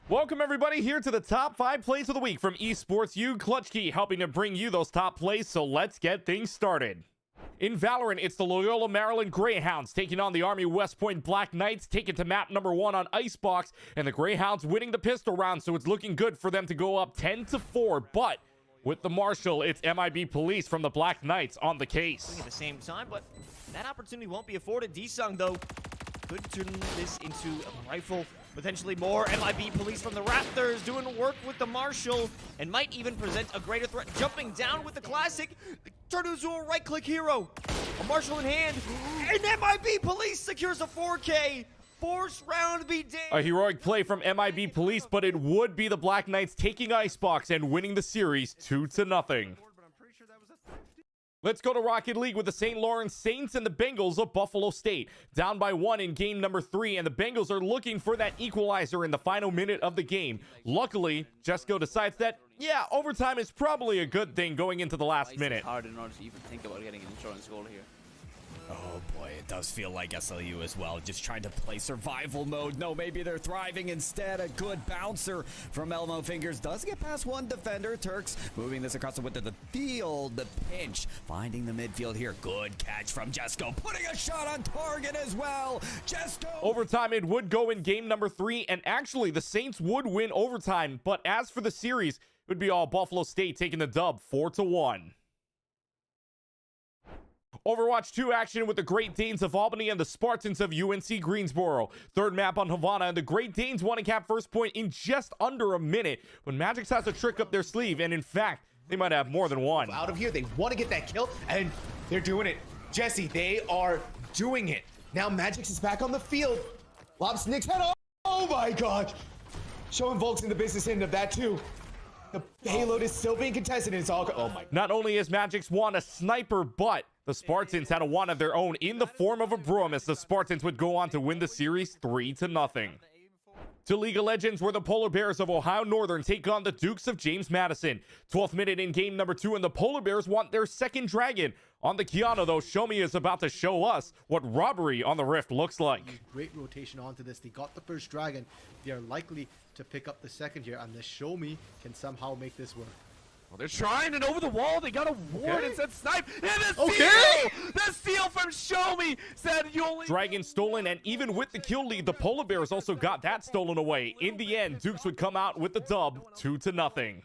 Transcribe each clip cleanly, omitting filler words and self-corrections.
Welcome everybody here to the top 5 plays of the week from Esports U. Clutch Key helping to bring you those top plays, so let's get things started. In Valorant, it's the Loyola Maryland Greyhounds taking on the Army West Point Black Knights, taken to map number 1 on Icebox, and the Greyhounds winning the pistol round, so it's looking good for them to go up 10-4, but with the Marshal, it's MIB Police from the Black Knights on the case. At the same time, but that opportunity won't be afforded. Dsung, though, could turn this into a rifle, potentially more. MIB Police from the Raptors doing work with the Marshal and might even present a greater threat. Jumping down with the classic, turn into a right-click hero. A Marshal in hand, and MIB Police secures a 4K. Force round be damned. A heroic play from MIB Police, but it would be the Black Knights taking Icebox and winning the series 2-0. Let's go to Rocket League with the St. Lawrence Saints and the Bengals of Buffalo State. Down by 1 in game number 3, and the Bengals are looking for that equalizer in the final minute of the game. Luckily, Jesco decides that, yeah, overtime is probably a good thing going into the last minute. It's hard in order to even think about getting an insurance goal here. Oh boy, it does feel like SLU as well, just trying to play survival mode. No, maybe they're thriving instead. A good bouncer from Elmo Fingers does get past one defender. Turks moving this across the width of the field. The pinch, finding the midfield here. Good catch from Jesco, putting a shot on target as well. Jesco! Overtime, it would go in game number 3, and actually the Saints would win overtime, but as for the series, it would be all Buffalo State taking the dub 4-1. Overwatch 2 action with the Great Danes of Albany and the Spartans of UNC Greensboro. Third map on Havana, and the Great Danes want to cap first point in just under a minute. But Magix has a trick up their sleeve, and in fact, they might have more than one. Out of here, they want to get that kill, and they're doing it. Jesse, they are doing it. Now Magix is back on the field. Lobs Nick's head. Oh my god. Showing Volks in the business end of that too. The payload is still being contested, and it's all... Oh my... Not only is Magix One a sniper, but the Spartans had a one of their own in the form of a broom, as the Spartans would go on to win the series 3-0. To League of Legends, where the Polar Bears of Ohio Northern take on the Dukes of James Madison. 12th minute in game number 2, and the Polar Bears want their second dragon. On the Kiana, though, Shomi is about to show us what robbery on the Rift looks like. Great rotation onto this. They got the first dragon. They are likely to pick up the second here, and the Shomi can somehow make this work. Well, they're trying, and over the wall, they got a ward and said snipe. And the steal! The steal from Shomi said you only... Dragon stolen, and even with the kill lead, the Polar Bears also got that stolen away. In the end, Dukes would come out with the dub 2-0.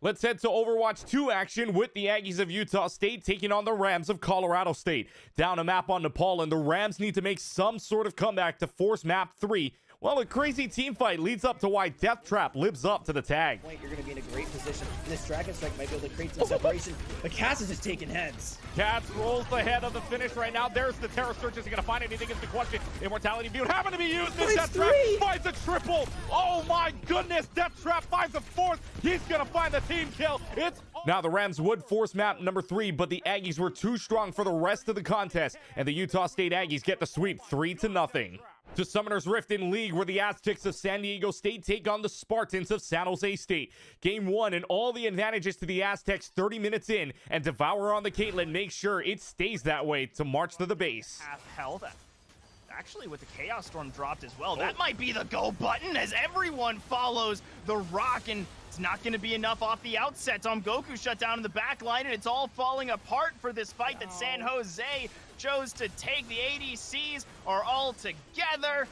Let's head to Overwatch 2 action with the Aggies of Utah State taking on the Rams of Colorado State. Down a map on Nepal, and the Rams need to make some sort of comeback to force map 3. Well, a crazy team fight leads up to why Death Trap lives up to the tag. You're going to be in a great position. And this Dragon Strike might be able to create some separation. But Cass is just taking heads. Cass rolls the head of the finish right now. There's the Terror Search. Is he going to find anything is the question. Immortality View happened to be used. This Death Trap finds a triple. Oh my goodness. Death Trap finds a fourth. He's going to find the team kill. It's now the Rams would force map number 3, but the Aggies were too strong for the rest of the contest, and the Utah State Aggies get the sweep 3-0. To Summoner's Rift in League, where the Aztecs of San Diego State take on the Spartans of San Jose State. Game 1, and all the advantages to the Aztecs 30 minutes in, and Devour on the Caitlyn makes sure it stays that way to march to the base. Half health. Actually, with the Chaos Storm dropped as well, that might be the go button as everyone follows the Rock, and it's not going to be enough off the outset. Goku shut down in the back line, and it's all falling apart for this fight that San Jose chose to take. The ADCs are all together.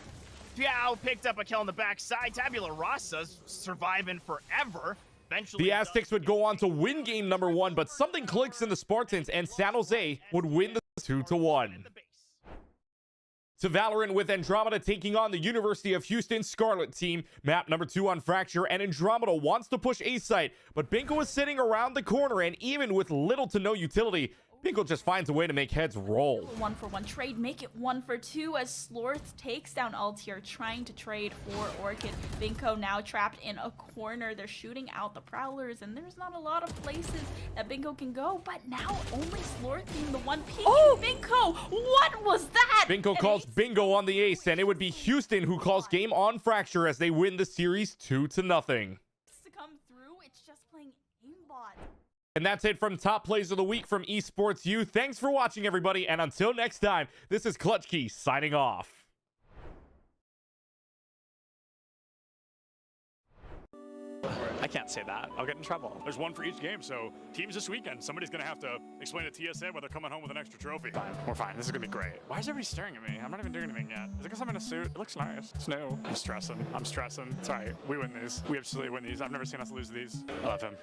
Piao picked up a kill on the backside. Tabula Rasa's surviving forever. Eventually, the Aztecs would go on to win game number 1, but something clicks in the Spartans, and San Jose would win the 2-1. To Valorant with Andromeda taking on the University of Houston Scarlet team. Map number 2 on Fracture, and Andromeda wants to push A site, but Binko is sitting around the corner, and even with little to no utility, Binko just finds a way to make heads roll. 1-for-1 trade, make it 1-for-2 as Slorth takes down Altier, trying to trade for Orchid. Binko now trapped in a corner. They're shooting out the Prowlers, and there's not a lot of places that Binko can go, but now only Slorth being the one peeking. Oh, Binko, what was that? Binko calls bingo on the ace, and it would be Houston who calls game on Fracture as they win the series 2-0. To come through, it's just playing aimbot. And that's it from Top Plays of the Week from Esports U. Thanks for watching, everybody, and until next time, this is Clutch Key signing off. I can't say that. I'll get in trouble. There's one for each game, so teams this weekend, somebody's going to have to explain to TSA why they're coming home with an extra trophy. Fine. We're fine. This is going to be great. Why is everybody staring at me? I'm not even doing anything yet. Is it because I'm in a suit? It looks nice. It's new. I'm stressing. It's all right. We win these. We absolutely win these. I've never seen us lose these. I love him.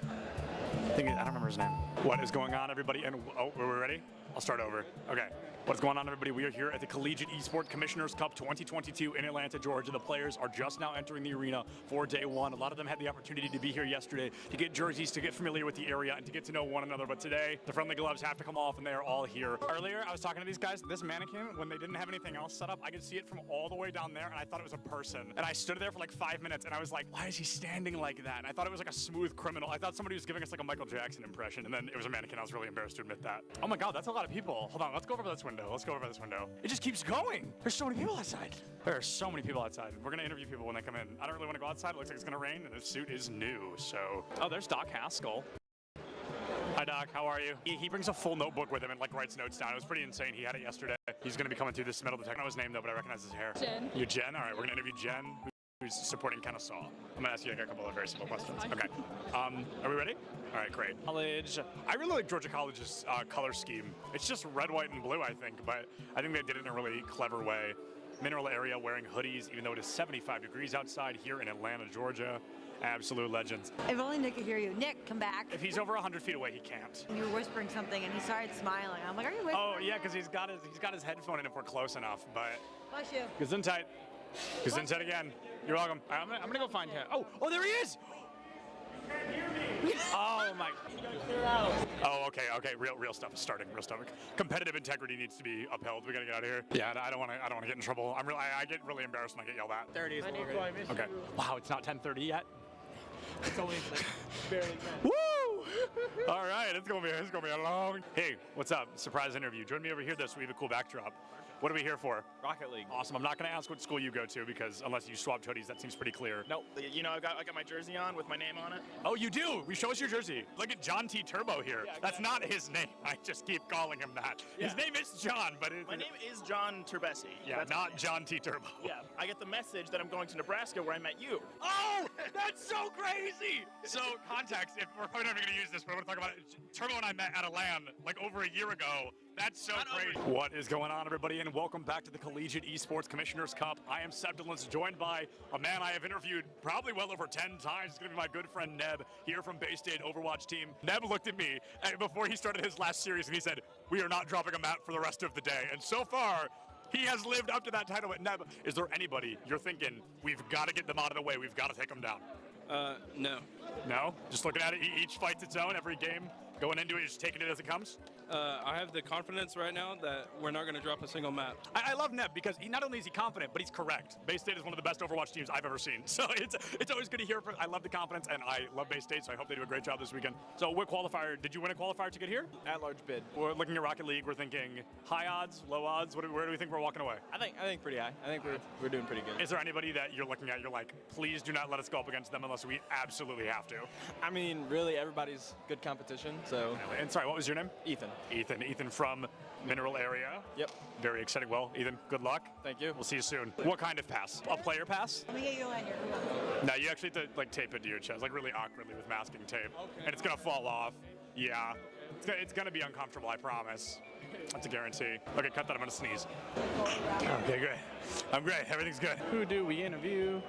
I don't remember his name. What is going on, everybody? And oh, are we ready? I'll start over. Okay. What's going on, everybody? We are here at the Collegiate Esports Commissioners Cup 2022 in Atlanta, Georgia. The players are just now entering the arena for day one. A lot of them had the opportunity to be here yesterday to get jerseys, to get familiar with the area, and to get to know one another. But today, the friendly gloves have to come off, and they are all here. Earlier, I was talking to these guys. This mannequin, when they didn't have anything else set up, I could see it from all the way down there, and I thought it was a person. And I stood there for like 5 minutes, and I was like, why is he standing like that? And I thought it was like a smooth criminal. I thought somebody was giving us like a Michael Jackson impression, and then it was a mannequin. I was really embarrassed to admit that. Oh my God, that's a lot of people. Hold on, let's go over this window. It just keeps going. There's so many people outside. There are so many people outside. We're gonna interview people when they come in. I don't really want to go outside. It looks like it's gonna rain, and the suit is new, so. Oh, there's Doc Haskell. Hi, Doc. How are you? He brings a full notebook with him and like writes notes down. It was pretty insane. He had it yesterday. He's gonna be coming through this metal detector. I don't know his name though, but I recognize his hair. Jen. You're Jen? All right, we're gonna interview Jen, who's supporting Kennesaw. I'm gonna ask you like a couple of very simple questions. Okay. Are we ready? All right, great. College. I really like Georgia College's color scheme. It's just red, white, and blue, I think, but I think they did it in a really clever way. Mineral area wearing hoodies, even though it is 75 degrees outside here in Atlanta, Georgia. Absolute legends. If only Nick could hear you. Nick, come back. If he's over 100 feet away, he can't. You were whispering something, and he started smiling. I'm like, are you whispering? Oh yeah, because he's got his headphone in if we're close enough. But. Bless you. Gesundheit. Gesundheit again. You're welcome. I'm gonna go find him. Oh, there he is. Oh my. Oh, okay. Real stuff is starting. Real stuff. Competitive integrity needs to be upheld. We gotta get out of here. Yeah, I don't want to get in trouble. I get really embarrassed when I get yelled at. 30 is Okay. Wow, it's not 10:30 yet. It's only like barely 10. Woo! All right, it's gonna be a long. Hey, what's up? Surprise interview. Join me over here. We have a cool backdrop. What are we here for? Rocket League. Awesome. I'm not going to ask what school you go to because unless you swapped hoodies, that seems pretty clear. Nope. You know, I got my jersey on with my name on it. Oh, you do? Show us your jersey. Look at John T. Turbo here. Yeah, that's not his name. I just keep calling him that. Yeah. His name is John, but my name is John Turbesi. Yeah, that's not John T. Turbo. Yeah, I get the message that I'm going to Nebraska where I met you. Oh, that's so crazy. So context, if we're probably not going to use this, but I want to talk about it. Turbo and I met at a LAN like over a year ago. That's so crazy. What is going on, everybody, and welcome back to the Collegiate Esports Commissioners Cup. I am Sebdolence, joined by a man I have interviewed probably well over 10 times. It's going to be my good friend Neb, here from Bay State Overwatch team. Neb looked at me before he started his last series, and he said, we are not dropping a map for the rest of the day. And so far, he has lived up to that title. But Neb, is there anybody you're thinking, we've got to get them out of the way, we've got to take them down? No. No? Just looking at it, each fight's its own, every game, going into it, just taking it as it comes? I have the confidence right now that we're not going to drop a single map. I love Neb because not only is he confident, but he's correct. Bay State is one of the best Overwatch teams I've ever seen. So it's always good to hear. I love the confidence, and I love Bay State, so I hope they do a great job this weekend. So what qualifier, did you win a qualifier to get here? At-large bid. We're looking at Rocket League, we're thinking high odds, low odds, where do we think we're walking away? I think pretty high. I think we're doing pretty good. Is there anybody that you're looking at, you're like, please do not let us go up against them unless we absolutely have to? I mean, really, everybody's good competition, so. And sorry, what was your name? Ethan. Ethan from Mineral Area. Yep. Very exciting. Well, Ethan, good luck. Thank you. We'll see you soon. What kind of pass? A player pass? Let me get you a lanyard. No, you actually have to like tape it to your chest, like really awkwardly with masking tape. Okay. And it's gonna fall off. Yeah. It's gonna be uncomfortable, I promise. That's a guarantee. Okay, cut that, I'm gonna sneeze. Okay, good. I'm great, everything's good. Who do we interview?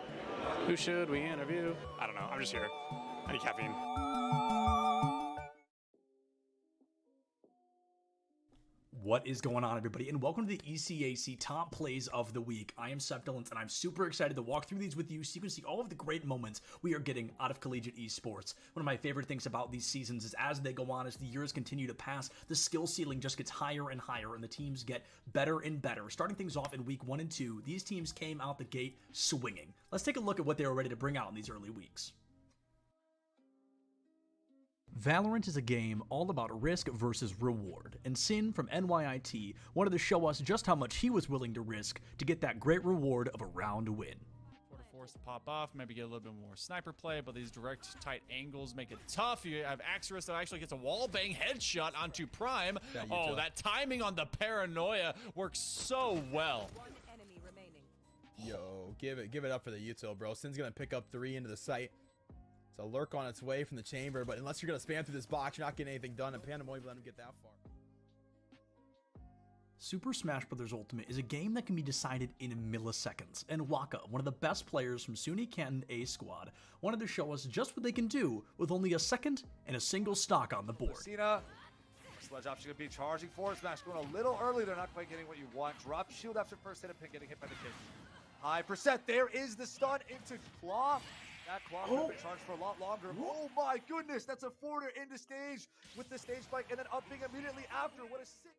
Who should we interview? I don't know, I'm just here. I need caffeine. What is going on, everybody, and welcome to the ECAC Top Plays of the Week. I am Sebdolence, and I'm super excited to walk through these with you so you can see all of the great moments we are getting out of collegiate esports. One of my favorite things about these seasons is as they go on, as the years continue to pass, the skill ceiling just gets higher and higher, and the teams get better and better. Starting things off in week 1 and 2, these teams came out the gate swinging. Let's take a look at what they were ready to bring out in these early weeks. Valorant is a game all about risk versus reward, and Sin from NYIT wanted to show us just how much he was willing to risk to get that great reward of a round win. Sort of force to pop off, maybe get a little bit more sniper play, but these direct tight angles make it tough. You have Axorus that actually gets a wall bang headshot onto Prime. Oh, that timing on the paranoia works so well. Yo, give it up for the Util, bro. Sin's gonna pick up 3 into the site. So lurk on its way from the chamber, but unless you're going to spam through this box, you're not getting anything done, and Panda won't even let him get that far. Super Smash Bros. Ultimate is a game that can be decided in milliseconds, and Waka, one of the best players from SUNY Canton A Squad, wanted to show us just what they can do with only a second and a single stock on the board. Sledge option going to be charging forward smash, going a little early. They're not quite getting what you want. Drop shield after first hit, and Pin getting hit by the kick. High percent. There is the stun into Claw. That Claw could have been charged for a lot longer. Oh my goodness, that's a forwarder into stage with the stage spike and then upping immediately after. What a sick.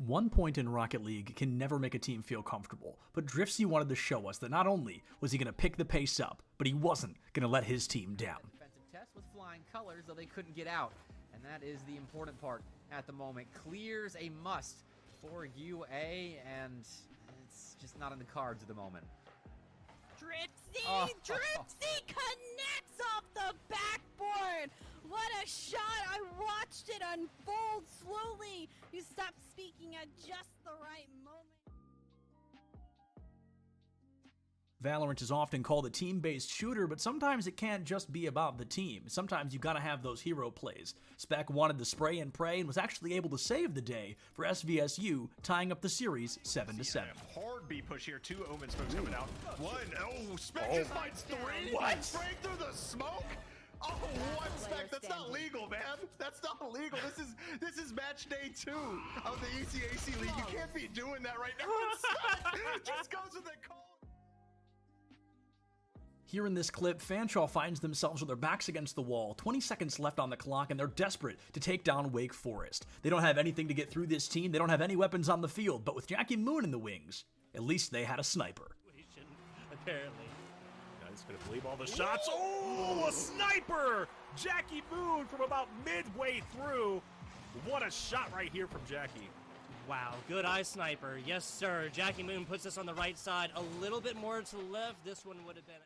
1 point in Rocket League can never make a team feel comfortable, but Driftsy wanted to show us that not only was he going to pick the pace up, but he wasn't going to let his team down. Defensive test with flying colors, though they couldn't get out, and that is the important part at the moment. Clears a must for UA, and it's just not in the cards at the moment. Dripsy! Dripsy connects off the backboard! What a shot! I watched it unfold slowly. You stopped speaking at just the right moment. Valorant is often called a team-based shooter, but sometimes it can't just be about the team. Sometimes you gotta have those hero plays. Spec wanted to spray and pray and was actually able to save the day for SVSU, tying up the series 7-7. Hard B push here, 2 Omens folks coming out. 1, Spec just finds 3. What? Spraying through the smoke? Oh, what, Spec? That's not legal, man. That's not legal. This is match day 2 of the ECAC League. You can't be doing that right now. Spec just goes with the call. Here in this clip, Fanshawe finds themselves with their backs against the wall, 20 seconds left on the clock, and they're desperate to take down Wake Forest. They don't have anything to get through this team, they don't have any weapons on the field, but with Jackie Moon in the wings, at least they had a sniper. Apparently. Guys gonna believe all the shots. Oh, a sniper! Jackie Moon from about midway through. What a shot right here from Jackie. Wow, good eye sniper. Yes, sir. Jackie Moon puts us on the right side. A little bit more to the left. This one would have been...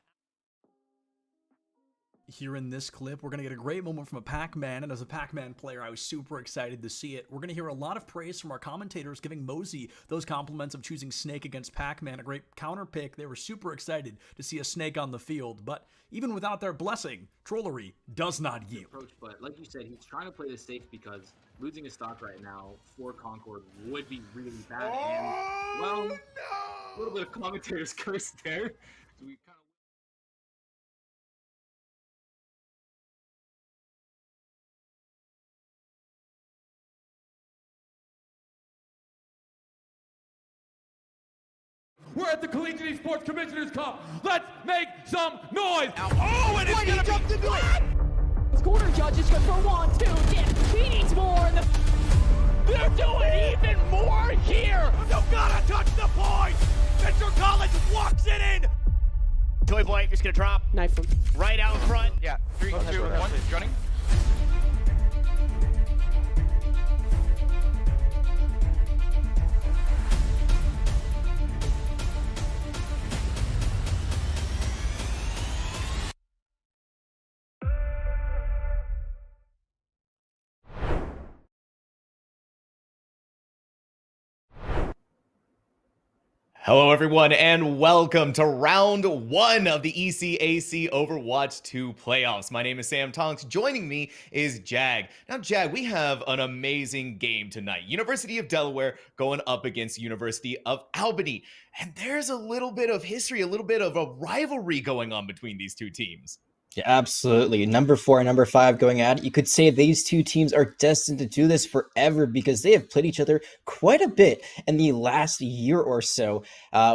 Here in this clip, we're going to get a great moment from a Pac-Man, and as a Pac-Man player, I was super excited to see it. We're going to hear a lot of praise from our commentators giving Mosey those compliments of choosing Snake against Pac-Man, a great counter pick. They were super excited to see a Snake on the field, but even without their blessing, Trollery does not yield. Approach, but like you said, he's trying to play this safe because losing a stock right now for Concord would be really bad, and, well, no! A little bit of commentator's curse there. So we kind of We're at the Collegiate Esports Commissioners Cup. Let's make some noise. Oh, and it's gonna jumped into it. Corner judges go for 1, 2, dip. He needs more. They're doing even more here. You gotta touch the point. Mr. Collins walks it in. Toy Boy is gonna drop. Knife him. Right out front. Yeah, 3, 2, 1, running. Hello everyone and welcome to round 1 of the ECAC Overwatch 2 playoffs. My name is Sam Tonks. Joining me is Jag. Now Jag, we have an amazing game tonight. University of Delaware going up against University of Albany. And there's a little bit of history, a little bit of a rivalry going on between these two teams. Yeah, absolutely. Number 4 and number 5 going at it. You could say these two teams are destined to do this forever because they have played each other quite a bit in the last year or so.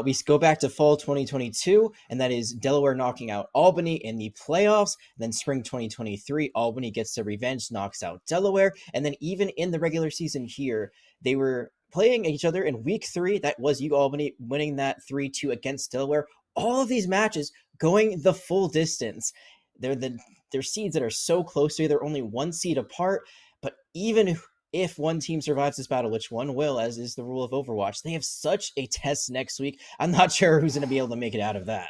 We go back to fall 2022, and that is Delaware knocking out Albany in the playoffs. Then spring 2023, Albany gets their revenge, knocks out Delaware. And then even in the regular season here, they were playing each other in week 3. That was Albany winning that 3-2 against Delaware. All of these matches going the full distance. They're seeds that are so close to. They're only 1 seed apart, but even if one team survives this battle, which one will, as is the rule of Overwatch, they have such a test next week. I'm not sure who's going to be able to make it out of that.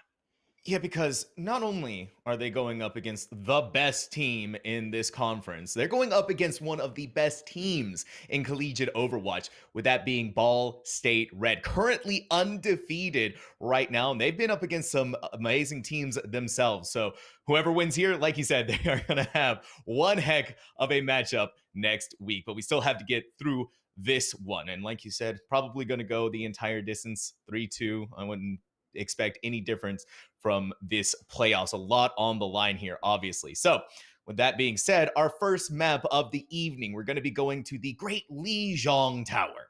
Yeah, because not only are they going up against the best team in this conference, they're going up against one of the best teams in collegiate Overwatch, with that being Ball State Red, currently undefeated right now. And they've been up against some amazing teams themselves. So whoever wins here, like you said, they are going to have one heck of a matchup next week. But we still have to get through this one. And like you said, probably going to go the entire distance, 3-2. I wouldn't expect any difference from this playoffs. A lot on the line here, obviously. So with that being said, our first map of the evening, we're going to be going to the Great Lijiang Tower.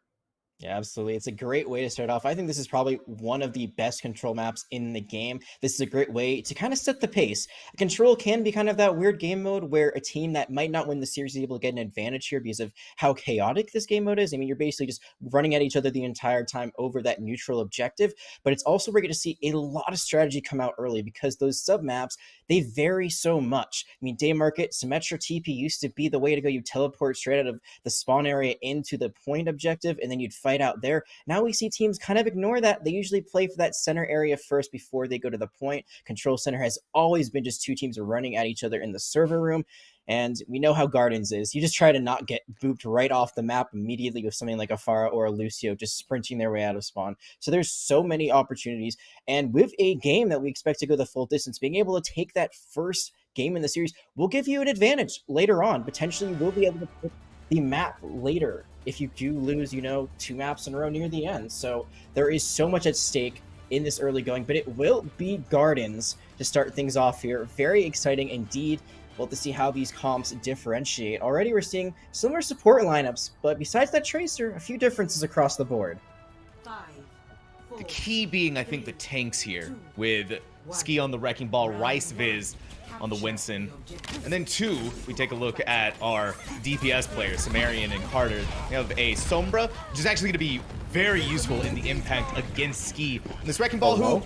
Yeah, absolutely. It's a great way to start off. I think this is probably one of the best control maps in the game. This is a great way to kind of set the pace. Control can be kind of that weird game mode where a team that might not win the series is able to get an advantage here because of how chaotic this game mode is. I mean, you're basically just running at each other the entire time over that neutral objective, but it's also where you're going to see a lot of strategy come out early because those sub maps, they vary so much. I mean, Day Market, Symmetra TP used to be the way to go. You teleport straight out of the spawn area into the point objective, and then you'd fight out there. Now we see teams kind of ignore that. They usually play for that center area first before they go to the point. Control Center has always been just two teams running at each other in the server room. And we know how Gardens is. You just try to not get booped right off the map immediately with something like a Pharah or a Lucio just sprinting their way out of spawn. So there's so many opportunities. And with a game that we expect to go the full distance, being able to take that first game in the series will give you an advantage later on. Potentially, we'll be able to pick the map later if you do lose, 2 maps in a row near the end. So there is so much at stake in this early going, but it will be Gardens to start things off here. Very exciting indeed. We'll have to see how these comps differentiate. Already we're seeing similar support lineups, but besides that Tracer, a few differences across the board. The key being, I think, the tanks here with Ski on the Wrecking Ball, Rice Viz on the Winston. And then 2, we take a look at our DPS players, Sumerian and Carter. We have a Sombra, which is actually going to be very useful in the impact against Ski. And this Wrecking Ball,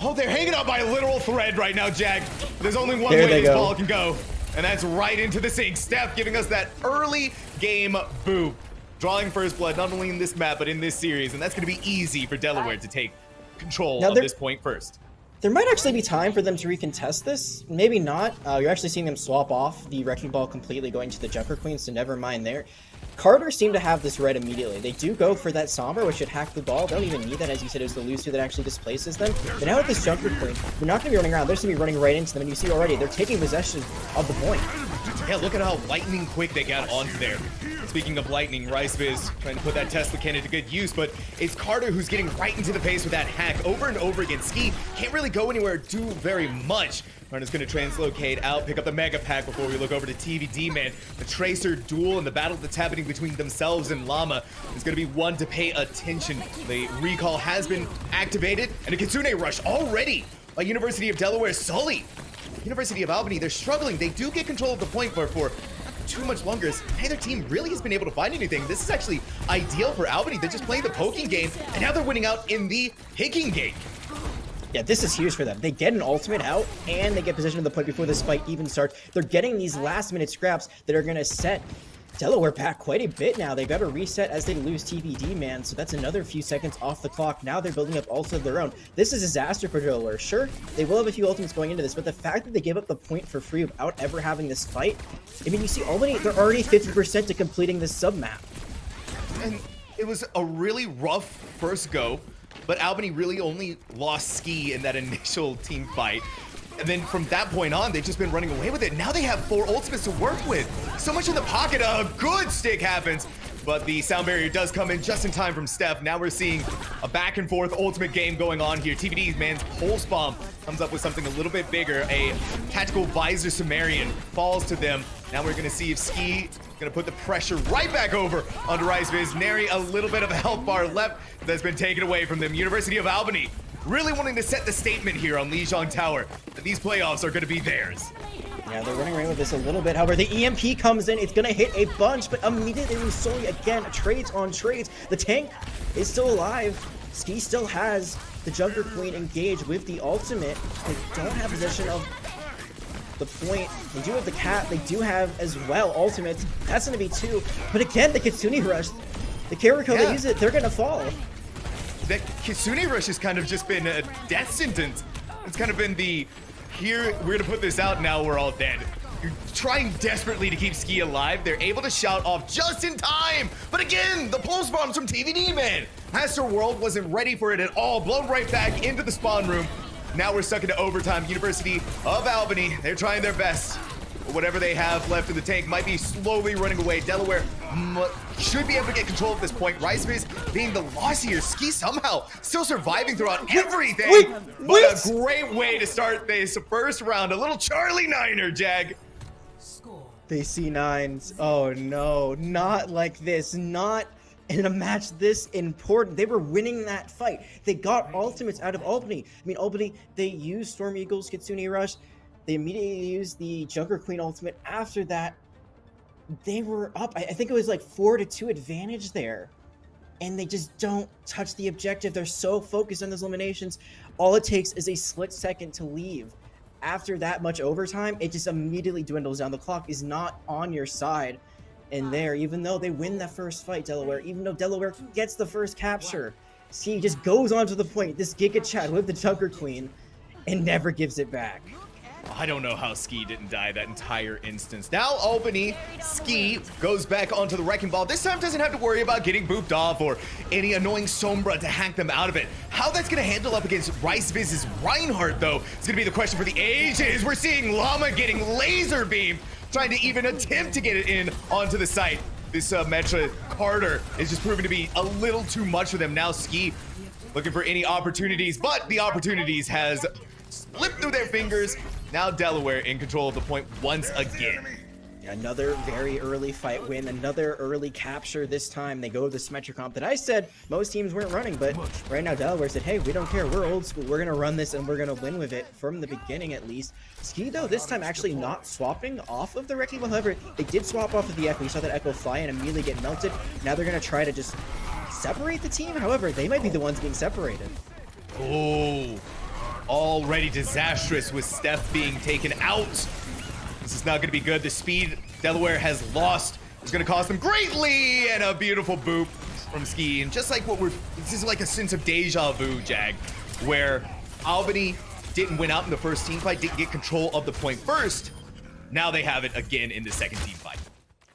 Oh, they're hanging out by a literal thread right now, Jack. There's only one way this ball can go, and that's right into the sink. Steph giving us that early game boop. Drawing first blood, not only in this map, but in this series, and that's going to be easy for Delaware to take control of this point first. There might actually be time for them to recontest this. Maybe not. You're actually seeing them swap off the Wrecking Ball completely, going to the Jumper Queen, so never mind there. Carter seemed to have this red immediately. They do go for that Sombra, which should hack the ball. They don't even need that. As you said, it was the Lucio that actually displaces them. But now with this Jumper Queen, they're not going to be running around. They're just going to be running right into them. And you see already, they're taking possession of the point. Yeah, look at how lightning quick they got onto there. Speaking of lightning, Rice Viz trying to put that Tesla cannon to good use, but it's Carter who's getting right into the face with that hack over and over again. Ski can't really go anywhere, do very much. Carter's going to translocate out, pick up the Mega Pack before we look over to TVD, man. The Tracer duel and the battle that's happening between themselves and Llama is going to be one to pay attention. The recall has been activated, and a Kitsune rush already by University of Delaware Sully. University of Albany, they're struggling. They do get control of the point, but for not too much longer, neither team really has been able to find anything. This is actually ideal for Albany. They're just playing the poking game, and now they're winning out in the picking game. Yeah, this is huge for them. They get an ultimate out, and they get possession of the point before this fight even starts. They're getting these last-minute scraps that are going to set Delaware back quite a bit now. They got to reset as they lose TBD, man, so that's another few seconds off the clock. Now they're building up ults of their own. This is a disaster for Delaware. Sure, they will have a few ultimates going into this, but the fact that they gave up the point for free without ever having this fight, I mean, you see Albany, they're already 50% to completing this sub-map. And it was a really rough first go, but Albany really only lost Ski in that initial team fight. And then from that point on, they've just been running away with it. Now they have 4 ultimates to work with. So much in the pocket, a good stick happens. But the sound barrier does come in just in time from Steph. Now we're seeing a back and forth ultimate game going on here. TVD's man's pulse bomb comes up with something a little bit bigger. A tactical visor Sumerian falls to them. Now we're gonna see if Ski gonna put the pressure right back over onto Rice Viz. Nary a little bit of a health bar left that's been taken away from them. University of Albany really wanting to set the statement here on Lijiang Tower that these playoffs are gonna be theirs. Yeah, they're running away with this a little bit. However, the EMP comes in. It's going to hit a bunch, but immediately Sully again, trades on trades. The tank is still alive. Ski still has the Jugger Queen engaged with the ultimate. They don't have possession of the point. They do have the cat. They do have as well ultimates. That's going to be 2. But again, the Kitsune Rush, the Kariko that use it, they're going to fall. That Kitsune Rush has kind of just been a death sentence It's kind of been the, here, we're gonna put this out, now we're all dead. You're trying desperately to keep Ski alive. They're able to shout off just in time. But again, the pulse bombs from TVD, man. Master World wasn't ready for it at all. Blown right back into the spawn room. Now we're stuck into overtime. University of Albany, they're trying their best. But whatever they have left in the tank might be slowly running away. Delaware should be able to get control at this point. RiceBiz being the lossier. Ski somehow still surviving throughout everything. But a great way to start this first round. A little Charlie Niner, Jag. They see nines. Oh no, not like this. Not in a match this important. They were winning that fight. They got ultimates out of Albany. I mean, Albany, they used Storm Eagle's Kitsune Rush. They immediately used the Junker Queen ultimate. After that, they were up. I think it was like 4-2 advantage there. And they just don't touch the objective. They're so focused on those eliminations. All it takes is a split second to leave. After that much overtime, it just immediately dwindles down. The clock is not on your side. And there, even though they win that first fight, Delaware, even though Delaware gets the first capture, Ski just goes on to the point, this Giga Chat with the Junker Queen, and never gives it back. I don't know how Ski didn't die that entire instance. Now Albany, Ski goes back onto the Wrecking Ball. This time doesn't have to worry about getting booped off or any annoying Sombra to hack them out of it. How that's going to handle up against RiceBiz's Reinhardt, though, it's going to be the question for the ages. We're seeing Llama getting laser beamed, trying to even attempt to get it in onto the site. This Metra Carter is just proving to be a little too much for them. Now Ski looking for any opportunities, but the opportunities has slipped through their fingers. Now Delaware in control of the point once again. Another very early fight win, another early capture. This time they go to the Symmetra comp that I said most teams weren't running, but right now Delaware said, hey, we don't care, we're old school, we're gonna run this and we're gonna win with it from the beginning at least. Ski though, this time actually not swapping off of the Wrecking Ball. However, they did swap off of the Echo. We saw that Echo fly and immediately get melted. Now they're gonna try to just separate the team. However, they might be the ones being separated. Oh, already disastrous with Steph being taken out. This is not going to be good. The speed Delaware has lost is going to cost them greatly, and a beautiful boop from Ski. And just like this is like a sense of deja vu, Jag, where Albany didn't win out in the first team fight, didn't get control of the point first. Now they have it again in the second team fight.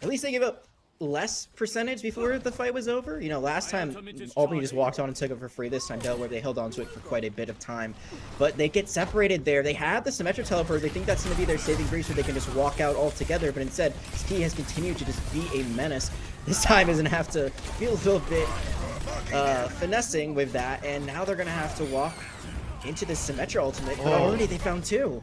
At least they give up less percentage before the fight was over. You know, last time Albany just walked on and took it for free. This time Delaware, they held on to it for quite a bit of time, but they get separated there. They had the Symmetra teleport. They think that's going to be their saving grace, so they can just walk out altogether, but instead Ski has continued to just be a menace. This time is going to have to feel a little bit finessing with that, and now they're going to have to walk into the Symmetra ultimate, but already they found two.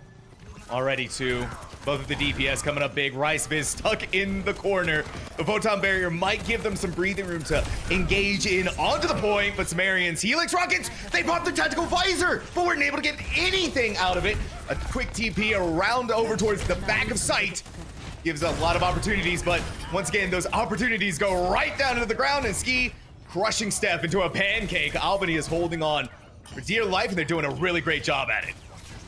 Already two. Both of the DPS coming up big. RiceBiz stuck in the corner. The Photon Barrier might give them some breathing room to engage in onto the point, but Sumerians, Helix Rockets, they popped their tactical visor, but weren't able to get anything out of it. A quick TP around over towards the back of sight gives a lot of opportunities, but once again, those opportunities go right down into the ground, and Ski crushing Steph into a pancake. Albany is holding on for dear life, and they're doing a really great job at it.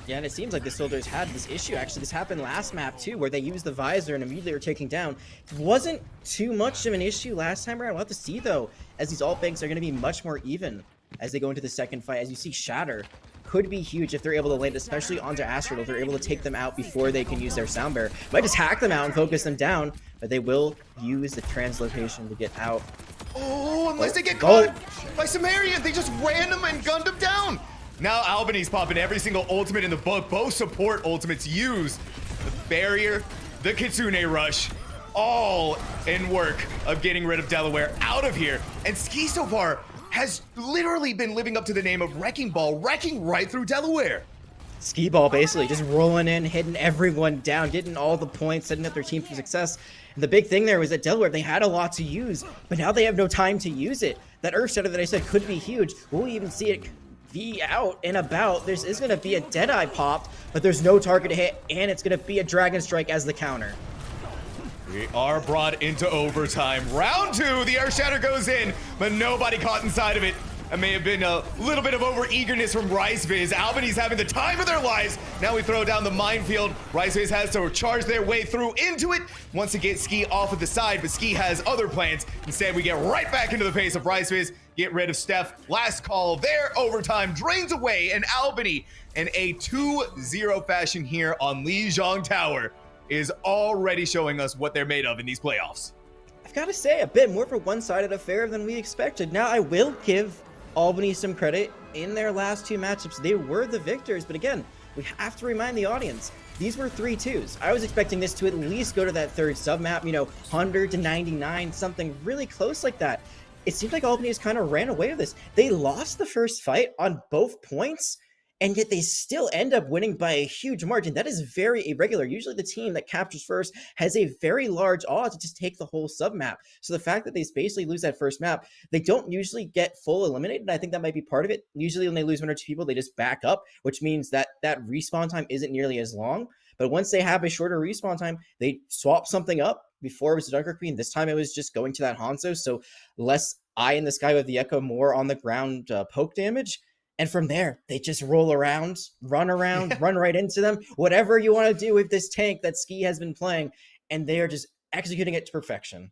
Yeah, and it seems like the Soldiers had this issue. Actually, this happened last map too, where they used the visor and immediately were taking down. It wasn't too much of an issue last time around. We'll have to see though, as these alt banks are going to be much more even as they go into the second fight. As you see, Shatter could be huge if they're able to land, especially onto Astrid, if they're able to take them out before they can use their sound bearer. Might just hack them out and focus them down, but they will use the translocation to get out. Oh, unless they get caught by Sumerian, they just ran them and gunned them down. Now Albany's popping every single ultimate in the book. Both support ultimates use the barrier, the Kitsune Rush, all in work of getting rid of Delaware out of here. And Ski so far has literally been living up to the name of Wrecking Ball, wrecking right through Delaware. Ski Ball basically just rolling in, hitting everyone down, getting all the points, setting up their team for success. And the big thing there was that Delaware, they had a lot to use, but now they have no time to use it. That Earth Shatter that I said could be huge. We'll even see it be out and about. There is going to be a Deadeye popped, but there's no target to hit, and it's going to be a Dragon Strike as the counter. We are brought into overtime. Round two, the Earth Shatter goes in, but nobody caught inside of it. It may have been a little bit of over-eagerness from RiceBiz. Albany's having the time of their lives. Now we throw down the minefield. RiceBiz has to charge their way through into it. Once again, Ski off of the side, but Ski has other plans. Instead, we get right back into the face of RiceBiz. get rid of Steph. Last call there. Overtime drains away, and Albany in a 2-0 fashion here on Lijiang Tower is already showing us what they're made of in these playoffs. I've got to say, a bit more of a one-sided affair than we expected. Now, I will give Albany some credit. In their last 2 matchups, they were the victors, but again, we have to remind the audience, these were 3-2s. I was expecting this to at least go to that third sub-map, 100 to 99, something really close like that. It seems like Albany has kind of ran away with this. They lost the first fight on both points, and yet they still end up winning by a huge margin. That is very irregular. Usually the team that captures first has a very large odds to just take the whole sub-map. So the fact that they basically lose that first map, they don't usually get full eliminated. I think that might be part of it. Usually when they lose 1 or 2 people, they just back up, which means that that respawn time isn't nearly as long. But once they have a shorter respawn time, they swap something up. Before it was the Junker Queen. This time it was just going to that Hanzo. So less eye in the sky with the Echo, more on the ground poke damage. And from there, they just roll around, run right into them. Whatever you want to do with this tank that Ski has been playing, and they are just executing it to perfection.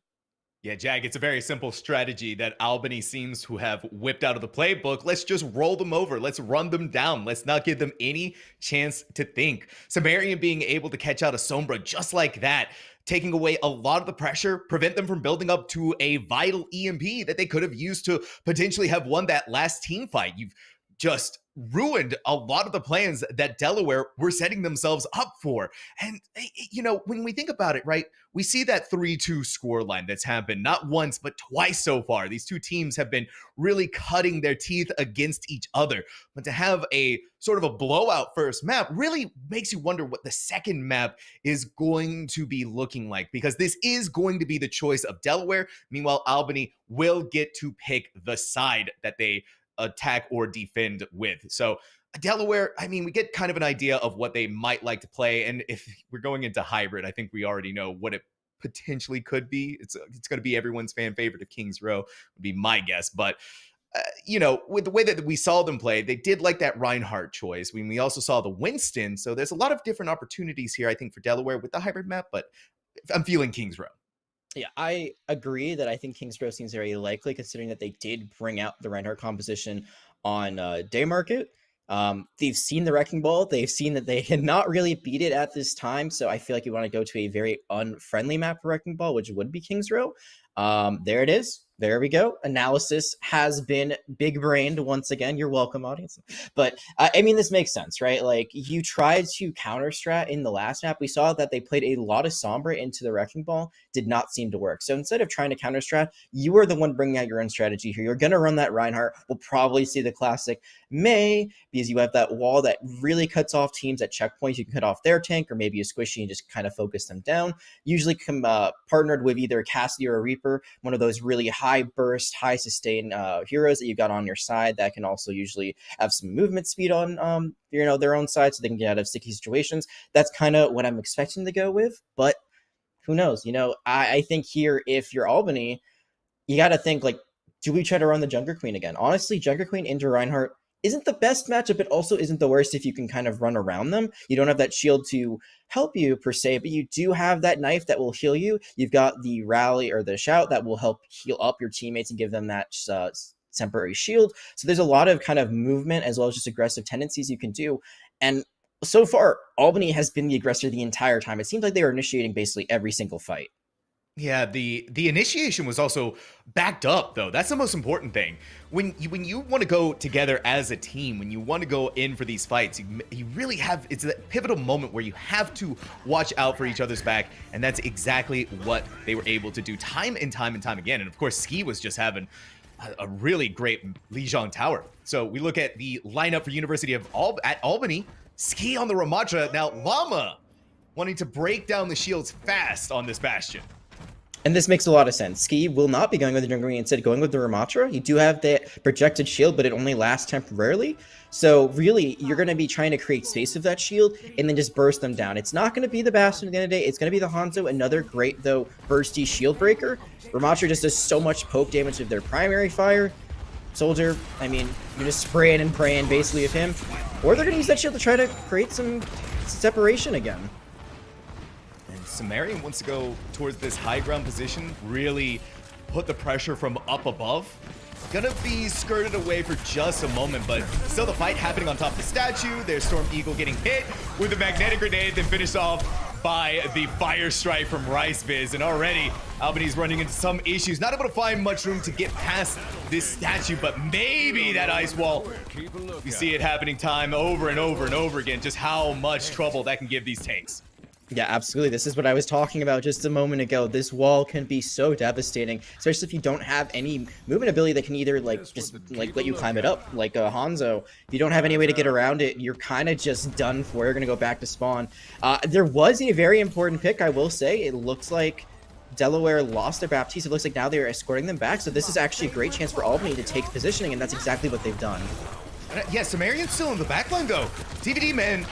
Yeah, Jag, it's a very simple strategy that Albany seems to have whipped out of the playbook. Let's just roll them over. Let's run them down. Let's not give them any chance to think. Sumerian being able to catch out a Sombra just like that, taking away a lot of the pressure, prevent them from building up to a vital EMP that they could have used to potentially have won that last team fight. You've just ruined a lot of the plans that Delaware were setting themselves up for. And, when we think about it, right, we see that 3-2 scoreline that's happened not once, but twice so far. These two teams have been really cutting their teeth against each other. But to have a sort of a blowout first map really makes you wonder what the second map is going to be looking like, because this is going to be the choice of Delaware. Meanwhile, Albany will get to pick the side that they attack or defend with. So Delaware, we get kind of an idea of what they might like to play. And if we're going into hybrid, I think we already know what it potentially could be. It's going to be everyone's fan favorite of Kings Row, would be my guess. But, with the way that we saw them play, they did like that Reinhardt choice. We also saw the Winston. So there's a lot of different opportunities here, I think, for Delaware with the hybrid map, but I'm feeling Kings Row. Yeah, I agree that I think Kings Row seems very likely, considering that they did bring out the Reinhardt composition on Day Market. They've seen the Wrecking Ball. They've seen that they cannot really beat it at this time. So I feel like you want to go to a very unfriendly map for Wrecking Ball, which would be Kings Row. There it is. There we go. Analysis has been big-brained once again. You're welcome, audience. But, this makes sense, right? Like, you tried to counter-strat in the last map. We saw that they played a lot of Sombra into the Wrecking Ball. Did not seem to work. So instead of trying to counter-strat, you are the one bringing out your own strategy here. You're going to run that Reinhardt. We'll probably see the classic Mei, because you have that wall that really cuts off teams at checkpoints. You can cut off their tank, or maybe a Squishy and just kind of focus them down. Usually partnered with either a Cassidy or a Reaper, one of those really high burst, high sustain heroes that you got on your side that can also usually have some movement speed on their own side, so they can get out of sticky situations. That's kind of what I'm expecting to go with, but who knows? I think here, if you're Albany, you got to think, like, do we try to run the Junker Queen again? Honestly, Junker Queen into Reinhardt isn't the best matchup. It also isn't the worst if you can kind of run around them. You don't have that shield to help you per se, but you do have that knife that will heal you. You've got the rally or the shout that will help heal up your teammates and give them that temporary shield. So there's a lot of kind of movement as well as just aggressive tendencies you can do. And so far, Albany has been the aggressor the entire time. It seems like they are initiating basically every single fight. Yeah, the initiation was also backed up, though. That's the most important thing. When you want to go together as a team, when you want to go in for these fights, you really have, it's that pivotal moment where you have to watch out for each other's back, and that's exactly what they were able to do time and time again. And of course, Ski was just having a really great Lijiang Tower. So we look at the lineup for University of Albany. Ski on the Ramatra. Now, Llama wanting to break down the shields fast on this Bastion. And this makes a lot of sense. Ski will not be going with the Junker Queen, instead going with the Ramatra. You do have that projected shield, but it only lasts temporarily. So really, you're going to be trying to create space with that shield and then just burst them down. It's not going to be the Bastion at the end of the day. It's going to be the Hanzo, another great, though, bursty shield breaker. Ramatra just does so much poke damage with their primary fire. Soldier, you're just spraying and praying basically with him. Or they're going to use that shield to try to create some separation again. Sumerian wants to go towards this high ground position, really put the pressure from up above. gonna be skirted away for just a moment, but still the fight happening on top of the statue. There's Storm Eagle getting hit with a magnetic grenade, then finished off by the fire strike from RiceBiz. And already Albany's running into some issues, not able to find much room to get past this statue, but maybe that ice wall. We see it happening time over and over and over again, just how much trouble that can give these tanks. Yeah, absolutely. This is what I was talking about just a moment ago. This wall can be so devastating, especially if you don't have any movement ability that can either just let you climb it up, like Hanzo. If you don't have any way to get around it, you're kind of just done for. You're gonna go back to spawn. There was a very important pick, I will say. It looks like Delaware lost their Baptiste. It looks like now they're escorting them back. So this is actually a great chance for Albany to take positioning, and that's exactly what they've done. Yeah, Sumerian's still in the backline though. DVD man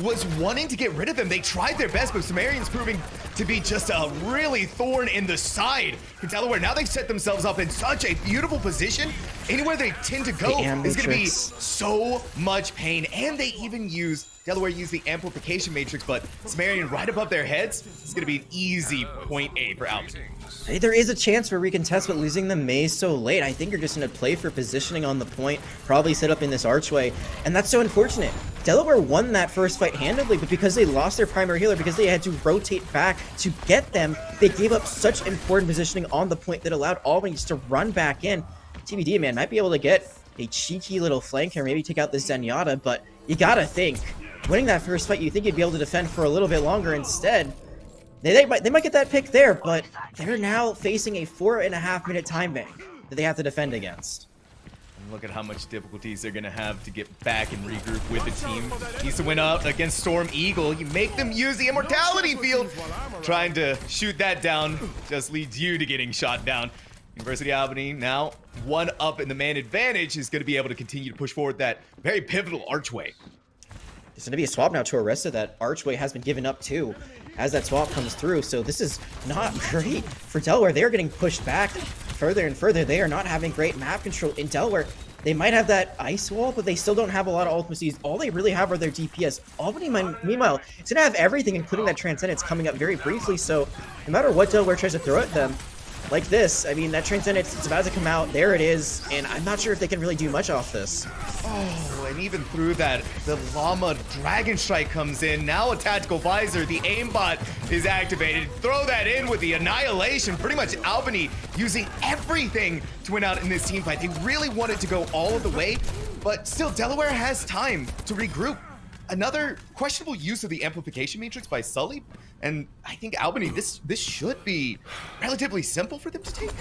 was wanting to get rid of them. They tried their best, but Sumerian's proving to be just a really thorn in the side for Delaware. Now they've set themselves up in such a beautiful position. Anywhere they tend to go is going to be so much pain. And they even Delaware used the amplification matrix, but Sumerian right above their heads is going to be an easy point A for Albany. Hey, there is a chance for recontest, but losing the maze so late, I think you're just going to play for positioning on the point, probably set up in this archway, and that's so unfortunate. Delaware won that first fight handedly, but because they lost their primary healer, because they had to rotate back to get them, they gave up such important positioning on the point that allowed Albany to run back in. TBD, man, might be able to get a cheeky little flank here, maybe take out the Zenyatta, but you gotta think, winning that first fight, you think you'd be able to defend for a little bit longer. Instead, they might get that pick there, but they're now facing a 4.5-minute time bank that they have to defend against. And look at how much difficulties they're going to have to get back and regroup with the team. Needs to win out against Storm Eagle. You make them use the Immortality Field. Trying to shoot that down just leads you to getting shot down. University of Albany now one up in the man advantage is going to be able to continue to push forward that very pivotal archway. There's going to be a swap now to Arista. That archway has been given up too as that swap comes through. So this is not great for Delaware. They're getting pushed back further and further. They are not having great map control in Delaware. They might have that ice wall, but they still don't have a lot of ultimacies. All they really have are their DPS. Albany, meanwhile, it's going to have everything, including that Transcendence coming up very briefly. So no matter what Delaware tries to throw at them, like this, I mean, that Transcendence, it's about to come out. There it is. And I'm not sure if they can really do much off this. Oh, and even through that, the Llama Dragon Strike comes in. Now a Tactical Visor. The aimbot is activated. Throw that in with the Annihilation. Pretty much Albany using everything to win out in this team fight. They really wanted to go all of the way, but still Delaware has time to regroup. Another questionable use of the amplification matrix by Sully, and I think Albany, this should be relatively simple for them to take.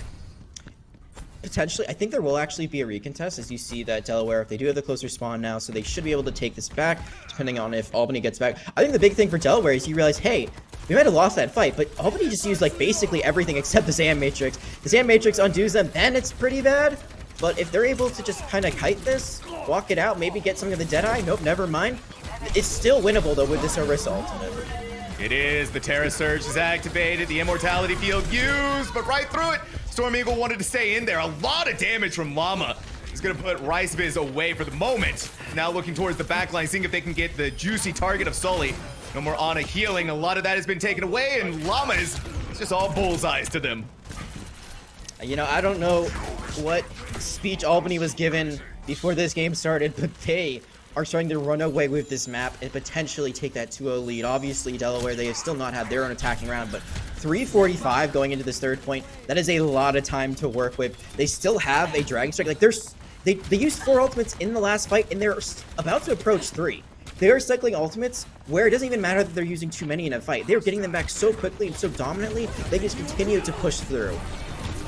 Potentially, I think there will actually be a recontest, as you see that Delaware, if they do have the closer spawn now, so they should be able to take this back, depending on if Albany gets back. I think the big thing for Delaware is you realize, hey, we might have lost that fight, but Albany just used like basically everything except the Zam Matrix. The Zam Matrix undoes them, then it's pretty bad. But if they're able to just kind of kite this, walk it out, maybe get something of the Deadeye, nope, never mind. It's still winnable though with this Orisa ultimate. It is. The Terra Surge is activated. The Immortality Field used, but right through it. Storm Eagle wanted to stay in there. A lot of damage from Llama. He's going to put RiceBiz away for the moment. Now looking towards the backline, seeing if they can get the juicy target of Sully. No more Ana healing. A lot of that has been taken away, and Llama is just all bullseyes to them. You know, I don't know what speech Albany was given before this game started, but they are starting to run away with this map and potentially take that 2-0 lead. Obviously, Delaware, they have still not had their own attacking round, but 3:45 going into this third point, that is a lot of time to work with. They still have a Dragon Strike. Like, they used 4 ultimates in the last fight, and they're about to approach 3. They are cycling ultimates where it doesn't even matter that they're using too many in a fight. They're getting them back so quickly and so dominantly, they just continue to push through.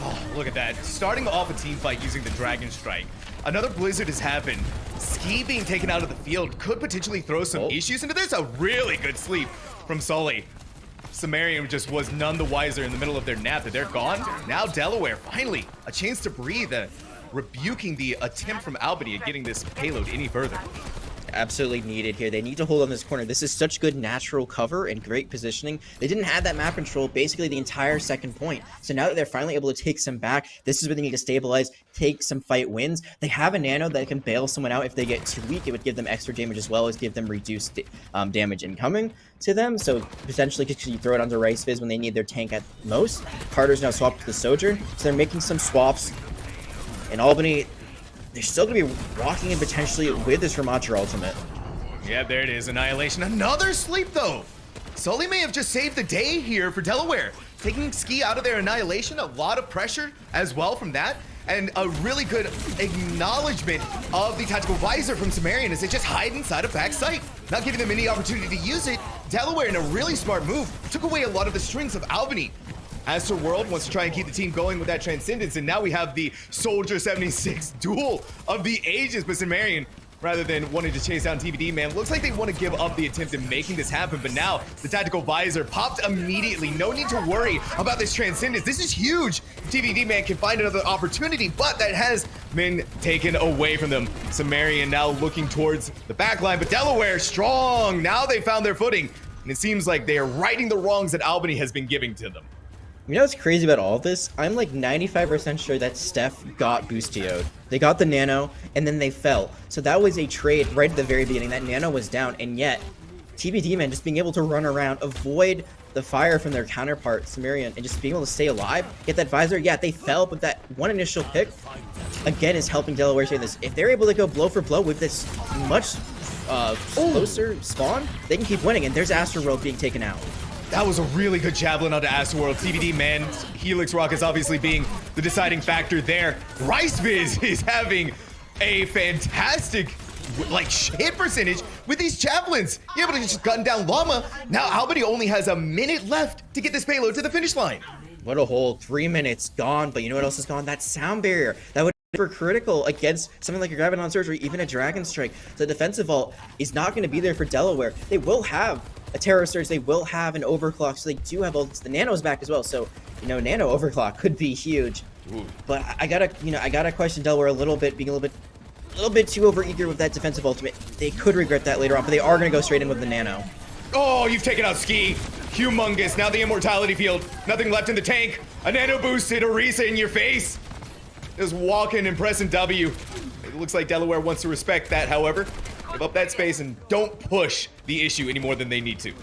Oh, look at that. Starting off a team fight using the Dragon Strike. Another blizzard has happened. Ski being taken out of the field could potentially throw some issues into this. A really good sleep from Sully. Sumerian just was none the wiser in the middle of their nap that they're gone. Now Delaware, finally, a chance to breathe, rebuking the attempt from Albany at getting this payload any further. Absolutely needed here. They need to hold on this corner. This is such good natural cover and great positioning. They didn't have that map control basically the entire second point. So now that they're finally able to take some back, this is where they need to stabilize, take some fight wins. They have a nano that can bail someone out if they get too weak. It would give them extra damage as well as give them reduced damage incoming to them. So potentially could you throw it onto RiceBiz when they need their tank at most. Carter's now swapped to the Sojourn. So they're making some swaps. And Albany, they're still going to be walking in potentially with this Ramacher ultimate. Yeah, there it is. Annihilation. Another sleep, though. Sully may have just saved the day here for Delaware. Taking Ski out of their Annihilation, a lot of pressure as well from that. And a really good acknowledgement of the tactical visor from Sumerian as they just hide inside a back sight, not giving them any opportunity to use it. Delaware, in a really smart move, took away a lot of the strings of Albany. Astroworld wants to try and keep the team going with that Transcendence, and now we have the Soldier 76 duel of the ages, but Sumerian, rather than wanting to chase down TBD, man, looks like they want to give up the attempt in making this happen, but now the tactical visor popped immediately. No need to worry about this Transcendence. This is huge. TBD, man, can find another opportunity, but that has been taken away from them. Sumerian now looking towards the back line, but Delaware strong. Now they found their footing, and it seems like they are righting the wrongs that Albany has been giving to them. You know what's crazy about all of this? I'm like 95% sure that Steph got Boostio'd. They got the Nano, and then they fell. So that was a trade right at the very beginning. That Nano was down, and yet TBD, man, just being able to run around, avoid the fire from their counterpart, Sumerian, and just being able to stay alive, get that visor. Yeah, they fell, but that one initial pick, again, is helping Delaware stay in this. If they're able to go blow for blow with this much closer spawn, they can keep winning, and there's Astroworld being taken out. That was a really good javelin onto Astroworld. TBD, man, Helix Rockets obviously being the deciding factor there. RiceViz is having a fantastic hit percentage with these javelins. You're able to just gun down Llama. Now Albany only has a minute left to get this payload to the finish line. What a hold. 3 minutes gone, but you know what else is gone? That sound barrier. That would be critical against something like a Graviton Surge or even a Dragon Strike. The defensive vault is not going to be there for Delaware. They will have a Terror Surge, they will have an Overclock, so they do have ults. The Nano's back as well, so, you know, Nano Overclock could be huge. Ooh. But I gotta question Delaware a little bit, being a little bit too overeager with that defensive ultimate. They could regret that later on, but they are gonna go straight in with the Nano. Oh, you've taken out Ski. Humongous. Now the Immortality Field. Nothing left in the tank. A Nano boosted Orisa in your face. Just walking and pressing W. It looks like Delaware wants to respect that, however. Give up that space and don't push the issue any more than they need to.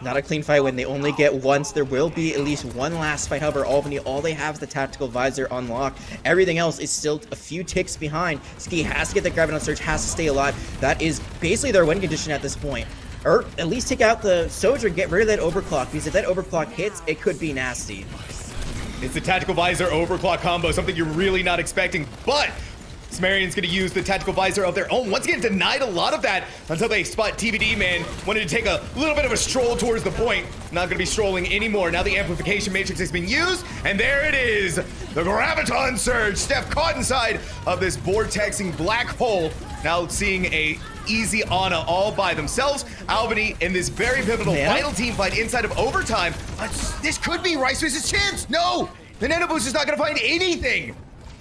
Not a clean fight when they only get once. There will be at least one last fight. However, Albany, all they have is the tactical visor unlocked. Everything else is still a few ticks behind. Ski has to get the Graviton Surge, has to stay alive. That is basically their win condition at this point. Or at least take out the Soldier and get rid of that Overclock, because if that Overclock hits, it could be nasty. It's the tactical visor Overclock combo, something you're really not expecting, but Sumerian's gonna use the tactical visor of their own. Once again, denied a lot of that until they spot TBD, man. Wanted to take a little bit of a stroll towards the point. Not gonna be strolling anymore. Now the amplification matrix has been used, and there it is. The Graviton Surge. Steph caught inside of this vortexing black hole. Now seeing a easy Ana all by themselves. Albany in this very pivotal final team fight inside of overtime. This could be RiceViz's chance. No, the Nano Boost is not gonna find anything.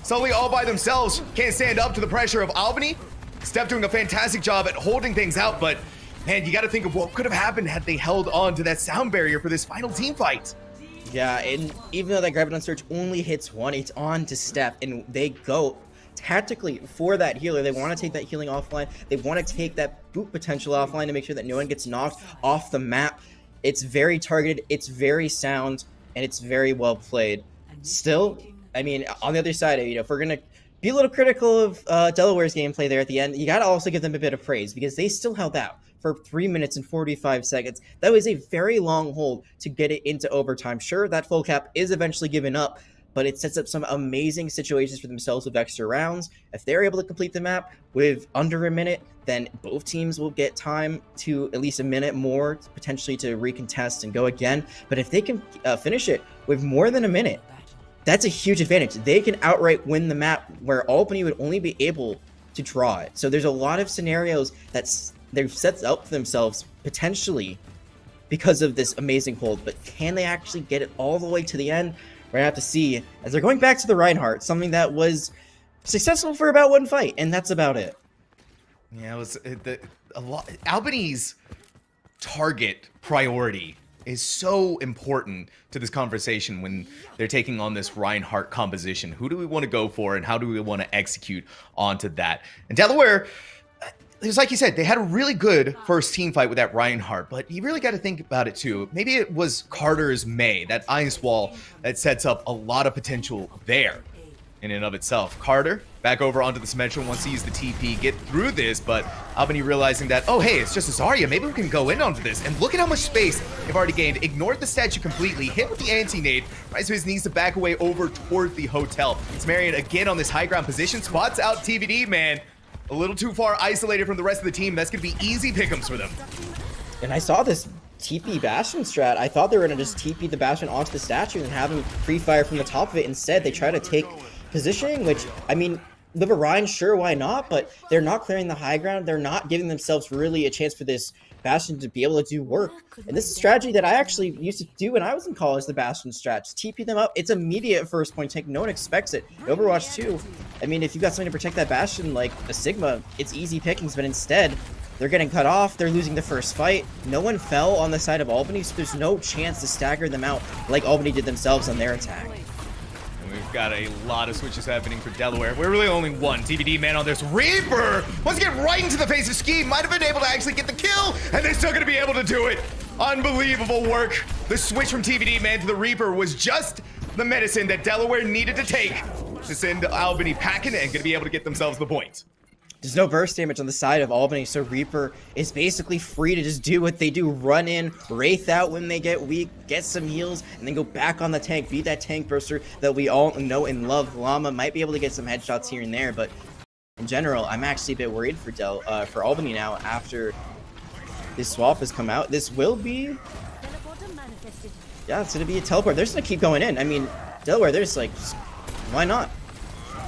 Sully all by themselves can't stand up to the pressure of Albany. Steph doing a fantastic job at holding things out, but man, you got to think of what could have happened had they held on to that sound barrier for this final team fight. Yeah, and even though that Graviton Surge only hits one, it's on to Steph, and they go tactically for that healer. They want to take that healing offline. They want to take that boot potential offline to make sure that no one gets knocked off the map. It's very targeted, it's very sound, and it's very well played. Still, I mean, on the other side, you know, if we're going to be a little critical of Delaware's gameplay there at the end, you got to also give them a bit of praise because they still held out for 3 minutes and 45 seconds. That was a very long hold to get it into overtime. Sure, that full cap is eventually given up, but it sets up some amazing situations for themselves with extra rounds. If they're able to complete the map with under a minute, then both teams will get time to at least a minute more, potentially to recontest and go again. But if they can finish it with more than a minute, that's a huge advantage. They can outright win the map where Albany would only be able to draw it. So there's a lot of scenarios that they've set up for themselves potentially because of this amazing hold. But can they actually get it all the way to the end? We're gonna have to see as they're going back to the Reinhardt, something that was successful for about one fight, and that's about it. Yeah, it was a lot. Albany's target priority is so important to this conversation when they're taking on this Reinhardt composition. Who do we want to go for, and how do we want to execute onto that? And Delaware, it was like you said, they had a really good first team fight with that Reinhardt, but you really got to think about it too. Maybe it was Carter's May, that ice wall that sets up a lot of potential there. in and of itself. Carter back over onto the Symmetra wants to use the TP, get through this, but Albany realizing that, oh, hey, it's just a Zarya. Maybe we can go in onto this. And look at how much space they've already gained. Ignored the statue completely. Hit with the anti-nade. Riceface needs to back away over toward the hotel. It's Marion again on this high ground position. Spots out TVD, man. A little too far isolated from the rest of the team. That's going to be easy pick'ems for them. And I saw this TP Bastion strat. I thought they were going to just TP the Bastion onto the statue and have him pre-fire from the top of it. Instead, they try to take positioning, which, I mean, Live Orion, sure, why not? But they're not clearing the high ground. They're not giving themselves really a chance for this Bastion to be able to do work. And this is a strategy that I actually used to do when I was in college, the Bastion strat. Just TP them up. It's immediate first point take. No one expects it. Overwatch 2, I mean, if you got something to protect that Bastion like a Sigma, it's easy pickings, but instead, they're getting cut off. They're losing the first fight. No one fell on the side of Albany, so there's no chance to stagger them out like Albany did themselves on their attack. And we've got a lot of switches happening for Delaware. We're really only one TVD man on this. Reaper wants to get right into the face of Ski. Might have been able to actually get the kill, and they're still going to be able to do it. Unbelievable work. The switch from TVD man to the Reaper was just the medicine that Delaware needed to take to send Albany packing and going to be able to get themselves the point. There's no burst damage on the side of Albany, so Reaper is basically free to just do what they do. Run in, Wraith out when they get weak, get some heals, and then go back on the tank. Be that tank burster that we all know and love. Llama might be able to get some headshots here and there, but in general, I'm actually a bit worried for Albany now after this swap has come out. This will be... Yeah, it's going to be a teleport. They're just going to keep going in. I mean, Delaware, they're just like, why not?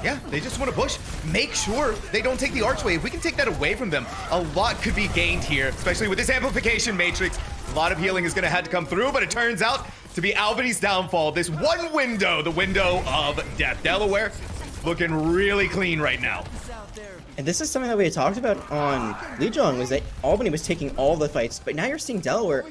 Yeah, they just want to push. Make sure they don't take the archway. If we can take that away from them, a lot could be gained here, especially with this amplification matrix. A lot of healing is going to have to come through, but it turns out to be Albany's downfall. This one window, the window of death. Delaware looking really clean right now. And this is something that we had talked about on Lijiang, was that Albany was taking all the fights, but now you're seeing Delaware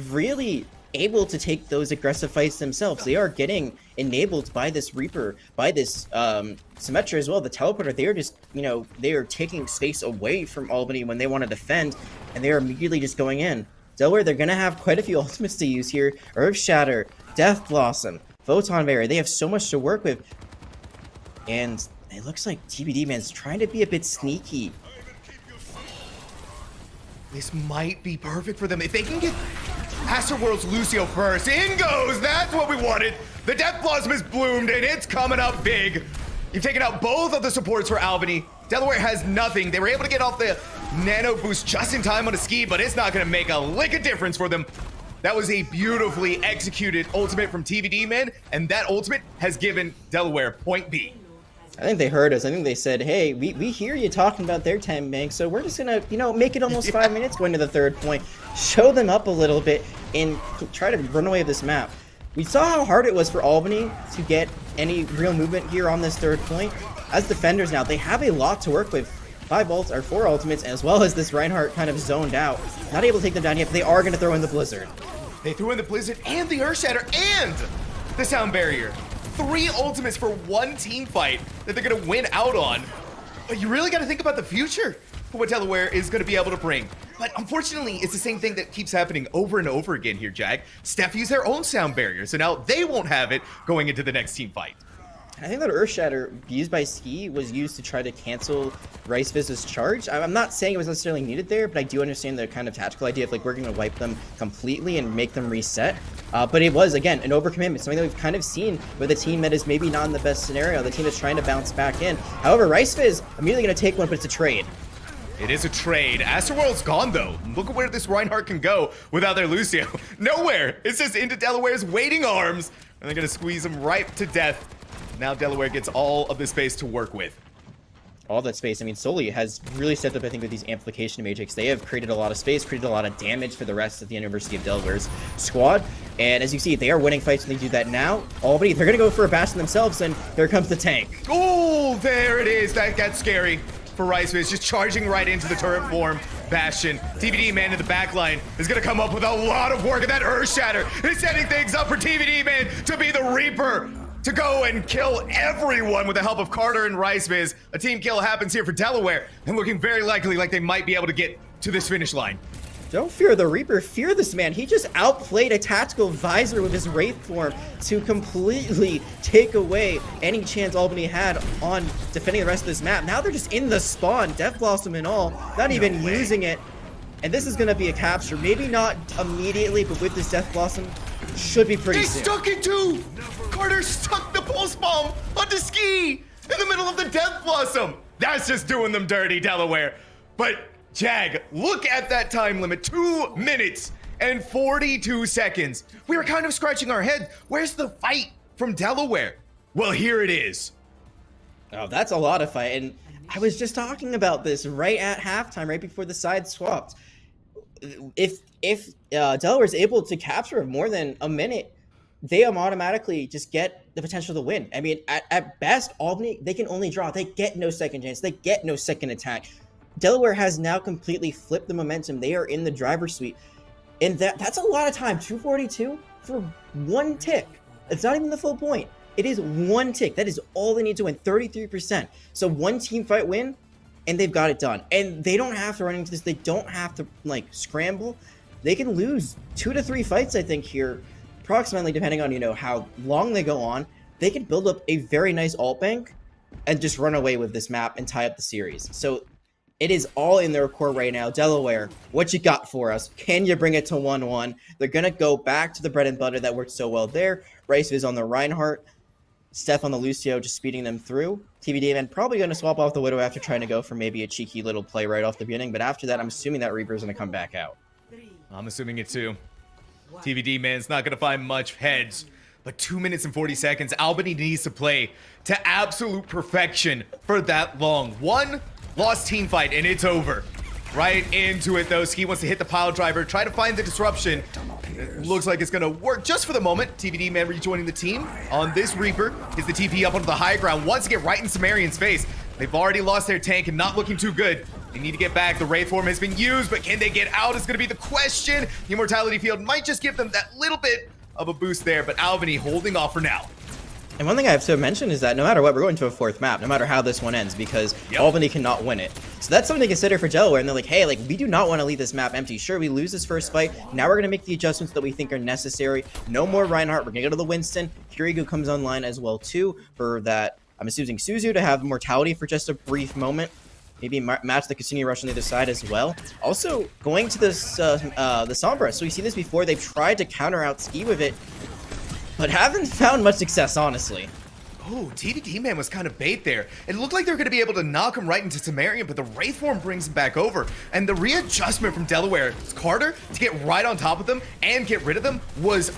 really able to take those aggressive fights themselves. They are getting enabled by this Reaper, by this Symmetra as well, the teleporter. They are just, you know, they are taking space away from Albany when they want to defend, and they are immediately just going in. Delaware, they're going to have quite a few ultimates to use here. Earth Shatter, Death Blossom, Photon Barrier. They have so much to work with. And it looks like TBD Man's trying to be a bit sneaky. This might be perfect for them. If they can get Astroworld's Lucio first, in goes! That's what we wanted! The Death Blossom has bloomed, and it's coming up big. You've taken out both of the supports for Albany. Delaware has nothing. They were able to get off the nano boost just in time on a Ski, but it's not going to make a lick of difference for them. That was a beautifully executed ultimate from TVD Man, and that ultimate has given Delaware point B. I think they heard us. I think they said, hey, we hear you talking about their 10 bank, so we're just gonna, you know, make it almost 5 minutes going to the third point, show them up a little bit, and try to run away with this map. We saw how hard it was for Albany to get any real movement here on this third point. As defenders now, they have a lot to work with. 4 ultimates, as well as this Reinhardt kind of zoned out. Not able to take them down yet, but they are going to throw in the Blizzard. They threw in the Blizzard and the Earth Shatter and the Sound Barrier. 3 ultimates for one team fight that they're going to win out on. But you really got to think about the future for what Delaware is going to be able to bring. But unfortunately, it's the same thing that keeps happening over and over again here, Jack. Steph used their own Sound Barrier, so now they won't have it going into the next team fight. I think that Earth Shatter used by Ski was used to try to cancel Ricefiz's charge. I'm not saying it was necessarily needed there, but I do understand the kind of tactical idea of like we're going to wipe them completely and make them reset. But it was, again, an overcommitment, something that we've kind of seen with a team that is maybe not in the best scenario, the team that's trying to bounce back in. However, Ricefiz immediately going to take one, but it's a trade. It is a trade. Astroworld's gone, though. Look at where this Reinhardt can go without their Lucio. Nowhere. It's just into Delaware's waiting arms, and they're going to squeeze him right to death. Now Delaware gets all of the space to work with. All that space. I mean, Soli has really stepped up, I think, with these amplification matrix. They have created a lot of space, created a lot of damage for the rest of the University of Delaware's squad. And as you see, they are winning fights when they do that now. Albany, they're going to go for a Bastion themselves, and here comes the tank. Oh, there it is. That got scary for Ricefish, just charging right into the turret form. Bastion, TVD Man in the back line is going to come up with a lot of work, and that Earth Shatter is setting things up for TVD Man to be the Reaper, to go and kill everyone with the help of Carter and Riceviz. A team kill happens here for Delaware, and looking very likely like they might be able to get to this finish line. Don't fear the Reaper, fear this man. He just outplayed a tactical visor with his Wraith form to completely take away any chance Albany had on defending the rest of this map. Now they're just in the spawn, Death Blossom and all, not even using it. And this is going to be a capture. Maybe not immediately, but with this Death Blossom, should be pretty soon. They stuck it too! Carter stuck the Pulse Bomb onto Ski in the middle of the Death Blossom. That's just doing them dirty, Delaware. But Jag, look at that time limit, 2 minutes and 42 seconds. We were kind of scratching our head. Where's the fight from Delaware? Well, here it is. Oh, that's a lot of fight. And I was just talking about this right at halftime, right before the side swapped. If Delaware is able to capture more than a minute, they automatically just get the potential to win. I mean, at best, Albany, they can only draw. They get no second chance. They get no second attack. Delaware has now completely flipped the momentum. They are in the driver's seat. And that's a lot of time. 242 for one tick. It's not even the full point. It is one tick. That is all they need to win, 33%. So one team fight win, and they've got it done. And they don't have to run into this. They don't have to, like, scramble. They can lose 2 to 3 fights, I think, here, approximately, depending on, you know, how long they go on. They can build up a very nice ult bank and just run away with this map and tie up the series. So it is all in their core right now. Delaware, what you got for us? Can you bring it to 1-1? They're going to go back to the bread and butter that worked so well there. Rice is on the Reinhardt. Steph on the Lucio, just speeding them through. TVD man probably going to swap off the Widow after trying to go for maybe a cheeky little play right off the beginning. But after that, I'm assuming that Reaper is going to come back out. I'm assuming it too. TVD man's not going to find much heads. But 2 minutes and 40 seconds. Albany needs to play to absolute perfection for that long. One lost team fight, and it's over. Right into it, though. Ski wants to hit the pile driver, try to find the disruption. It looks like it's going to work just for the moment. TVD man rejoining the team on this Reaper. Is the TP up onto the high ground. Wants to get right in Sumerian's face. They've already lost their tank and not looking too good. They need to get back. The Wraith form has been used, but can they get out is going to be the question. The Immortality Field might just give them that little bit of a boost there, but Albany holding off for now. And one thing I have to mention is that no matter what, we're going to a 4th map, no matter how this one ends, because Albany cannot win it. So that's something to consider for Delaware, and they're like, hey, like, we do not want to leave this map empty. Sure, we lose this first fight. Now we're going to make the adjustments that we think are necessary. No more Reinhardt. We're going to go to the Winston. Kirigu comes online as well, too, for that. I'm assuming Suzu to have mortality for just a brief moment. Maybe match the Cassini rush on the other side as well. Also, going to this the Sombra. So we've seen this before. They've tried to counter out Ski with it, but haven't found much success, honestly. Oh, TVD man was kind of bait there. It looked like they were going to be able to knock him right into Sumerian, but the Wraith form brings him back over. And the readjustment from Delaware, Carter, to get right on top of them and get rid of them was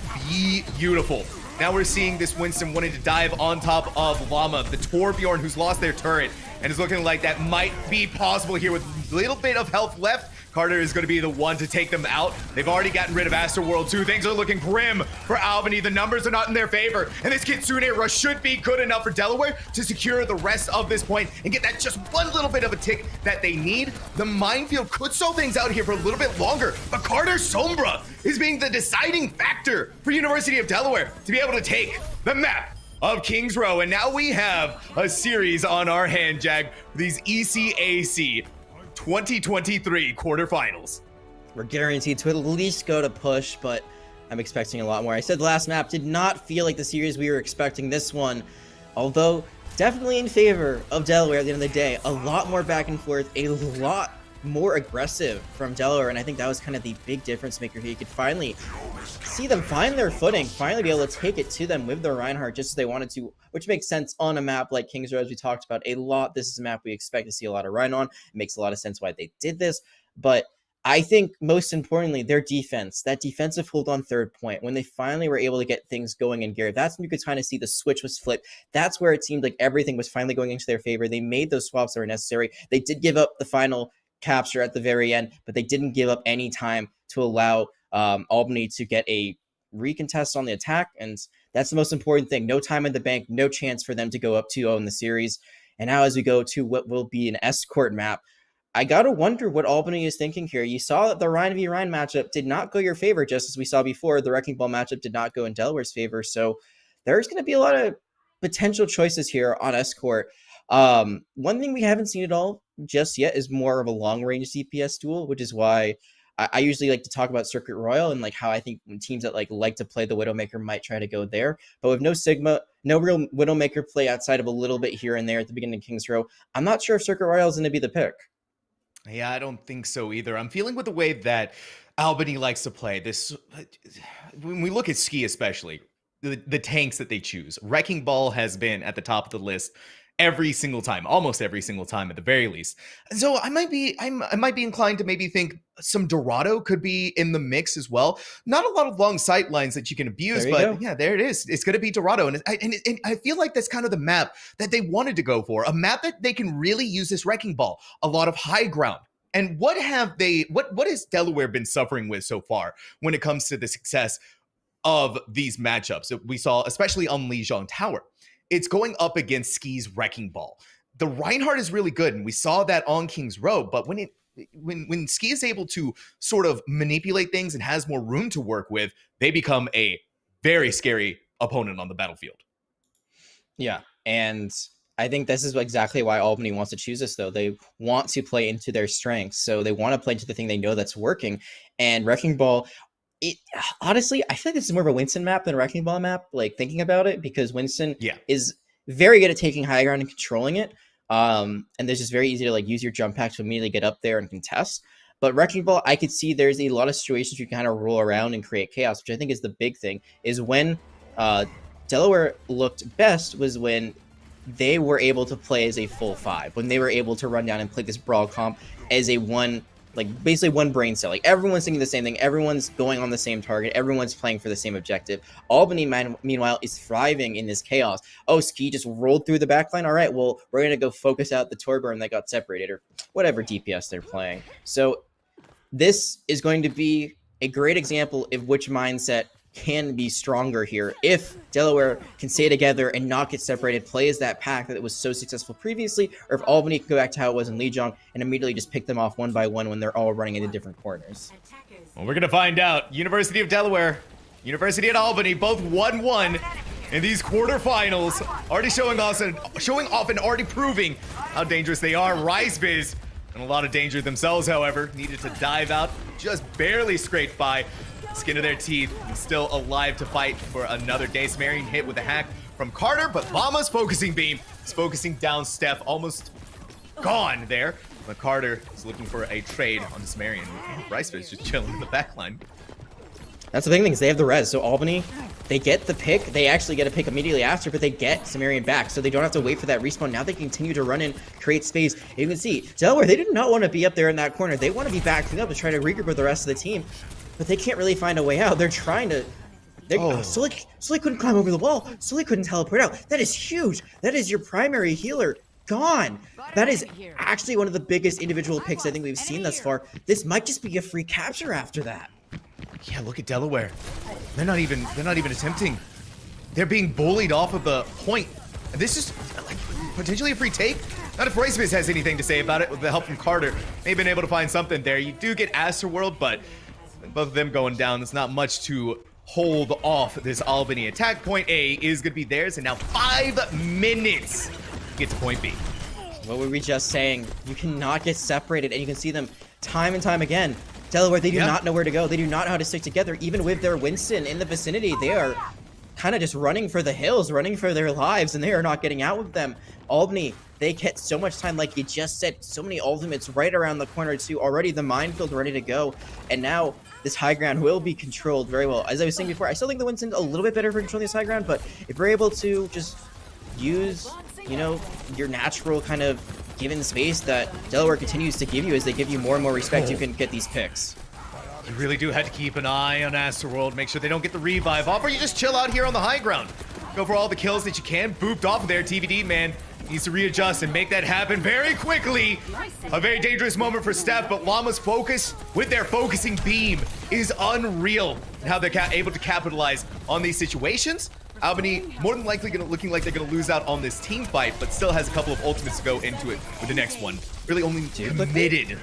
beautiful. Now we're seeing this Winston wanting to dive on top of Llama, the Torbjorn, who's lost their turret, and it's looking like that might be possible here with a little bit of health left. Carter is going to be the one to take them out. They've already gotten rid of Astroworld too. Things are looking grim for Albany. The numbers are not in their favor. And this Kitsune rush should be good enough for Delaware to secure the rest of this point and get that just one little bit of a tick that they need. The minefield could slow things out here for a little bit longer, but Carter Sombra is being the deciding factor for University of Delaware to be able to take the map of Kings Row. And now we have a series on our hand, Jag, for these ECAC 2023 quarterfinals. We're guaranteed to at least go to push, but I'm expecting a lot more. I said last map did not feel like the series we were expecting. This one, although definitely in favor of Delaware at the end of the day, a lot more back and forth, a lot more aggressive from Delaware, and I think that was kind of the big difference maker here. You could finally see them find their footing, finally be able to take it to them with the Reinhardt just as they wanted to, which makes sense on a map like Kings Row, as we talked about a lot. This is a map we expect to see a lot of Rhine on. It makes a lot of sense why they did this, but I think most importantly, their defense, that defensive hold on third point, when they finally were able to get things going in gear, that's when you could kind of see the switch was flipped. That's where it seemed like everything was finally going into their favor. They made those swaps that were necessary. They did give up the final capture at the very end, but they didn't give up any time to allow Albany to get a recontest on the attack, and that's the most important thing. No time in the bank, no chance for them to go up 2-0 in the series. And now as we go to what will be an escort map, I gotta wonder what Albany is thinking here. You saw that the Rhine v Rhine matchup did not go your favor, just as we saw before. The Wrecking Ball matchup did not go in Delaware's favor, so there's going to be a lot of potential choices here on escort. One thing we haven't seen at all just yet is more of a long-range CPS duel, which is why I usually like to talk about Circuit Royale and like how I think teams that like to play the Widowmaker might try to go there. But with no Sigma, no real Widowmaker play outside of a little bit here and there at the beginning of King's Row, I'm not sure if Circuit Royale is going to be the pick. Yeah, I don't think so either. I'm feeling with the way that Albany likes to play this. When we look at Ski especially, the tanks that they choose, Wrecking Ball has been at the top of the list every single time, almost every single time at the very least. And so I might be inclined to maybe think some Dorado could be in the mix as well. Not a lot of long sight lines that you can abuse, but yeah, there it is. It's going to be Dorado. And I feel like that's kind of the map that they wanted to go for, a map that they can really use this Wrecking Ball, a lot of high ground. And what has Delaware been suffering with so far when it comes to the success of these matchups that we saw, especially on Lijiang Tower? It's going up against Ski's Wrecking Ball. The Reinhardt is really good, and we saw that on King's Row, but when Ski is able to sort of manipulate things and has more room to work with, they become a very scary opponent on the battlefield. Yeah, and I think this is exactly why Albany wants to choose this, though. They want to play into their strengths, so they want to play into the thing they know that's working, and Wrecking Ball, honestly, I feel like this is more of a Winston map than a Wrecking Ball map, like thinking about it, because Winston is very good at taking high ground and controlling it. And it's just very easy to like use your jump pack to immediately get up there and contest. But Wrecking Ball, I could see there's a lot of situations you can kind of roll around and create chaos, which I think is the big thing, is when Delaware looked best was when they were able to play as a full 5, when they were able to run down and play this brawl comp as a one, like basically one brain cell. Like everyone's thinking the same thing, everyone's going on the same target, everyone's playing for the same objective. Albany, meanwhile, is thriving in this chaos. Oh, Ski just rolled through the backline. All right, well, we're gonna go focus out the Torburn that got separated, or whatever DPS they're playing. So this is going to be a great example of which mindset can be stronger here. If Delaware can stay together and not get separated, play as that pack that was so successful previously, or if Albany can go back to how it was in Lijiang and immediately just pick them off one by one when they're all running into different corners. Well, we're going to find out. University of Delaware, University of Albany, both 1-1 in these quarterfinals. Already showing off and already proving how dangerous they are. RiseBiz in a lot of danger themselves, however, needed to dive out, just barely scraped by. Skin of their teeth, and still alive to fight for another day. Sumerian hit with a hack from Carter, but Llama's focusing beam is focusing down Steph, almost gone there. But Carter is looking for a trade on the Sumerian. RiseBiz just chilling in the backline. That's the big thing, is they have the res. So Albany, they get the pick. They actually get a pick immediately after, but they get Sumerian back, so they don't have to wait for that respawn. Now they continue to run in, create space. You can see Delaware, they did not want to be up there in that corner. They want to be backing up and try to regroup with the rest of the team. But they can't really find a way out. They're trying to... Sully couldn't climb over the wall. Sully couldn't teleport out. That is huge. That is your primary healer gone. That is actually one of the biggest individual picks I think we've seen thus far. This might just be a free capture after that. Yeah, look at Delaware. They're not even attempting. They're being bullied off of the point. And this is like potentially a free take. Not if RiseBiz has anything to say about it. With the help from Carter, they've been able to find something there. You do get Astroworld, but both of them going down, there's not much to hold off this Albany attack. Point A is going to be theirs, and now 5 minutes to get to point B. What were we just saying? You cannot get separated, and you can see them time and time again. Delaware, they do not know where to go. They do not know how to stick together. Even with their Winston in the vicinity, they are kind of just running for the hills, running for their lives, and they are not getting out with them. Albany, they get so much time, like you just said, so many ultimates right around the corner too. Already the minefield ready to go, and now this high ground will be controlled very well. As I was saying before, I still think the Winston's a little bit better for controlling this high ground, but if we're able to just use, you know, your natural kind of given space that Delaware continues to give you as they give you more and more respect, you can get these picks. You really do have to keep an eye on Astroworld, make sure they don't get the revive off, or you just chill out here on the high ground. Go for all the kills that you can. Booped off of there. TVD, man, needs to readjust and make that happen very quickly. A very dangerous moment for Steph, but Llama's focus with their focusing beam is unreal. And how they're able to capitalize on these situations. Albany more than likely looking like they're going to lose out on this team fight, but still has a couple of ultimates to go into it with the next one. Really only committed.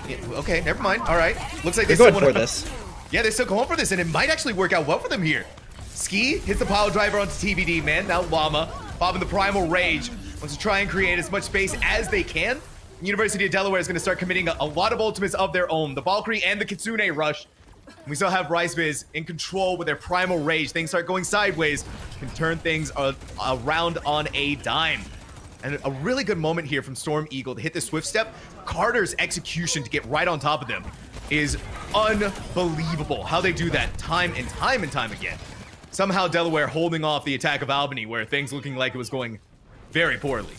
Yeah, okay, never mind. All right. Looks like they're going for this. Yeah, they're still going for this, and it might actually work out well for them here. Ski hits the power driver onto TVD, man. Now Llama, popping the Primal Rage, wants to try and create as much space as they can. University of Delaware is going to start committing a lot of ultimates of their own. The Valkyrie and the Kitsune rush. We still have RiceBiz in control with their Primal Rage. Things start going sideways. Can turn things around on a dime. And a really good moment here from Storm Eagle to hit the Swift Step. Carter's execution to get right on top of them is unbelievable. How they do that time and time and time again. Somehow Delaware holding off the attack of Albany, where things looking like it was going very poorly.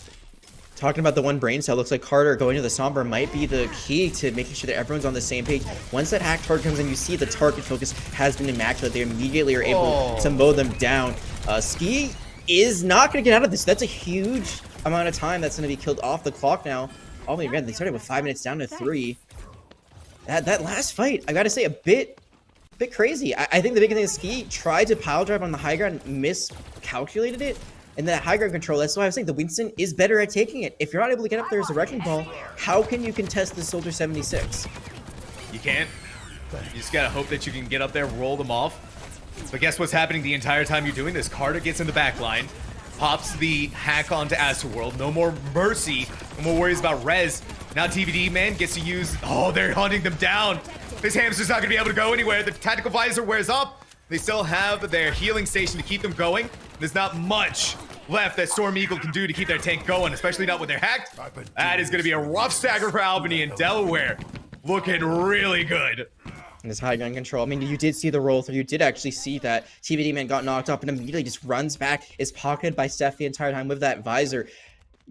Talking about the one brain cell, looks like Carter going to the Sombra might be the key to making sure that everyone's on the same page. Once that hack target comes in, you see the target focus has been immaculate. They immediately are able to mow them down. Ski is not going to get out of this. That's a huge amount of time that's going to be killed off the clock now. Oh my god, they started with 5 minutes down to 3. That last fight, I got to say, a bit crazy. I think the big thing is Ski tried to pile drive on the high ground, miscalculated it. And that high ground control, that's why I was saying the Winston is better at taking it. If you're not able to get up there as a wrecking ball, how can you contest the Soldier 76? You can't. You just gotta hope that you can get up there, roll them off. But guess what's happening the entire time you're doing this? Carter gets in the back line, pops the hack onto Astroworld. No more mercy, no more worries about res. Now TVD, man, gets to use... Oh, they're hunting them down. This hamster's not gonna be able to go anywhere. The tactical visor wears up. They still have their healing station to keep them going. There's not much left that Storm Eagle can do to keep their tank going, especially not when they're hacked. That is going to be a rough stagger for Albany and Delaware. Looking really good. And this high gun control, I mean, you did see the roll through. You did actually see that TVD man got knocked up and immediately just runs back, is pocketed by Steph the entire time with that visor.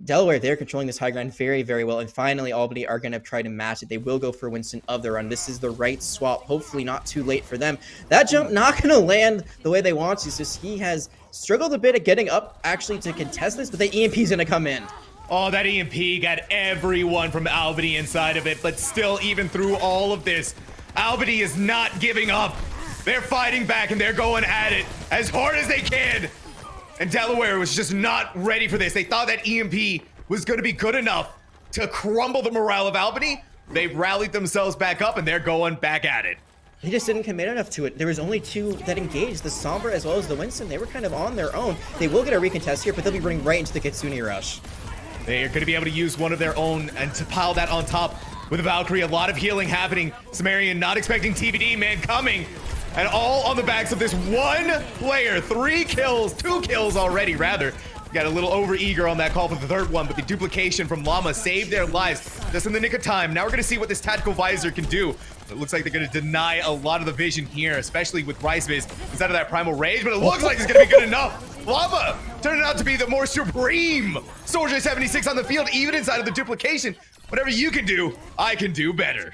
Delaware, they're controlling this high ground very, very well. And finally, Albany are going to try to match it. They will go for Winston of their run. This is the right swap. Hopefully not too late for them. That jump not going to land the way they want to. So he has struggled a bit at getting up actually to contest this, but the EMP is going to come in. Oh, that EMP got everyone from Albany inside of it. But still, even through all of this, Albany is not giving up. They're fighting back and they're going at it as hard as they can. And Delaware was just not ready for this. They thought that EMP was going to be good enough to crumble the morale of Albany. They've rallied themselves back up and they're going back at it. They just didn't commit enough to it. There was only 2 that engaged, the Sombra as well as the Winston. They were kind of on their own. They will get a recontest here, but they'll be running right into the Kitsune rush. They're going to be able to use one of their own and to pile that on top with a Valkyrie. A lot of healing happening. Sumerian not expecting TVD, man, coming. And all on the backs of this one player. 3 kills, 2 kills already, rather. Got a little over-eager on that call for the third one, but the duplication from Llama saved their lives just in the nick of time. Now we're going to see what this tactical visor can do. It looks like they're going to deny a lot of the vision here, especially with RiceBiz instead of that Primal Rage, but it looks like it's going to be good enough. Llama turning out to be the more supreme Soldier 76 on the field, even inside of the duplication. Whatever you can do, I can do better.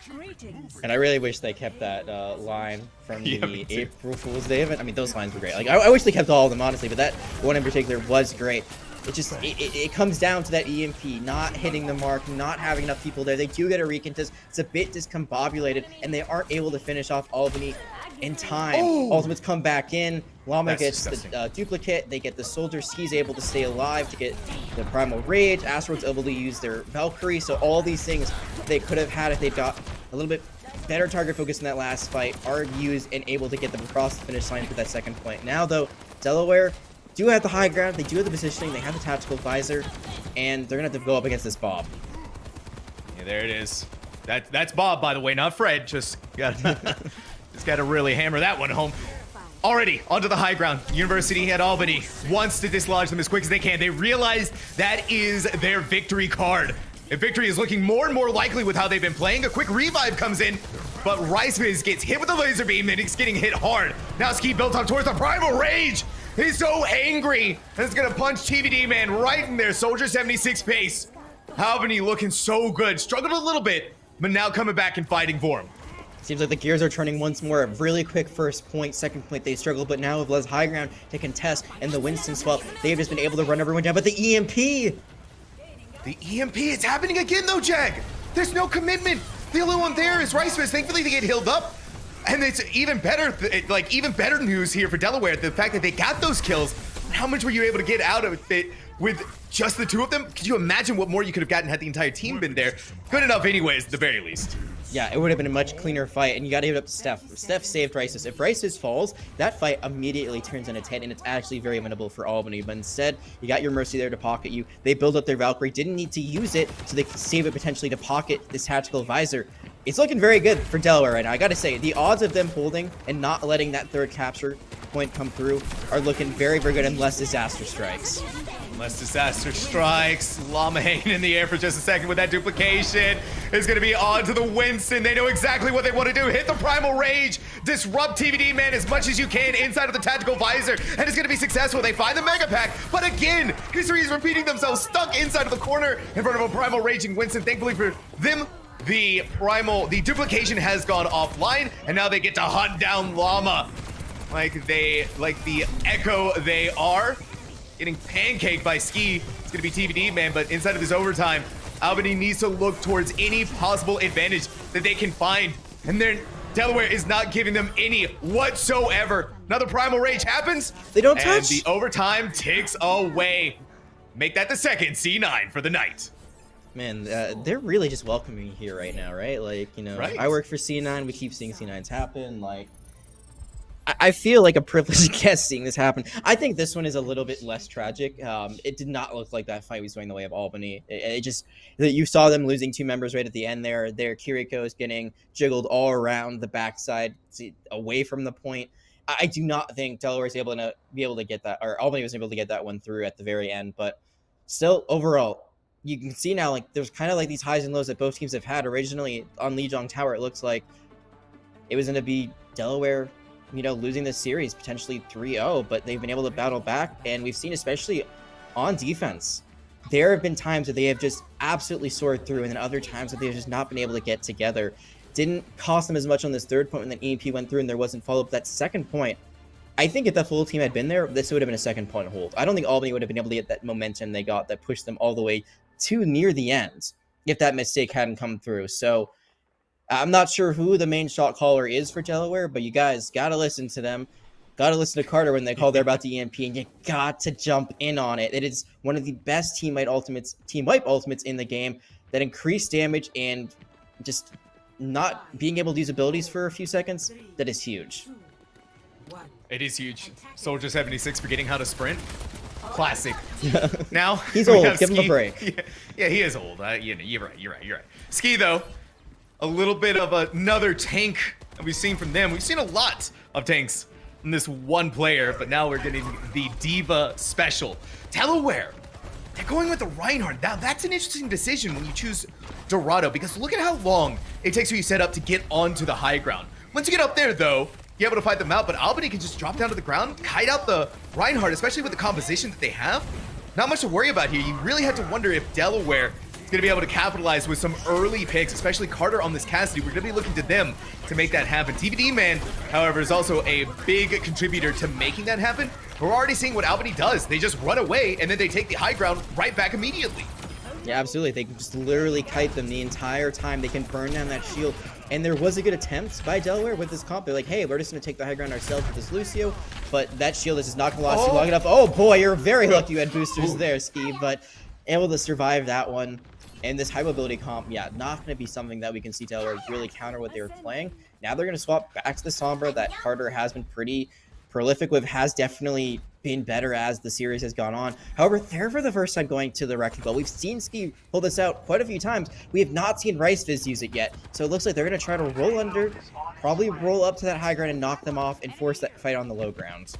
And I really wish they kept that line from the April Fool's Day event. I mean, those lines were great. Like, I wish they kept all of them, honestly, but that one in particular was great. It just, it comes down to that EMP, not hitting the mark, not having enough people there. They do get a recontest. It's a bit discombobulated, and they aren't able to finish off Albany in time. Ultimates come back in. Llama gets the duplicate. They get the soldier. Ski's able to stay alive to get the Primal Rage. Asteroid's able to use their Valkyrie. So all these things they could have had if they got a little bit better target focus in that last fight are used and able to get them across the finish line for that second point. Now, though, Delaware do have the high ground. They do have the positioning. They have the tactical visor. And they're going to have to go up against this Bob. Yeah, there it is. That's Bob, by the way, not Fred. Just gotta really hammer that one home. Already onto the high ground. University at Albany wants to dislodge them as quick as they can. They realize that is their victory card. If victory is looking more and more likely with how they've been playing, a quick revive comes in, but RiceBiz gets hit with the laser beam and he's getting hit hard. Now Ski built up towards the Primal Rage. He's so angry and it's gonna punch TVD man right in their Soldier 76 face. Albany looking so good. Struggled a little bit, but now coming back and fighting for him. Seems like the gears are turning once more. A really quick first point, second point they struggled, but now with less high ground to contest and the Winston swap, they've just been able to run everyone down. But the EMP! The EMP, it's happening again though, Jag! There's no commitment! The only one there is RiceBiz. Thankfully they get healed up. And it's even better, even better news here for Delaware, the fact that they got those kills. How much were you able to get out of it with just the 2 of them? Could you imagine what more you could have gotten had the entire team been there? Good enough anyways, at the very least. Yeah, it would have been a much cleaner fight, and you got to give it up to Steph. Steph saved Rises. If Rises falls, that fight immediately turns on its head, and it's actually very winnable for Albany. But instead, you got your Mercy there to pocket you. They build up their Valkyrie, didn't need to use it, so they could save it potentially to pocket this tactical visor. It's looking very good for Delaware right now. I got to say, the odds of them holding and not letting that third capture point come through are looking very, very good unless disaster strikes. Unless disaster strikes. Llama hanging in the air for just a second with that duplication. Is going to be on to the Winston. They know exactly what they want to do. Hit the Primal Rage. Disrupt TVD Man as much as you can inside of the tactical visor. And it's going to be successful. They find the Mega Pack. But again, history is repeating themselves. Stuck inside of the corner in front of a Primal Raging Winston. Thankfully for them, the duplication has gone offline. And now they get to hunt down Llama. Like the Echo they are. Getting pancaked by Ski. It's going to be TVD Man, but inside of this overtime, Albany needs to look towards any possible advantage that they can find. And then Delaware is not giving them any whatsoever. Another Primal Rage happens. They don't touch. And the overtime ticks away. Make that the second C9 for the night. Man, they're really just welcoming here right now, right? Like, you know, right. I work for C9. We keep seeing C9s happen. Like, I feel like a privileged guest seeing this happen. I think this one is a little bit less tragic. It did not look like that fight was going the way of Albany. It just, you saw them losing 2 members right at the end there. Their Kiriko is getting jiggled all around the backside, away from the point. I do not think Delaware was able to get that, or Albany was able to get that one through at the very end. But still, overall, you can see now, like, there's kind of like these highs and lows that both teams have had. Originally on Lijiang Tower, it looks like it was going to be Delaware, you know, losing this series potentially 3-0, but they've been able to battle back. And we've seen, especially on defense, there have been times that they have just absolutely soared through, and then other times that they've just not been able to get together. Didn't cost them as much on this third point when the EMP went through and there wasn't follow-up. That second point, I think if the full team had been there, this would have been a second point hold. I don't think Albany would have been able to get that momentum they got that pushed them all the way to near the end if that mistake hadn't come through. So I'm not sure who the main shot caller is for Delaware, but you guys got to listen to them. Got to listen to Carter when they call there about the EMP, and you got to jump in on it. It is one of the best team wipe ultimates in the game that increase damage, and just not being able to use abilities for a few seconds, that is huge. It is huge. Soldier 76 forgetting how to sprint. Classic. Now he's old. Give him a break. Yeah, he is old. You're right. Ski, though, a little bit of another tank that we've seen from them. We've seen a lot of tanks from this one player, but now we're getting the Diva special. Delaware, they're going with the Reinhardt. Now, that's an interesting decision when you choose Dorado, because look at how long it takes you set up to get onto the high ground. Once you get up there, though, you're able to fight them out, but Albany can just drop down to the ground, kite out the Reinhardt, especially with the composition that they have. Not much to worry about here. You really have to wonder if Delaware is going to be able to capitalize with some early picks, especially Carter on this Cassidy. We're going to be looking to them to make that happen. TVD Man, however, is also a big contributor to making that happen. We're already seeing what Albany does. They just run away, and then they take the high ground right back immediately. Yeah, absolutely. They can just literally kite them the entire time. They can burn down that shield. And there was a good attempt by Delaware with this comp. They're like, hey, we're just going to take the high ground ourselves with this Lucio. But that shield is just not going to last too long enough. Oh, boy, you're very lucky you had boosters there, Ski. But able to survive that one. And this high mobility comp, yeah, not going to be something that we can see Delaware really counter what they were playing. Now they're going to swap back to the Sombra that Carter has been pretty prolific with, has definitely been better as the series has gone on. However, they're for the first time going to the Wrecking Ball. We've seen Ski pull this out quite a few times. We have not seen Riceviz use it yet. So it looks like they're going to try to roll under, probably roll up to that high ground and knock them off and force that fight on the low ground.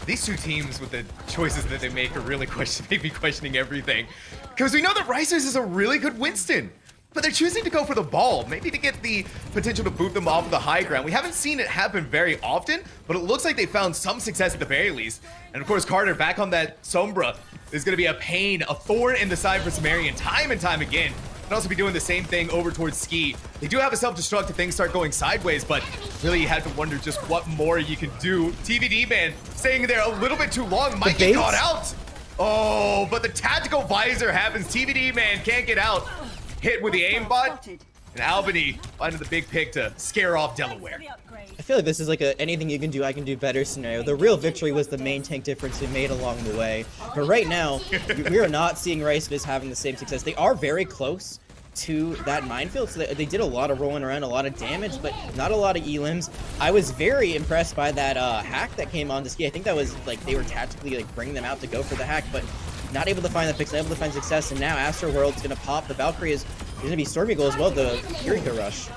These two teams with the choices that they make are really make me questioning everything. Because we know that Riceviz is a really good Winston, but they're choosing to go for the ball, maybe to get the potential to boot them off of the high ground. We haven't seen it happen very often, but it looks like they found some success at the very least. And of course, Carter back on that Sombra is going to be a pain, a thorn in the side for Sumerian time and time again. Can also be doing the same thing over towards Ski. They do have a self-destruct if things start going sideways, but really you have to wonder just what more you can do. TVD Man staying there a little bit too long, might get caught out. Oh, but the tactical visor happens. TVD Man can't get out. Hit with the aimbot, and Albany finding the big pick to scare off Delaware. I feel like this is like a anything you can do, I can do better scenario. The real victory was the main tank difference we made along the way. But right now, we are not seeing Riceviz having the same success. They are very close to that minefield. So they did a lot of rolling around, a lot of damage, but not a lot of elims. I was very impressed by that hack that came on Ski. I think that was like they were tactically like bringing them out to go for the hack, but not able to find the picks, not able to find success. And now Astroworld's going to pop. The Valkyrie is going to be Storm Eagle as well, the Eureka Rush.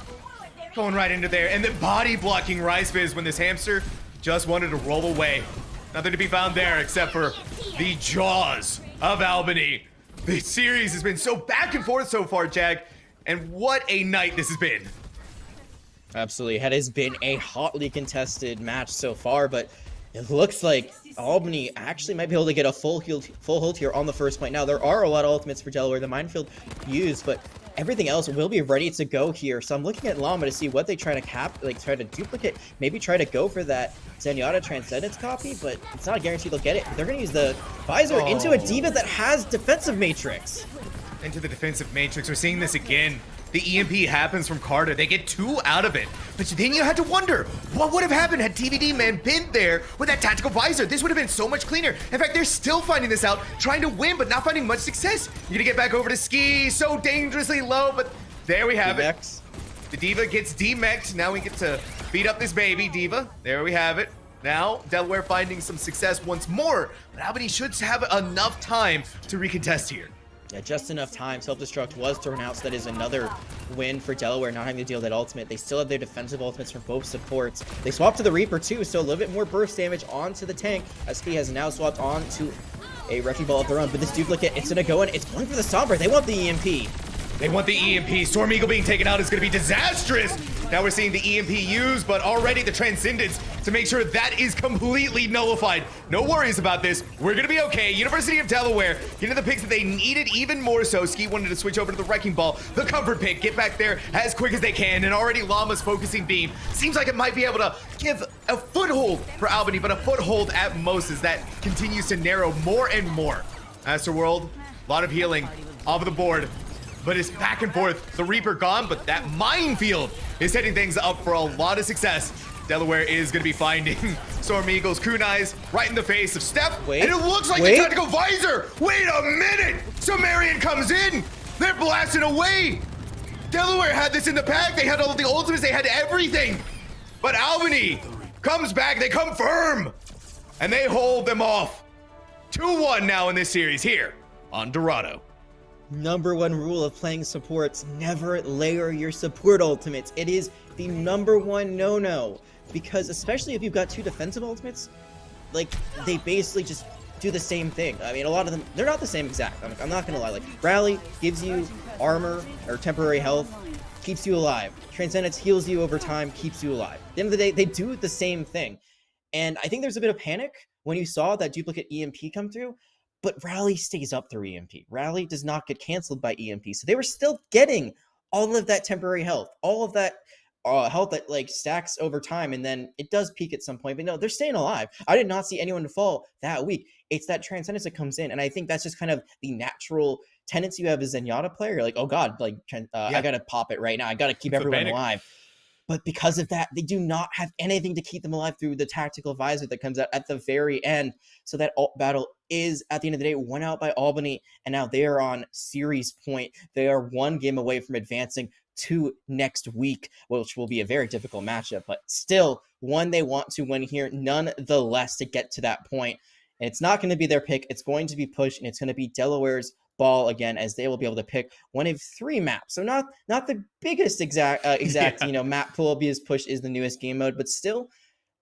Going right into there, and then body blocking Ricebiz when this hamster just wanted to roll away. Nothing to be found there except for the jaws of Albany. The series has been so back and forth so far, Jag, and what a night this has been. Absolutely. It has been a hotly contested match so far, but it looks like Albany actually might be able to get a full hold here on the first point. Now, there are a lot of ultimates for Delaware, the minefield used, but everything else will be ready to go here. So I'm looking at Llama to see what they try to duplicate, maybe try to go for that Zenyatta Transcendence copy, but it's not guaranteed they'll get it. They're going to use the Visor into a D.Va that has Defensive Matrix. Into the Defensive Matrix. We're seeing this again. The EMP happens from Carter. They get 2 out of it. But then you had to wonder, what would have happened had TVD Man been there with that Tactical Visor? This would have been so much cleaner. In fact, they're still finding this out, trying to win, but not finding much success. You're gonna get back over to Ski, so dangerously low, but there we have it. The D.Va gets demexed. Now we get to beat up this baby, D.Va. There we have it. Now, Delaware finding some success once more, but Albany should have enough time to recontest here. Yeah, just enough time. Self-destruct was thrown out, so that is another win for Delaware, not having to deal with that ultimate. They still have their defensive ultimates from both supports. They swapped to the Reaper too, so a little bit more burst damage onto the tank. SP has now swapped on to a Wrecking Ball of their own, but this duplicate, it's going to go in. It's going for the Sombra. They want the EMP. They want the EMP. Storm Eagle being taken out is going to be disastrous. Now we're seeing the EMP used, but already the Transcendence to make sure that is completely nullified. No worries about this. We're going to be okay. University of Delaware getting the picks that they needed even more so. Ski wanted to switch over to the Wrecking Ball. The Comfort Pick, get back there as quick as they can. And already Llama's focusing beam. Seems like it might be able to give a foothold for Albany, but a foothold at most as that continues to narrow more and more. Astroworld, a lot of healing off of the board. But it's back and forth. The Reaper gone, but that minefield is setting things up for a lot of success. Delaware is going to be finding Storm Eagle's kunais right in the face of Steph. And it looks like the Tactical Visor. Wait a minute. Sumerian comes in. They're blasting away. Delaware had this in the pack. They had all the ultimates. They had everything. But Albany comes back. They come firm. And they hold them off. 2-1 now in this series here on Dorado. Number one rule of playing supports, never layer your support ultimates. It is the number one no-no, because especially if you've got 2 defensive ultimates, like they basically just do the same thing. I mean, a lot of them, they're not the same exact. I'm not gonna lie. Like Rally gives you armor or temporary health, keeps you alive. Transcendence heals you over time, keeps you alive. At the end of the day, they do the same thing. And I think there's a bit of panic when you saw that duplicate EMP come through. But Rally stays up through EMP. Rally does not get canceled by EMP. So they were still getting all of that temporary health, all of that health that like stacks over time. And then it does peak at some point. But no, they're staying alive. I did not see anyone fall that weak. It's that Transcendence that comes in. And I think that's just kind of the natural tendency you have as a Zenyatta player. You're like, oh God, like I got to pop it right now. I got to keep everyone alive. But because of that, they do not have anything to keep them alive through the Tactical Visor that comes out at the very end. So that battle is, at the end of the day, won out by Albany. And now they are on series point. They are 1 game away from advancing to next week, which will be a very difficult matchup. But still, one they want to win here, nonetheless, to get to that point. And it's not going to be their pick. It's going to be pushed, and it's going to be Delaware's ball again, as they will be able to pick one of 3 maps. So not the biggest exact map pool, because push is the newest game mode, but still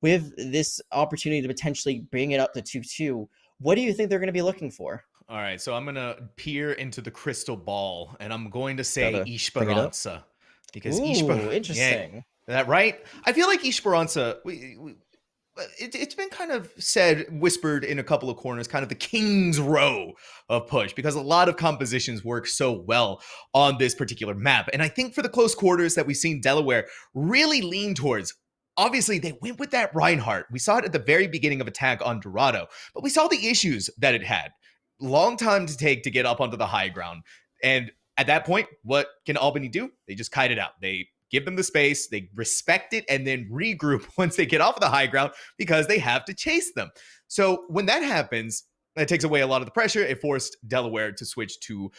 with this opportunity to potentially bring it up to 2-2, what do you think they're going to be looking for? All right, so I'm going to peer into the crystal ball, and I'm going to say Esperanza. Because Esperanza, interesting. Yeah, that right? I feel like Esperanza, it's been kind of said, whispered in a couple of corners, kind of the king's row of push, because a lot of compositions work so well on this particular map. And I think for the close quarters that we've seen Delaware really lean towards, obviously they went with that Reinhardt. We saw it at the very beginning of attack on Dorado, but we saw the issues that it had. Long time to take to get up onto the high ground. And at that point, what can Albany do? They just kite it out. They give them the space, they respect it, and then regroup once they get off of the high ground, because they have to chase them. So when that happens, That takes away a lot of the pressure. It forced Delaware to switch to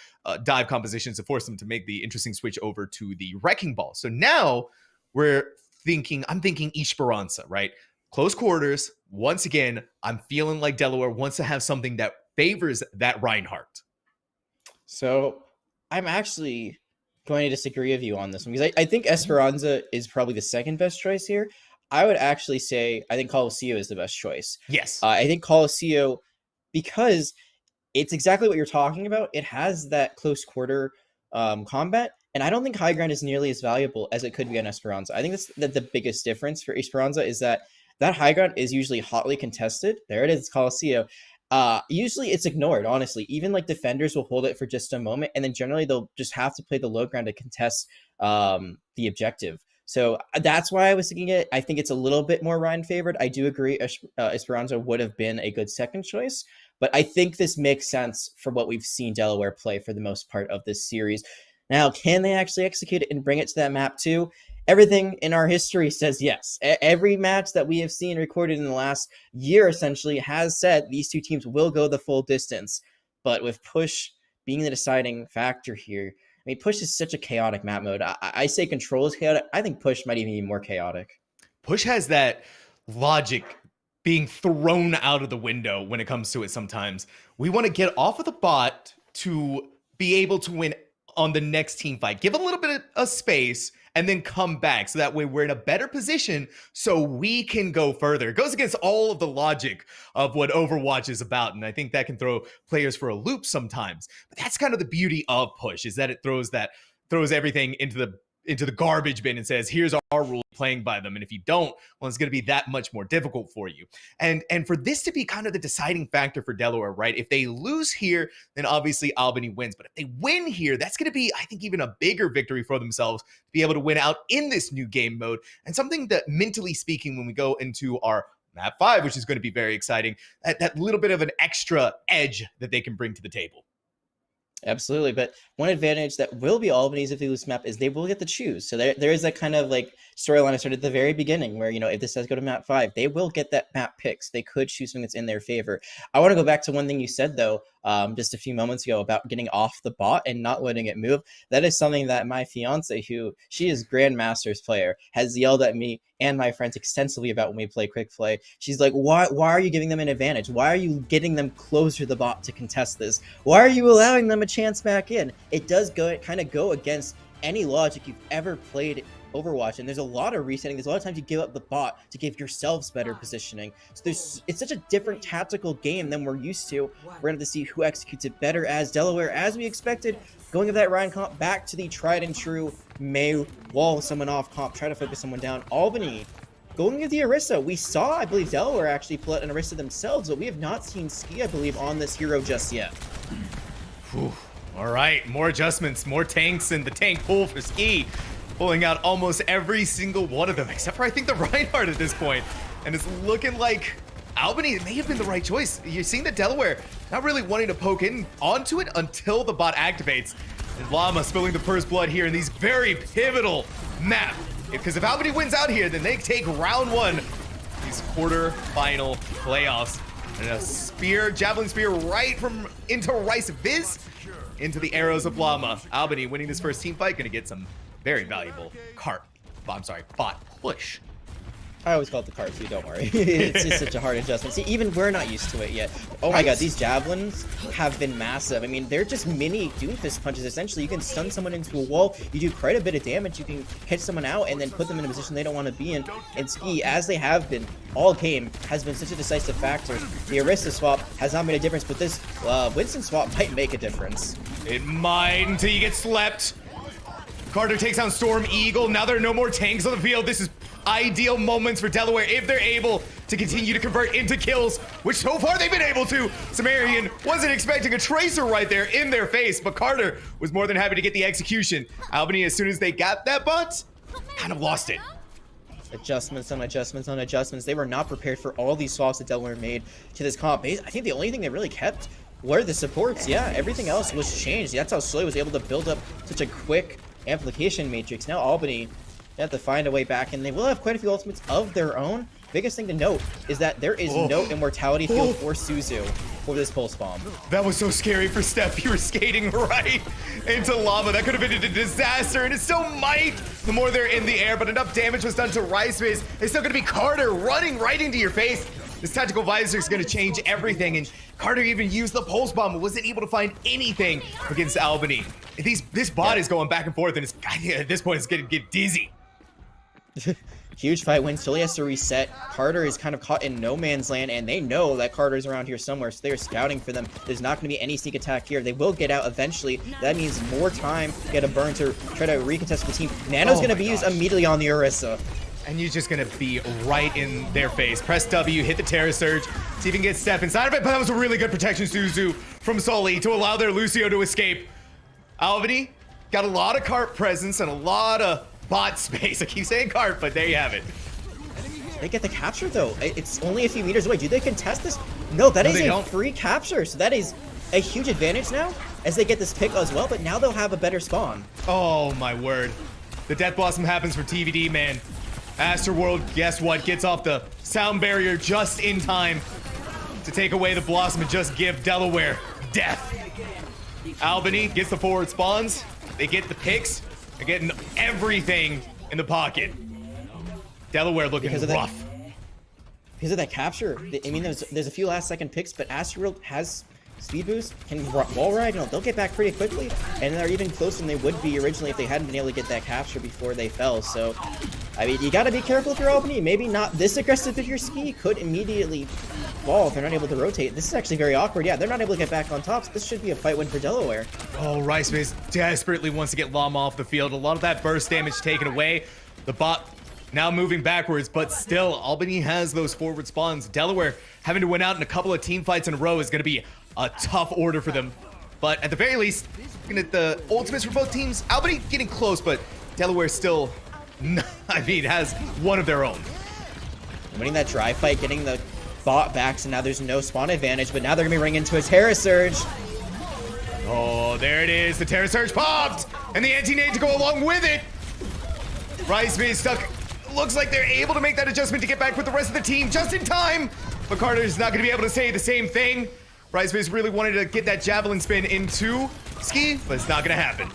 dive compositions to force them to make the interesting switch over to the Wrecking Ball. So now I'm thinking Esperanza, right? Close quarters. Once again, I'm feeling like Delaware wants to have something that favors that Reinhardt. So I'm actually going to disagree with you on this one because I think Esperanza is probably the second best choice here. I would actually say I think Colosseo is the best choice. Yes. I think Colosseo, because it's exactly what you're talking about. It has that close quarter combat, and I don't think high ground is nearly as valuable as it could be on Esperanza. I think that's the biggest difference for Esperanza is that high ground is usually hotly contested. There it is, Colosseo. Usually it's ignored, honestly. Even like defenders will hold it for just a moment, and then generally they'll just have to play the low ground to contest the objective. So that's why I was thinking it. I think it's a little bit more Ryan favored. I do agree Esperanza would have been a good second choice, but I think this makes sense for what we've seen Delaware play for the most part of this series. Now, can they actually execute it and bring it to that map too? Everything in our history says yes. Every match that we have seen recorded in the last year essentially has said these two teams will go the full distance. But with Push being the deciding factor here, I mean, Push is such a chaotic map mode. I say Control is chaotic. I think Push might even be more chaotic. Push has that logic being thrown out of the window when it comes to it sometimes. We want to get off of the bot to be able to win on the next team fight. Give a little bit of space and then come back. So that way we're in a better position so we can go further. It goes against all of the logic of what Overwatch is about. And I think that can throw players for a loop sometimes. But that's kind of the beauty of Push, is that it throws everything into the garbage bin and says, here's our rule, playing by them. And if you don't, well, it's going to be that much more difficult for you. And for this to be kind of the deciding factor for Delaware, right? If they lose here, then obviously Albany wins. But if they win here, that's going to be, I think, even a bigger victory for themselves to be able to win out in this new game mode. And something that, mentally speaking, when we go into our map 5, which is going to be very exciting, that little bit of an extra edge that they can bring to the table. Absolutely, but one advantage that will be Albany's if they lose map is they will get to choose. So there is that kind of like storyline I started at the very beginning where, you know, if this does go to map 5, they will get that map pick. So they could choose something that's in their favor. I want to go back to one thing you said, though, just a few moments ago about getting off the bot and not letting it move. That is something that my fiance, who she is Grandmasters player, has yelled at me and my friends extensively about when we play quick play. She's like, why are you giving them an advantage? Why are you getting them closer to the bot to contest this? Why are you allowing them a chance back in? It does kind of go against any logic you've ever played Overwatch, and there's a lot of resetting. There's a lot of times you give up the bot to give yourselves better positioning. So it's such a different tactical game than we're used to. We're going to have to see who executes it better, as Delaware, as we expected, going of that Ryan comp back to the tried and true May wall someone off comp, try to focus someone down. Albany going with the Orisa. We saw, I believe, Delaware actually pull out an Orisa themselves, but we have not seen Ski, I believe, on this hero just yet. Whew. All right, more adjustments, more tanks, and the tank pull for Ski, pulling out almost every single one of them, except for, I think, the Reinhardt at this point. And it's looking like Albany may have been the right choice. You're seeing the Delaware not really wanting to poke in onto it until the bot activates. And Llama spilling the first blood here in these very pivotal map. Because if Albany wins out here, then they take round 1, these quarter-final playoffs. And a spear, javelin spear right into Rice Viz, into the arrows of Llama. Albany winning this first team fight, gonna get some very valuable bot push. I always call it the cart too, don't worry. It's just such a hard adjustment. See, even we're not used to it yet. Oh my god, these javelins have been massive. I mean, they're just mini Doomfist punches, essentially. You can stun someone into a wall, you do quite a bit of damage, you can hit someone out and then put them in a position they don't want to be in. And Ski, as they have been all game, has been such a decisive factor. The Orisa swap has not made a difference, but this Winston swap might make a difference. It might, until you get slept. Carter takes down Storm Eagle. Now there are no more tanks on the field. This is ideal moments for Delaware if they're able to continue to convert into kills, which so far they've been able to. Sumerian wasn't expecting a Tracer right there in their face, but Carter was more than happy to get the execution. Albany, as soon as they got that bot, kind of lost it. Adjustments on adjustments on adjustments. They were not prepared for all these swaps that Delaware made to this comp. I think the only thing they really kept were the supports. Yeah, everything else was changed. That's how Soy was able to build up such a quick amplification matrix. Now Albany, they have to find a way back, and they will have quite a few ultimates of their own. biggest thing to note is that there is no immortality field for Suzu for this pulse bomb. That was so scary for Steph. You were skating right into lava. That could have been a disaster, and it still might the more they're in the air, but enough damage was done to Riceface. It's still going to be Carter running right into your face. This tactical visor is going to change everything, and Carter even used the pulse bomb, wasn't able to find anything against Albany. This bot is going back and forth, and at this point, it's going to get dizzy. Huge fight win. Sully has to reset. Carter is kind of caught in no man's land, and they know that Carter's around here somewhere, so they're scouting for them. There's not going to be any sneak attack here. They will get out eventually. That means more time to get a burn to try to recontest the team. Nano's going to be used immediately on the Orisa. And you're just going to be right in their face. Press W, hit the Terror Surge, see if you can get Steph inside of it, but that was a really good protection, Suzu, from Sully to allow their Lucio to escape. Albany got a lot of cart presence and a lot of bot space. I keep saying cart, but there you have it. They get the capture, though. It's only a few meters away. Do they contest this? No, that is a free capture. So that is a huge advantage now as they get this pick as well, but now they'll have a better spawn. Oh, my word. The Death Blossom happens for TVD, man. Astroworld, guess what? Gets off the sound barrier just in time to take away the Blossom and just give Delaware death. Albany gets the forward spawns. They get the picks. They're getting everything in the pocket. Delaware looking rough. Because of that capture, I mean, there's a few last second picks, but Astroworld has speed boost, can wall ride, they'll get back pretty quickly, and they're even closer than they would be originally if they hadn't been able to get that capture before they fell. So, I mean, you gotta be careful if you're Albany. Maybe not this aggressive if your ski could immediately fall if they're not able to rotate. This is actually very awkward. Yeah, they're not able to get back on top, so this should be a fight win for Delaware. Oh, Riceface desperately wants to get Llama off the field. A lot of that burst damage taken away. The bot now moving backwards, but still, Albany has those forward spawns. Delaware having to win out in a couple of team fights in a row is going to be a tough order for them. But at the very least, looking at the ultimates for both teams, Albany getting close, but Delaware still, I mean, has one of their own. Winning that dry fight, getting the bot back, so now there's no spawn advantage, but now they're going to be running into a Terror Surge. Oh, there it is. The Terror Surge popped, and the anti-nade to go along with it. Riceface stuck. Looks like they're able to make that adjustment to get back with the rest of the team just in time, but Carter's not going to be able to say the same thing. Riceface really wanted to get that javelin spin into Ski, but it's not going to happen.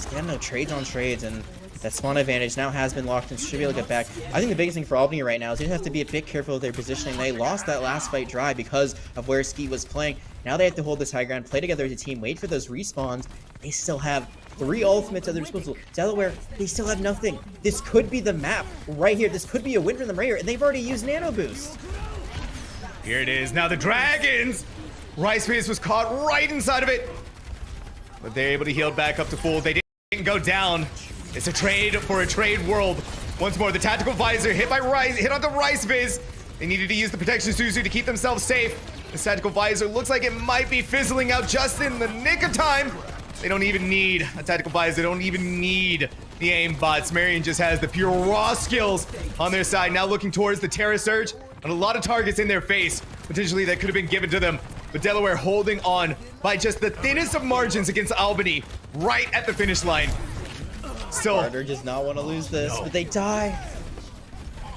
Again, no trades on trades, and that spawn advantage now has been locked and should be able to get back. I think the biggest thing for Albany right now is they have to be a bit careful with their positioning. They lost that last fight dry because of where Ski was playing. Now they have to hold this high ground, play together as a team, wait for those respawns. They still have 3 ultimates at their disposal. Delaware, they still have nothing. This could be the map right here. This could be a win for them right here, and they've already used Nano Boost. Here it is. Now the Dragons. Riceface was caught right inside of it, but they're able to heal back up to full. They didn't go down. It's a trade for a trade world. Once more, the tactical visor hit onto Riceface. They needed to use the protection Suzu to keep themselves safe. The tactical visor looks like it might be fizzling out just in the nick of time. They don't even need a tactical visor. They don't even need the aim bots. Marion just has the pure raw skills on their side. Now looking towards the Terror Surge and a lot of targets in their face. Potentially that could have been given to them. But Delaware holding on by just the thinnest of margins against Albany right at the finish line. Still, Carter does not want to lose this, but they die.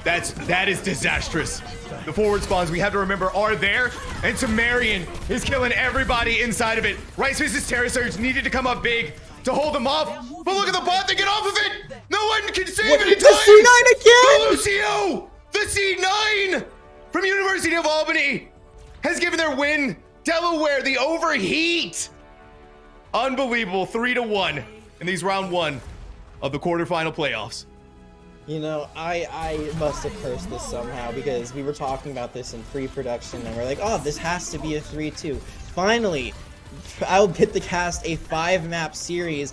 That is disastrous. The forward spawns we have to remember are there, and Sumerian is killing everybody inside of it. Riceface's Terror Surge needed to come up big to hold them off, but look at the bot, they get off of it! No one can save it in time! The C9 again! Lucio! The C9 from University of Albany has given their win. Delaware, the overheat. Unbelievable, 3-1 in these round 1 of the quarterfinal playoffs. You know, I must have cursed this somehow because we were talking about this in pre-production and we're like, oh, this has to be a 3-2. Finally, I'll get the cast a 5-map series,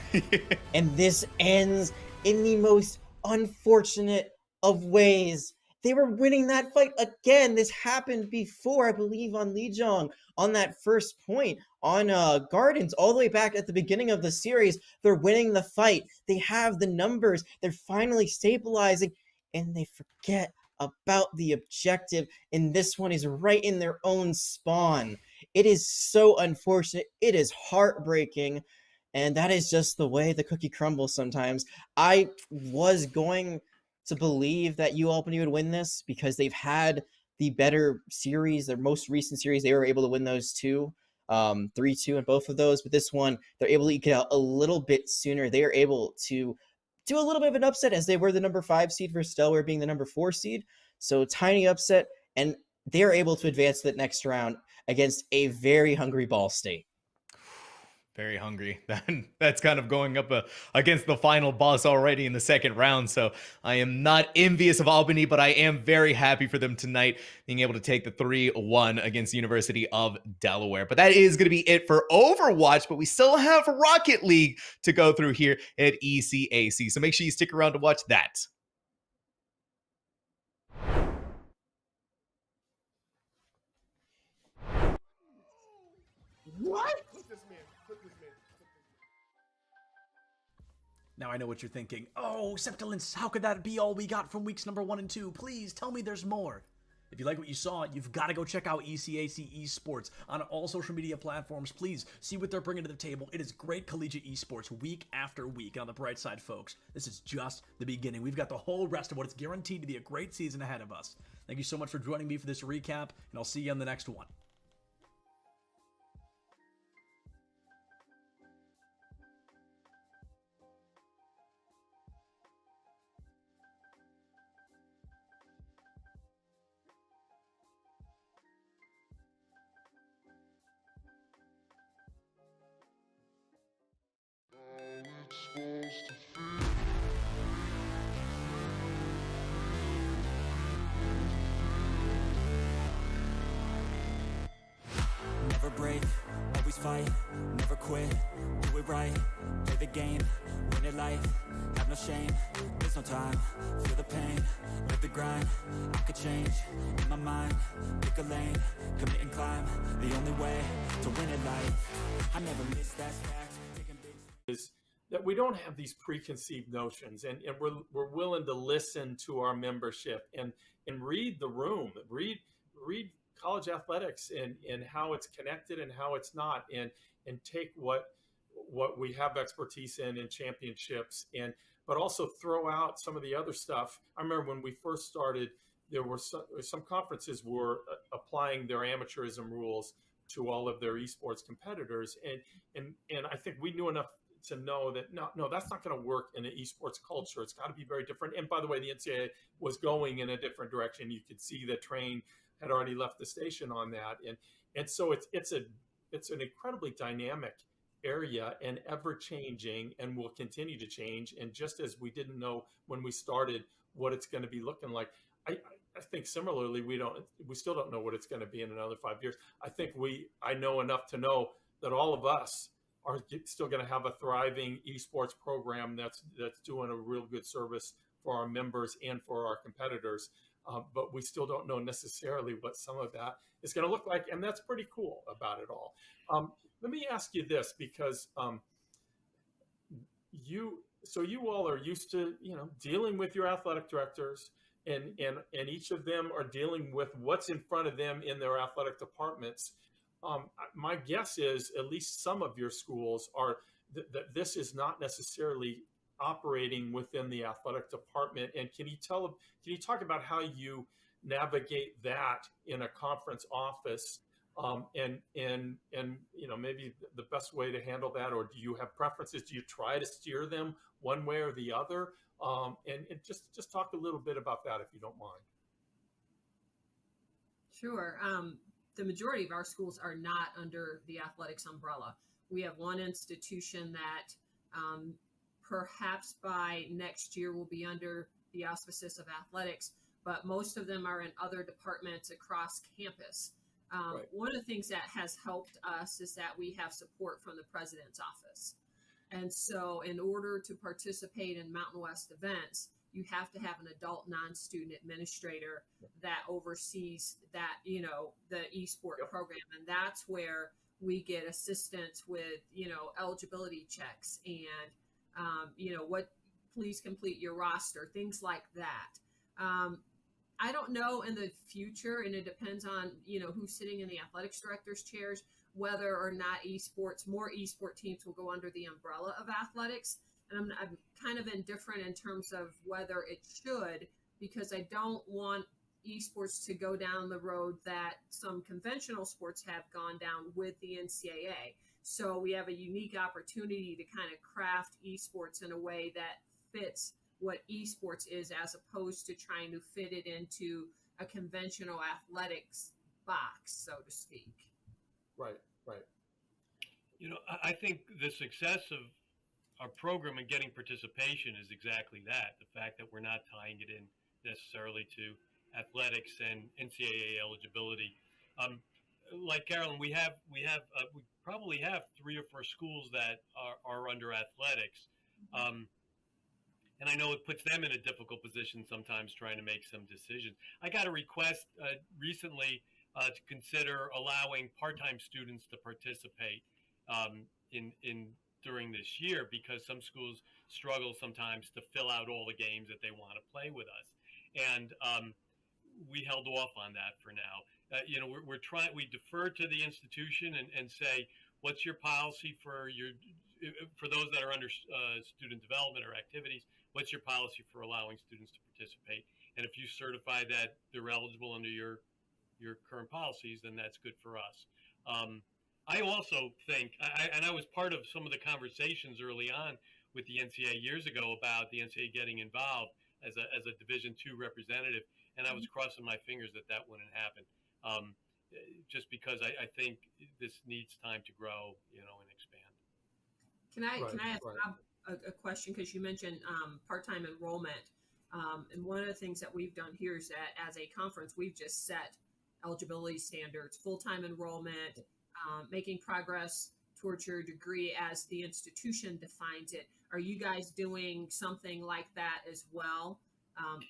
and this ends in the most unfortunate of ways. They were winning that fight again. This happened before, I believe, on Lijiang on that first point on Gardens all the way back at the beginning of the series. They're winning the fight. They have the numbers. They're finally stabilizing, and they forget about the objective, and this one is right in their own spawn. It is so unfortunate. It is heartbreaking, and that is just the way the cookie crumbles sometimes. I was going to believe that Albany would win this because they've had the better series. Their most recent series, they were able to win those two, 3-2 in both of those. But this one, they're able to eke it out a little bit sooner. They are able to do a little bit of an upset as they were the number 5 seed versus Delaware being the number 4 seed. So tiny upset, and they are able to advance to the next round against a very hungry Ball State. Very hungry. That's kind of going up against the final boss already in the second round. So I am not envious of Albany, but I am very happy for them tonight being able to take the 3-1 against the University of Delaware. But that is going to be it for Overwatch, but we still have Rocket League to go through here at ECAC. So make sure you stick around to watch that. What? Now I know what you're thinking. Oh, Septilence, how could that be all we got from weeks number 1 and 2? Please tell me there's more. If you like what you saw, you've got to go check out ECAC Esports on all social media platforms. Please see what they're bringing to the table. It is great collegiate esports week after week. And on the bright side, folks, this is just the beginning. We've got the whole rest of what is guaranteed to be a great season ahead of us. Thank you so much for joining me for this recap, and I'll see you on the next one. Never break, always fight, never quit, do it right, play the game, win it life, have no shame, there's no time, feel the pain, live the grind, I could change, in my mind, pick a lane, commit and climb, the only way to win it life, I never miss that fact, is that we don't have these preconceived notions, and we're willing to listen to our membership and read the room, read college athletics and how it's connected and how it's not, and take what we have expertise in championships, but also throw out some of the other stuff. I remember when we first started, there were some conferences were applying their amateurism rules to all of their esports competitors, and I think we knew enough to know that no, that's not going to work in an esports culture. It's got to be very different. And by the way, the NCAA was going in a different direction. You could see that Train had already left the station on that, and so it's an incredibly dynamic area and ever changing, and will continue to change. And just as we didn't know when we started what it's going to be looking like, I think similarly we still don't know what it's going to be in another 5 years. I know enough to know that all of us are still going to have a thriving esports program that's doing a real good service for our members and for our competitors. But we still don't know necessarily what some of that is going to look like, and that's pretty cool about it all. Let me ask you this, because you all are used to dealing with your athletic directors, and each of them are dealing with what's in front of them in their athletic departments. My guess is at least some of your schools are that this is not necessarily operating within the athletic department. And can you talk about how you navigate that in a conference office, and maybe the best way to handle that, or do you have preferences? Do you try to steer them one way or the other? And just talk a little bit about that, if you don't mind. Sure. The majority of our schools are not under the athletics umbrella. We have one institution that perhaps by next year will be under the auspices of athletics, but most of them are in other departments across campus. Right. One of the things that has helped us is that we have support from the president's office. And so in order to participate in Mountain West events, you have to have an adult non-student administrator that oversees that, the eSport program. And that's where we get assistance with, eligibility checks and, please complete your roster, things like that. I don't know in the future, and it depends on, who's sitting in the athletics director's chairs, whether or not more esport teams will go under the umbrella of athletics. and I'm kind of indifferent in terms of whether it should, because I don't want esports to go down the road that some conventional sports have gone down with the NCAA. So we have a unique opportunity to kind of craft esports in a way that fits what esports is, as opposed to trying to fit it into a conventional athletics box, so to speak. Right. You know, I think the success of our program and getting participation is exactly that. The fact that we're not tying it in necessarily to athletics and NCAA eligibility. Like Carolyn, we probably have 3 or 4 schools that are under athletics. And I know it puts them in a difficult position sometimes trying to make some decisions. I got a request recently to consider allowing part-time students to participate during this year, because some schools struggle sometimes to fill out all the games that they want to play with us. And we held off on that for now. You know, we defer to the institution and say, what's your policy for those that are under student development or activities? What's your policy for allowing students to participate? And if you certify that they're eligible under your current policies, then that's good for us. I also think, and I was part of some of the conversations early on with the NCAA years ago about the NCAA getting involved as a Division II representative, and I was crossing my fingers that wouldn't happen, just because I think this needs time to grow, you know, and expand. Can I ask Bob a question, because you mentioned part-time enrollment, and one of the things that we've done here is that as a conference, we've just set eligibility standards, full-time enrollment, making progress towards your degree as the institution defines it. Are you guys doing something like that as well?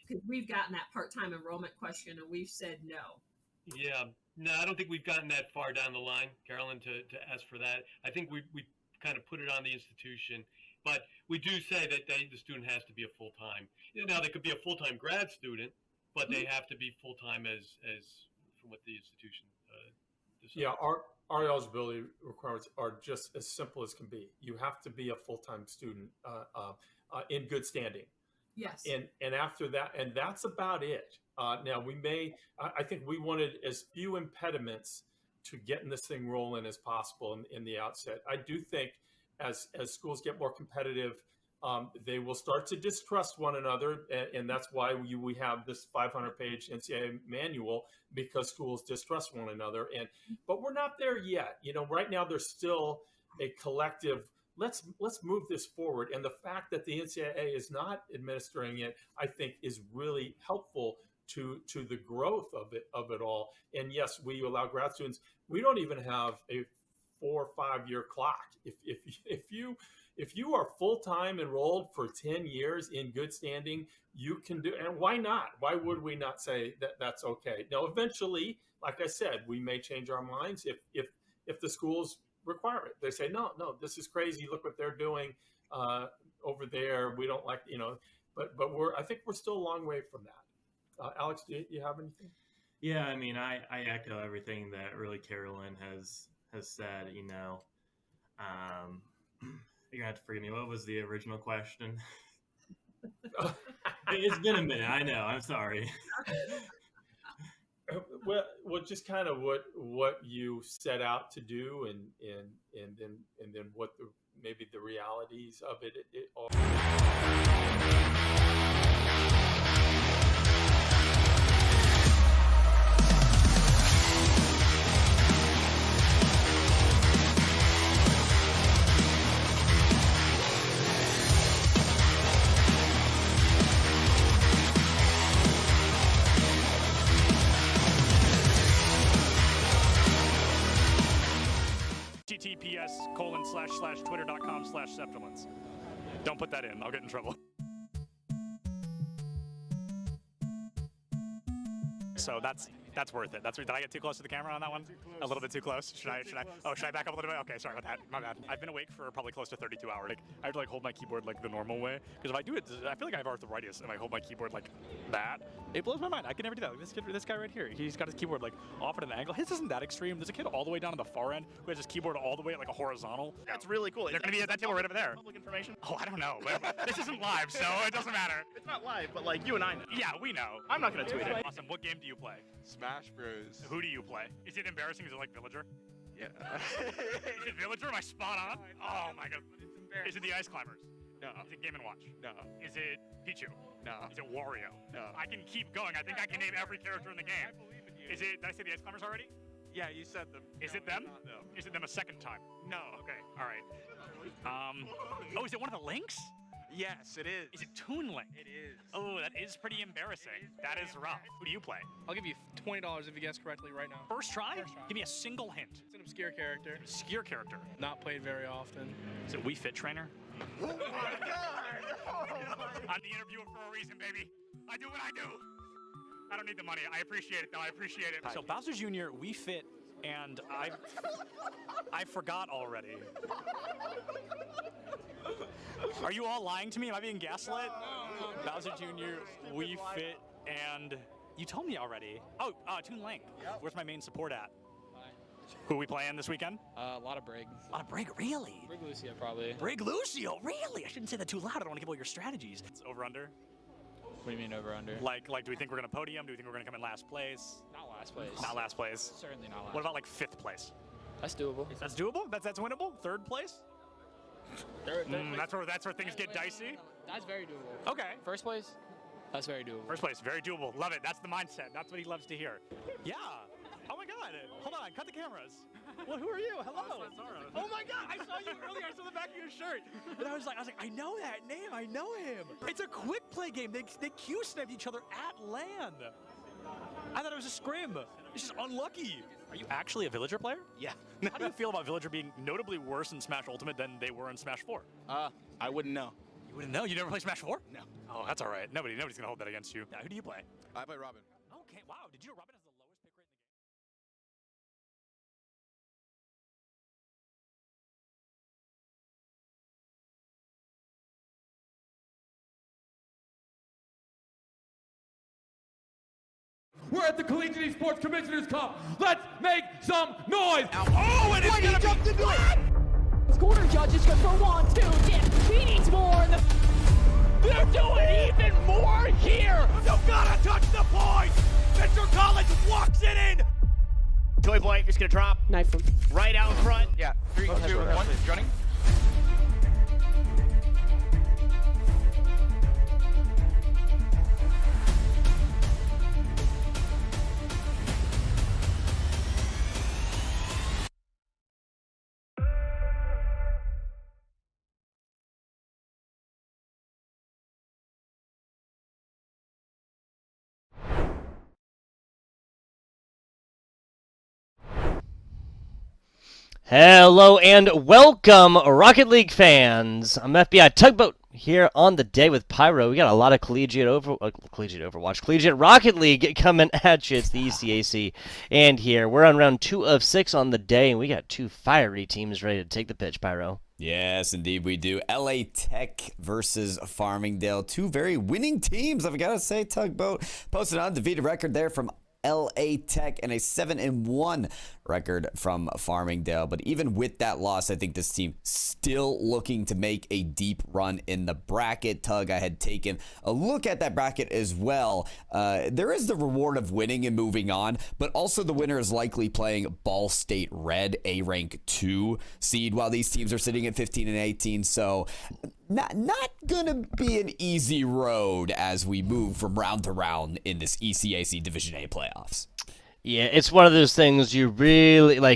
Because we've gotten that part-time enrollment question and we've said no. Yeah, no, I don't think we've gotten that far down the line, Carolyn, to ask for that. I think we kind of put it on the institution, but we do say that the student has to be a full-time. Now, they could be a full-time grad student, but they have to be full-time as from what the institution decides. Yeah, our eligibility requirements are just as simple as can be. You have to be a full-time student in good standing. Yes. And after that, and that's about it. Now I think we wanted as few impediments to getting this thing rolling as possible in the outset. I do think as schools get more competitive, they will start to distrust one another, and that's why we have this 500-page NCAA manual, because schools distrust one another. But we're not there yet. You know, right now there's still a collective. Let's move this forward, and the fact that the NCAA is not administering it, I think, is really helpful to the growth of it all. And yes, we allow grad students. We don't even have a 4 or 5 year clock. If you are full-time enrolled for 10 years in good standing, you can do, and why not? Why would we not say that that's okay? Now, eventually, like I said, we may change our minds if the schools require it. They say, no, this is crazy. Look what they're doing over there. We don't like, you know, but I think we're still a long way from that. Alex, do you have anything? Yeah, I mean, I echo everything that really Carolyn has said. You know, you're gonna have to forgive me. What was the original question? It's been a minute. I know. I'm sorry. Well, just kind of what you set out to do, and then what maybe the realities of it all. https://twitter.com/Septilence. Don't put that in. I'll get in trouble. So that's That's worth it. Did I get too close to the camera on that one? A little bit too close? Should I back up a little bit? Okay, sorry about that. My bad. I've been awake for probably close to 32 hours. Like, I have to like hold my keyboard like the normal way, because if I do it, I feel like I have arthritis and I hold my keyboard like that. It blows my mind. I can never do that. Like, this guy right here, he's got his keyboard like off at an angle. His isn't that extreme. There's a kid all the way down to the far end who has his keyboard all the way at like a horizontal. That's really cool. They're going to be at that table right over there. Public information? Oh, I don't know. This isn't live, so it doesn't matter. It's not live, but like you and I know. Yeah, we know. I'm not going to tweet it. Awesome. What game do you play? Smash Bros. Who do you play? Is it embarrassing? Is it like Villager? Yeah. Is it Villager? Am I spot on? Oh my god. Is it the Ice Climbers? No. Is it Game & Watch? No. Is it Pichu? No. Is it Wario? No. I can keep going. I think I can name every character in the game. Is it, did I say the Ice Climbers already? Yeah, you said them. Is it them? Is it them a second time? No. Okay, alright. Oh, is it one of the Links? Yes, it is. Is it Toon Link? It is. Oh, that is pretty embarrassing. That is rough. Who do you play? I'll give you $20 if you guess correctly right now. First try? Give me a single hint. It's an obscure character. Obscure character. Not played very often. Is it Wii Fit Trainer? Oh my god! I'm the interviewer for a reason, baby. I do what I do. I don't need the money. I appreciate it, though. I appreciate it. So Bowser Jr., Wii Fit, and I forgot already. Are you all lying to me? Am I being gaslit? No. Bowser Jr., Wii Fit, and you told me already. Oh, Toon Link. Yep. Where's my main support at? Who are we playing this weekend? A lot of Brig. A lot of Brig, really? Brig Lucio, probably. Brig Lucio, really? I shouldn't say that too loud. I don't want to give away your strategies. It's over-under? What do you mean over-under? Like, do we think we're going to podium? Do we think we're going to come in last place? Not last place. Not last place? Certainly not last. What about, like, 5th place? That's doable. That's doable? That's winnable? 3rd place? Third place. That's where things get dicey? That's very doable. Okay. First place? That's very doable. First place, very doable. Love it. That's the mindset. That's what he loves to hear. Yeah. Oh my god. Hold on. Cut the cameras. Well, who are you? Hello. Oh my god. I saw you earlier. I saw the back of your shirt. And I was like, I know that name. I know him. It's a quick play game. They Q-sniped each other at land. I thought it was a scrim. It's just unlucky. Are you actually a Villager player? Yeah. How do you feel about Villager being notably worse in Smash Ultimate than they were in Smash 4? I wouldn't know. You wouldn't know? You never play Smash 4? No. Oh, that's all right. Nobody's going to hold that against you. Now, who do you play? I play Robin. Okay, wow. Did you know Robin has the lowest pick rate in the game? We're at the Collegiate Esports Commissioners Cup. Let's make some noise. Oh, and it's gonna jumped into it. Corner judges go for 1, 2, yeah, he needs more. They're doing even more here. You gotta touch the point. Mr. College walks it in. Toy Boy is gonna drop. Knife him. Right out front. Yeah. 3, 2, 1. Running. Hello and welcome, Rocket League fans. I'm FBI Tugboat here on the day with Pyro. We got a lot of collegiate Rocket League coming at you. It's the ECAC, and here we're on round 2 of 6 on the day, and we got 2 fiery teams ready to take the pitch. Pyro. Yes, indeed we do. LA Tech versus Farmingdale. 2 very winning teams, I've got to say. Tugboat posted an undefeated record there from LA Tech and a 7-1 record from Farmingdale. But even with that loss, I think this team still looking to make a deep run in the bracket. Tug, I had taken a look at that bracket as well. There is the reward of winning and moving on, but also the winner is likely playing Ball State Red, a rank 2 seed, while these teams are sitting at 15 and 18. So not gonna be an easy road as we move from round to round in this ECAC Division A playoffs. Yeah, it's one of those things you really, we're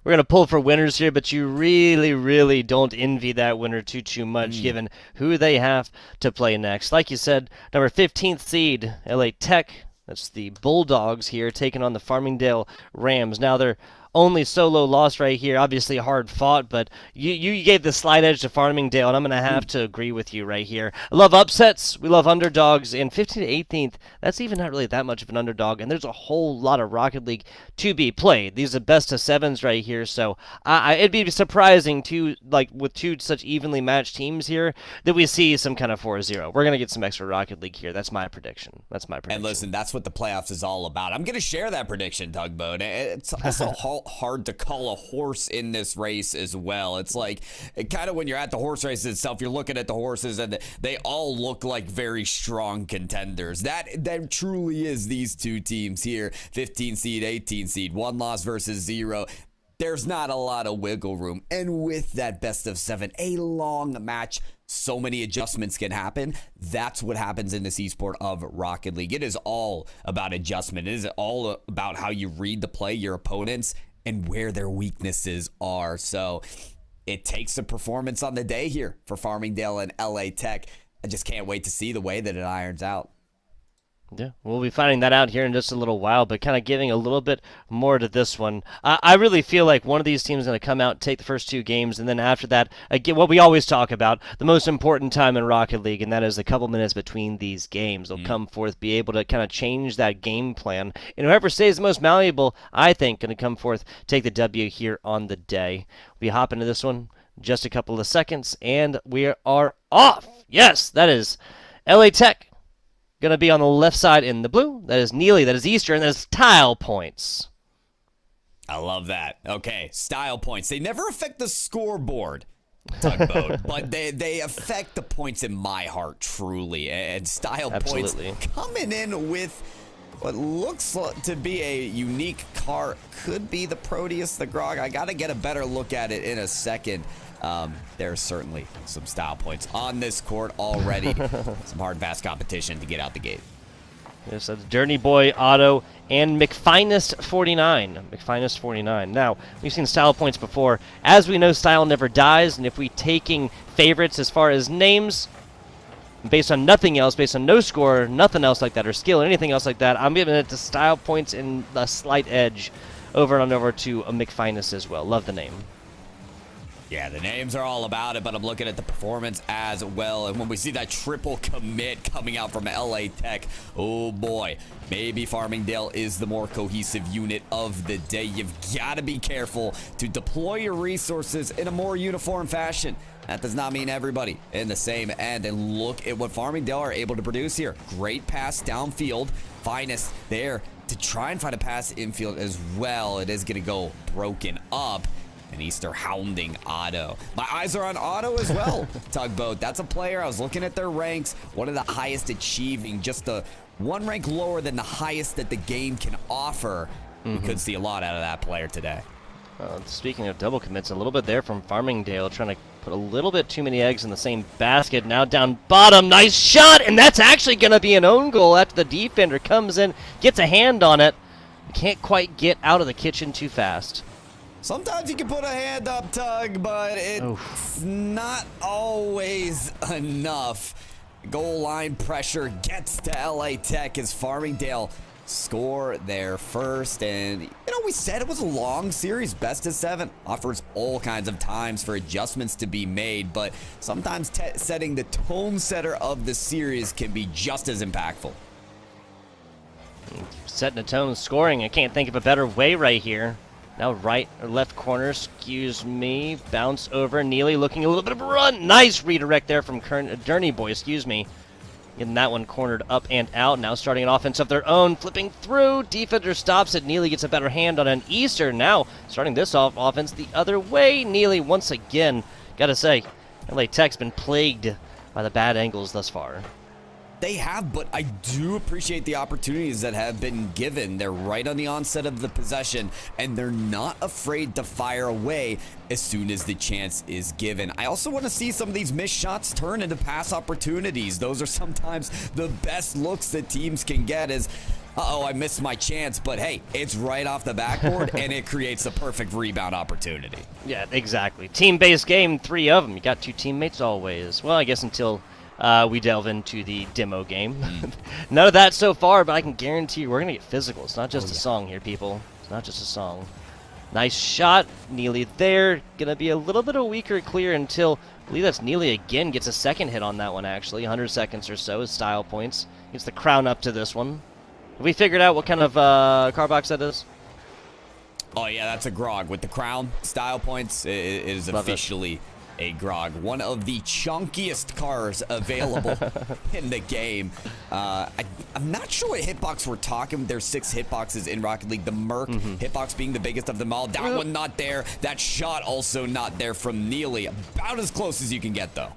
going to pull for winners here, but you really, really don't envy that winner too much, given who they have to play next. Like you said, number 15th seed, LA Tech, that's the Bulldogs here, taking on the Farmingdale Rams. Now, they're only solo loss right here. Obviously hard fought, but you gave the slight edge to Farmingdale, and I'm going to have to agree with you right here. I love upsets. We love underdogs. And 15th to 18th, that's even not really that much of an underdog, and there's a whole lot of Rocket League to be played. These are best of 7s right here, so it'd be surprising with two such evenly matched teams here that we see some kind of 4-0. We're going to get some extra Rocket League here. That's my prediction. And listen, that's what the playoffs is all about. I'm going to share that prediction, Tugboat. It's also hard to call a horse in this race as well. It's like kind of when you're at the horse race itself, you're looking at the horses and they all look like very strong contenders. That truly is these two teams here, 15 seed, 18 seed, 1 loss versus 0. There's not a lot of wiggle room. And with that best of 7, a long match, so many adjustments can happen. That's what happens in this esport of Rocket League. It is all about adjustment. It is all about how you read the play, your opponents, and where their weaknesses are. So it takes a performance on the day here for Farmingdale and LA Tech. I just can't wait to see the way that it irons out. Yeah, we'll be finding that out here in just a little while, but kind of giving a little bit more to this one. I really feel like one of these teams is going to come out and take the first 2 games, and then after that, again, what we always talk about, the most important time in Rocket League, and that is a couple minutes between these games. They'll come forth, be able to kind of change that game plan, and whoever stays the most malleable, I think, going to come forth, take the W here on the day. We hop into this one just a couple of seconds, and we are off. Yes, that is LA Tech. Going to be on the left side in the blue. That is Neely, that is Eastern, that is Tile Points. I love that. Okay, style points. They never affect the scoreboard, Tugboat, but they affect the points in my heart, truly. And style points coming in with what looks to be a unique car. Could be the Proteus, the Grog. I got to get a better look at it in a second. There's certainly some style points on this court already. Some hard, fast competition to get out the gate. Yes, that's Journey Boy, Otto, and McFinest 49. McFinest 49. Now, we've seen style points before. As we know, style never dies, and if we taking favorites as far as names, based on nothing else, based on no score, nothing else like that, or skill, or anything else like that, I'm giving it to style points and a slight edge over and over to a McFinest as well. Love the name. Yeah, the names are all about it, but I'm looking at the performance as well. And when we see that triple commit coming out from LA Tech, oh boy, maybe Farmingdale is the more cohesive unit of the day. You've got to be careful to deploy your resources in a more uniform fashion. That does not mean everybody in the same end. And look at what Farmingdale are able to produce here. Great pass downfield. Finest there to try and find a pass infield as well. It is going to go broken up. And Easter hounding Otto. My eyes are on Otto as well, Tugboat. That's a player. I was looking at their ranks. One of the highest achieving, just the 1 rank lower than the highest that the game can offer. We could see a lot out of that player today. Speaking of double commits, a little bit there from Farmingdale, trying to put a little bit too many eggs in the same basket. Now down bottom, nice shot, and that's actually going to be an own goal after the defender comes in, gets a hand on it. Can't quite get out of the kitchen too fast. Sometimes you can put a hand up, Tug, but it's not always enough. Goal line pressure gets to LA Tech as Farmingdale score their first. And, you know, we said it was a long series. Best of 7 offers all kinds of times for adjustments to be made, but sometimes setting the tone setter of the series can be just as impactful. Setting a tone, scoring. I can't think of a better way right here. Now right or left corner, excuse me. Bounce over. Neely looking a little bit of a run. Nice redirect there from Journey Boy, excuse me. Getting that one cornered up and out. Now starting an offense of their own. Flipping through. Defender stops it. Neely gets a better hand on an Easter. Now starting this offense the other way. Neely once again. Gotta say, LA Tech's been plagued by the bad angles thus far. They have, but I do appreciate the opportunities that have been given. They're right on the onset of the possession, and they're not afraid to fire away as soon as the chance is given. I also want to see some of these missed shots turn into pass opportunities. Those are sometimes the best looks that teams can get is, uh-oh, I missed my chance, but hey, it's right off the backboard, and it creates the perfect rebound opportunity. Yeah, exactly. Team-based game, 3 of them. You got 2 teammates always. Well, I guess until we delve into the demo game. None of that so far, but I can guarantee you we're going to get physical. It's not just a song here, people. It's not just a song. Nice shot. Neely there. Gonna be a little bit of weaker clear until, I believe that's Neely again, gets a second hit on that one actually. 100 seconds or so is style points. Gets the crown up to this one. Have we figured out what kind of car box that is? Oh, yeah, that's a grog. With the crown, style points, it is officially a grog. One of the chunkiest cars available in the game. I'm not sure what hitbox we're talking. There's 6 hitboxes in Rocket League. The Merc hitbox being the biggest of them all. That one not there. That shot also not there from Neely. About as close as you can get, though.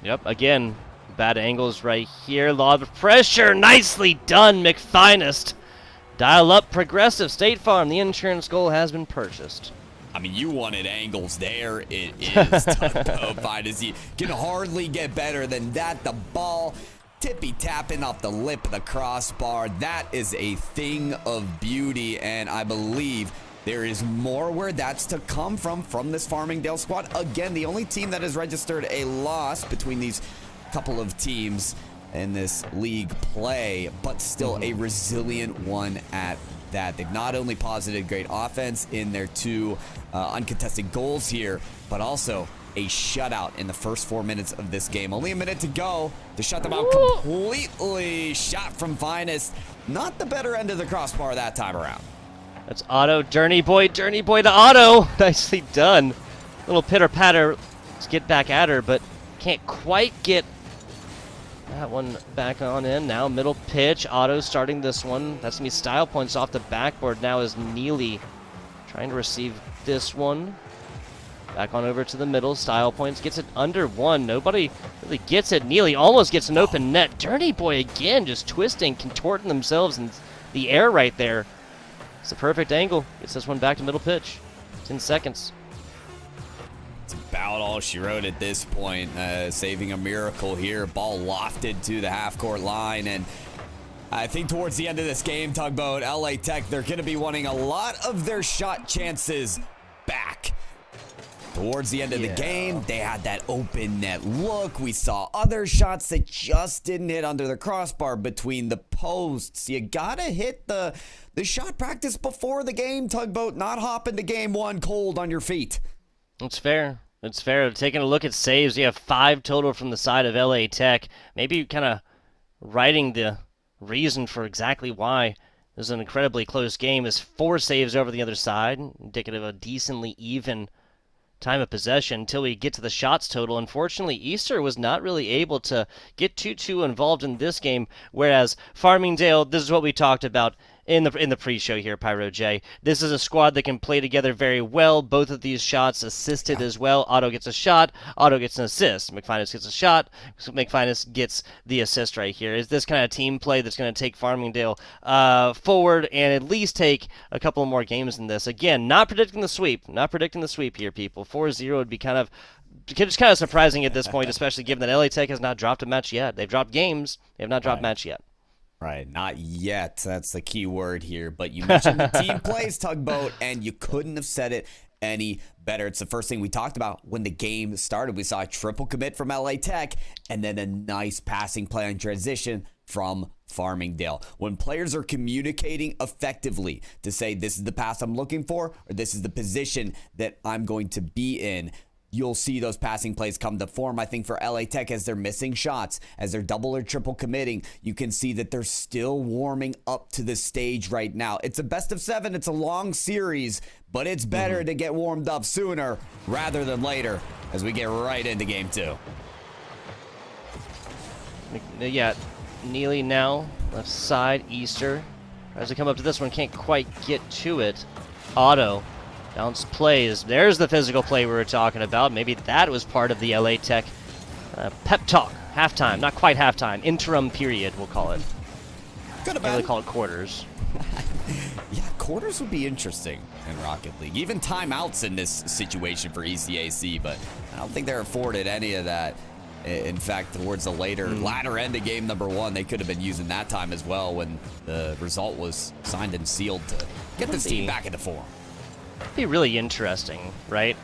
Yep, again, bad angles right here. A lot of pressure. Nicely done, McFinest. Dial up Progressive State Farm. The insurance goal has been purchased. I mean, you wanted angles there. It is Finest. You can hardly get better than that. The ball tippy-tapping off the lip of the crossbar. That is a thing of beauty, and I believe there is more where that's to come from this Farmingdale squad. Again, the only team that has registered a loss between these couple of teams in this league play, but still a resilient one at that. They've not only posited great offense in their 2 uncontested goals here, but also a shutout in the first 4 minutes of this game. Only a minute to go to shut them out completely. Shot from Finest. Not the better end of the crossbar that time around. That's Otto. Journey boy to Otto. Nicely done. Little pitter-patter. Let's get back at her, but can't quite get that one back on in. Now middle pitch. Otto starting this one. That's going to be style points off the backboard now as Neely trying to receive this one. Back on over to the middle. Style points. Gets it under 1. Nobody really gets it. Neely almost gets an open net. Dirty Boy again just twisting, contorting themselves in the air right there. It's the perfect angle. Gets this one back to middle pitch. 10 seconds. About all she wrote at this point, saving a miracle here. Ball lofted to the half-court line, and I think towards the end of this game, Tugboat, LA Tech, they're going to be wanting a lot of their shot chances back. Towards the end of the game, they had that open net look. We saw other shots that just didn't hit under the crossbar between the posts. You got to hit the shot practice before the game, Tugboat, not hop into game 1 cold on your feet. It's fair. It's fair. Taking a look at saves, you have 5 total from the side of LA Tech. Maybe kind of writing the reason for exactly why this is an incredibly close game is 4 saves over the other side, indicative of a decently even time of possession until we get to the shots total. Unfortunately, Easter was not really able to get too involved in this game, whereas Farmingdale, this is what we talked about in the pre-show here, Pyro J. This is a squad that can play together very well. Both of these shots assisted as well. Otto gets a shot. Otto gets an assist. McFinest gets a shot. McFinest gets the assist right here. Is this kind of team play that's going to take Farmingdale forward and at least take a couple more games in this? Again, not predicting the sweep. Not predicting the sweep here, people. 4-0 would be kind of surprising at this point, especially given that LA Tech has not dropped a match yet. They've dropped games. They have not dropped match yet. Right, not yet. That's the key word here. But you mentioned the team plays, Tugboat, and you couldn't have said it any better. It's the first thing we talked about when the game started. We saw a triple commit from LA Tech and then a nice passing play on transition from Farmingdale. When players are communicating effectively to say this is the pass I'm looking for or this is the position that I'm going to be in, you'll see those passing plays come to form. I think for LA Tech, as they're missing shots, as they're double or triple committing, you can see that they're still warming up to the stage right now. It's a best of 7. It's a long series, but it's better to get warmed up sooner rather than later as we get right into game 2. Yeah, Neely now, left side, Easter. Tries to come up to this one, can't quite get to it. Otto. Bounce plays. There's the physical play we were talking about. Maybe that was part of the LA Tech pep talk. Halftime. Not quite halftime. Interim period, we'll call it. Could have been. Really call it quarters. Yeah, quarters would be interesting in Rocket League. Even timeouts in this situation for ECAC, but I don't think they're afforded any of that. In fact, towards the latter end of game number 1, they could have been using that time as well when the result was signed and sealed to get this team back into form. Be really interesting, right?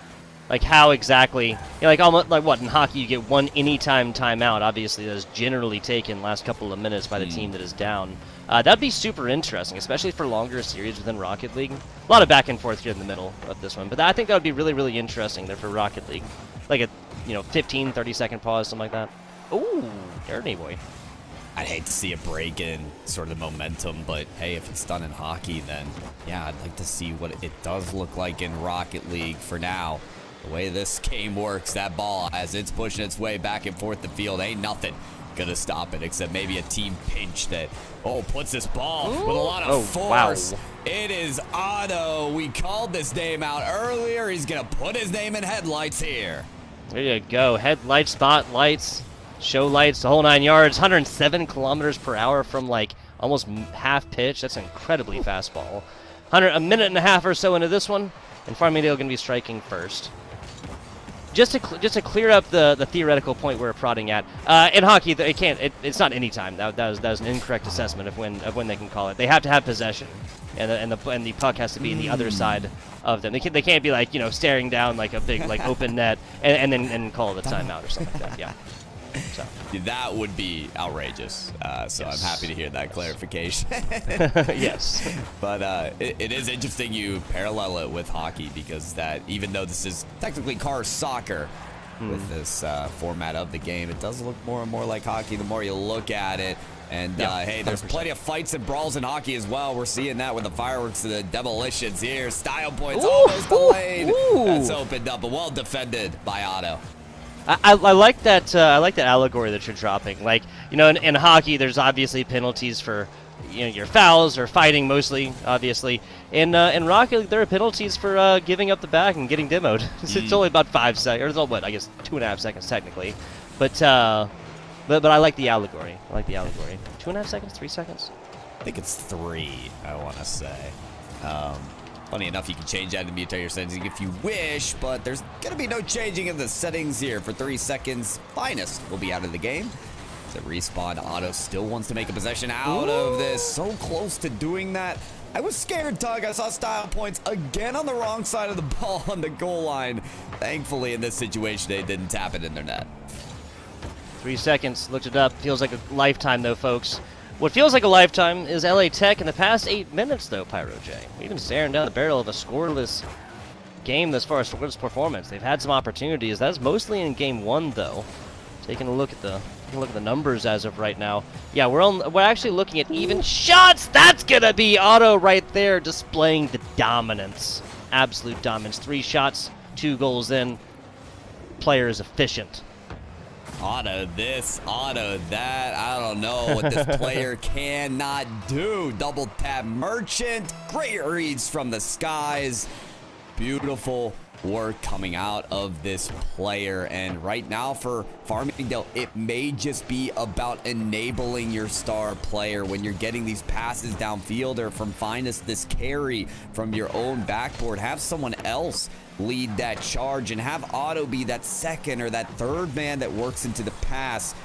Like how exactly, like almost like what in hockey you get one anytime timeout. Obviously, that is generally taken last couple of minutes by the team that is down. That'd be super interesting, especially for longer series within Rocket League. A lot of back and forth here in the middle of this one, but I think that would be really, really interesting there for Rocket League. Like a 15, 30-second pause, something like that. Ooh, Dirty Boy. I'd hate to see a break in sort of the momentum, but hey, if it's done in hockey, then yeah, I'd like to see what it does look like in Rocket League for now. The way this game works, that ball, as it's pushing its way back and forth the field, ain't nothing gonna stop it except maybe a team pinch that, puts this ball with a lot of force. Wow. It is Otto. We called this name out earlier. He's gonna put his name in headlights here. There you go. Headlights, spotlights, show lights, the whole 9 yards. 107 kilometers per hour from like almost half pitch. That's an incredibly fast ball. A minute and a half or so into this one, and Farmingdale going to be striking first. Just to clear up the theoretical point we're prodding at, in hockey, it's not any time. That was an incorrect assessment of when they can call it. They have to have possession, and the puck has to be in the other side of them. They can't be like staring down like a big like open net and then call it a timeout or something like that. Yeah. So. That would be outrageous. So yes. I'm happy to hear that clarification. Yes. But it is interesting you parallel it with hockey because that even though this is technically car soccer with this format of the game, it does look more and more like hockey the more you look at it. And hey, there's 100%. Plenty of fights and brawls in hockey as well. We're seeing that with the fireworks and the demolitions here. Style points almost delayed. That's opened up, but well defended by Otto. I like that. I like that allegory that you're dropping. Like in hockey, there's obviously penalties for your fouls or fighting mostly. Obviously, in Rocket League, there are penalties for giving up the back and getting demoed. It's only about 5 seconds, or what? I guess 2.5 seconds technically. But I like the allegory. 2.5 seconds, 3 seconds. I think it's 3. I want to say. Funny enough, you can change that in the mutator settings if you wish, but there's going to be no changing in the settings here. For 3 seconds, Finest will be out of the game. The respawn, Otto still wants to make a possession out of this. So close to doing that. I was scared, Tug. I saw style points again on the wrong side of the ball on the goal line. Thankfully, in this situation, they didn't tap it in their net. 3 seconds, looked it up. Feels like a lifetime, though, folks. What feels like a lifetime is LA Tech in the past 8 minutes, though, Pyro J. We've been staring down the barrel of a scoreless game as far as scoreless performance. They've had some opportunities. That's mostly in Game 1, though. Taking a look at the numbers as of right now. Yeah, we're actually looking at even shots. That's gonna be Otto right there, displaying the dominance, absolute dominance. 3 shots, 2 goals in. Player is efficient. Otto this, Otto that. I don't know what this player cannot do. Double tap Merchant. Great reads from the skies. Beautiful work coming out of this player. And right now for Farmingdale, it may just be about enabling your star player when you're getting these passes downfield or from Finest this carry from your own backboard. Have someone else lead that charge and have Otto be that second or that third man that works into the pass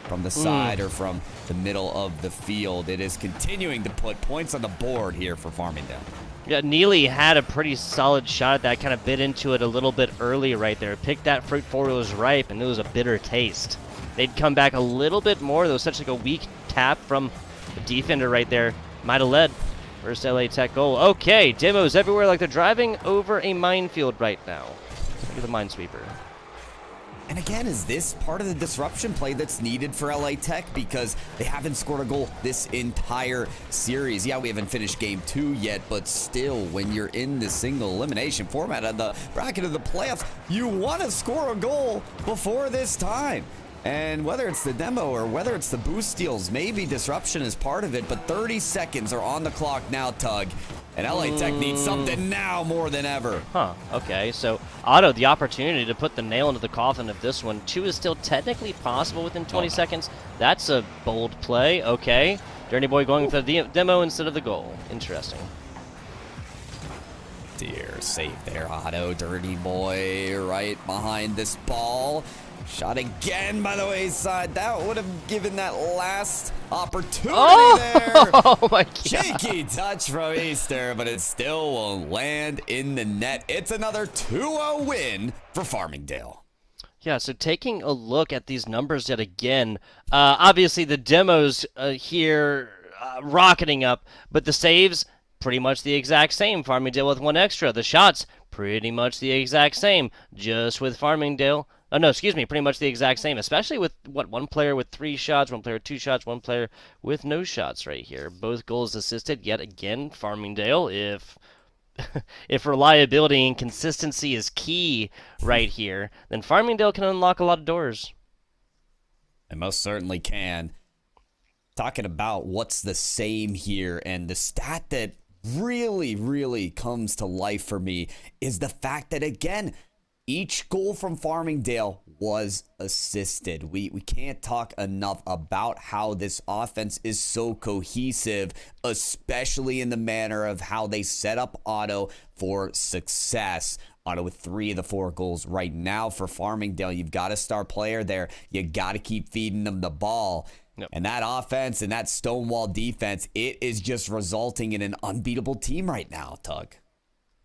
from the side or from the middle of the field. It is continuing to put points on the board here for Farmingdale. Yeah, Neely had a pretty solid shot at that, kind of bit into it a little bit early right there. Picked that fruit before it was ripe, and it was a bitter taste. They'd come back a little bit more. There was such like a weak tap from the defender right there. Might have led. First LA Tech goal. Okay, demos everywhere like they're driving over a minefield right now. Look at the minesweeper. And again, is this part of the disruption play that's needed for LA Tech? Because they haven't scored a goal this entire series. Yeah, we haven't finished game 2 yet, but still, when you're in the single elimination format of the bracket of the playoffs, you want to score a goal before this time. And whether it's the demo or whether it's the boost steals, maybe disruption is part of it, but 30 seconds are on the clock now, Tug. And LA Tech needs something now more than ever. Huh, okay. So, Otto, the opportunity to put the nail into the coffin of this one. 2 is still technically possible within 20 seconds. That's a bold play, okay. Dirty Boy going for the demo instead of the goal. Interesting. Dear, save there, Otto. Dirty Boy right behind this ball. Shot again by the wayside. That would have given that last opportunity there. Oh my God. Cheeky touch from Easter, but it still will land in the net. It's another 2-0 win for Farmingdale. Yeah, so taking a look at these numbers yet again, obviously the demos here rocketing up, but the saves, pretty much the exact same. Farmingdale with 1 extra. The shots, pretty much the exact same, just with Farmingdale. Oh, no, excuse me, pretty much the exact same, especially with, one player with 3 shots, 1 player with 2 shots, 1 player with no shots right here. Both goals assisted, yet again, Farmingdale, if reliability and consistency is key right here, then Farmingdale can unlock a lot of doors. It most certainly can. Talking about what's the same here, and the stat that really, really comes to life for me is the fact that, again, each goal from Farmingdale was assisted. We can't talk enough about how this offense is so cohesive, especially in the manner of how they set up Otto for success. Otto with 3 of the 4 goals right now for Farmingdale. You've got a star player there. You got to keep feeding them the ball. Yep. And that offense and that stonewall defense, it is just resulting in an unbeatable team right now, Tug.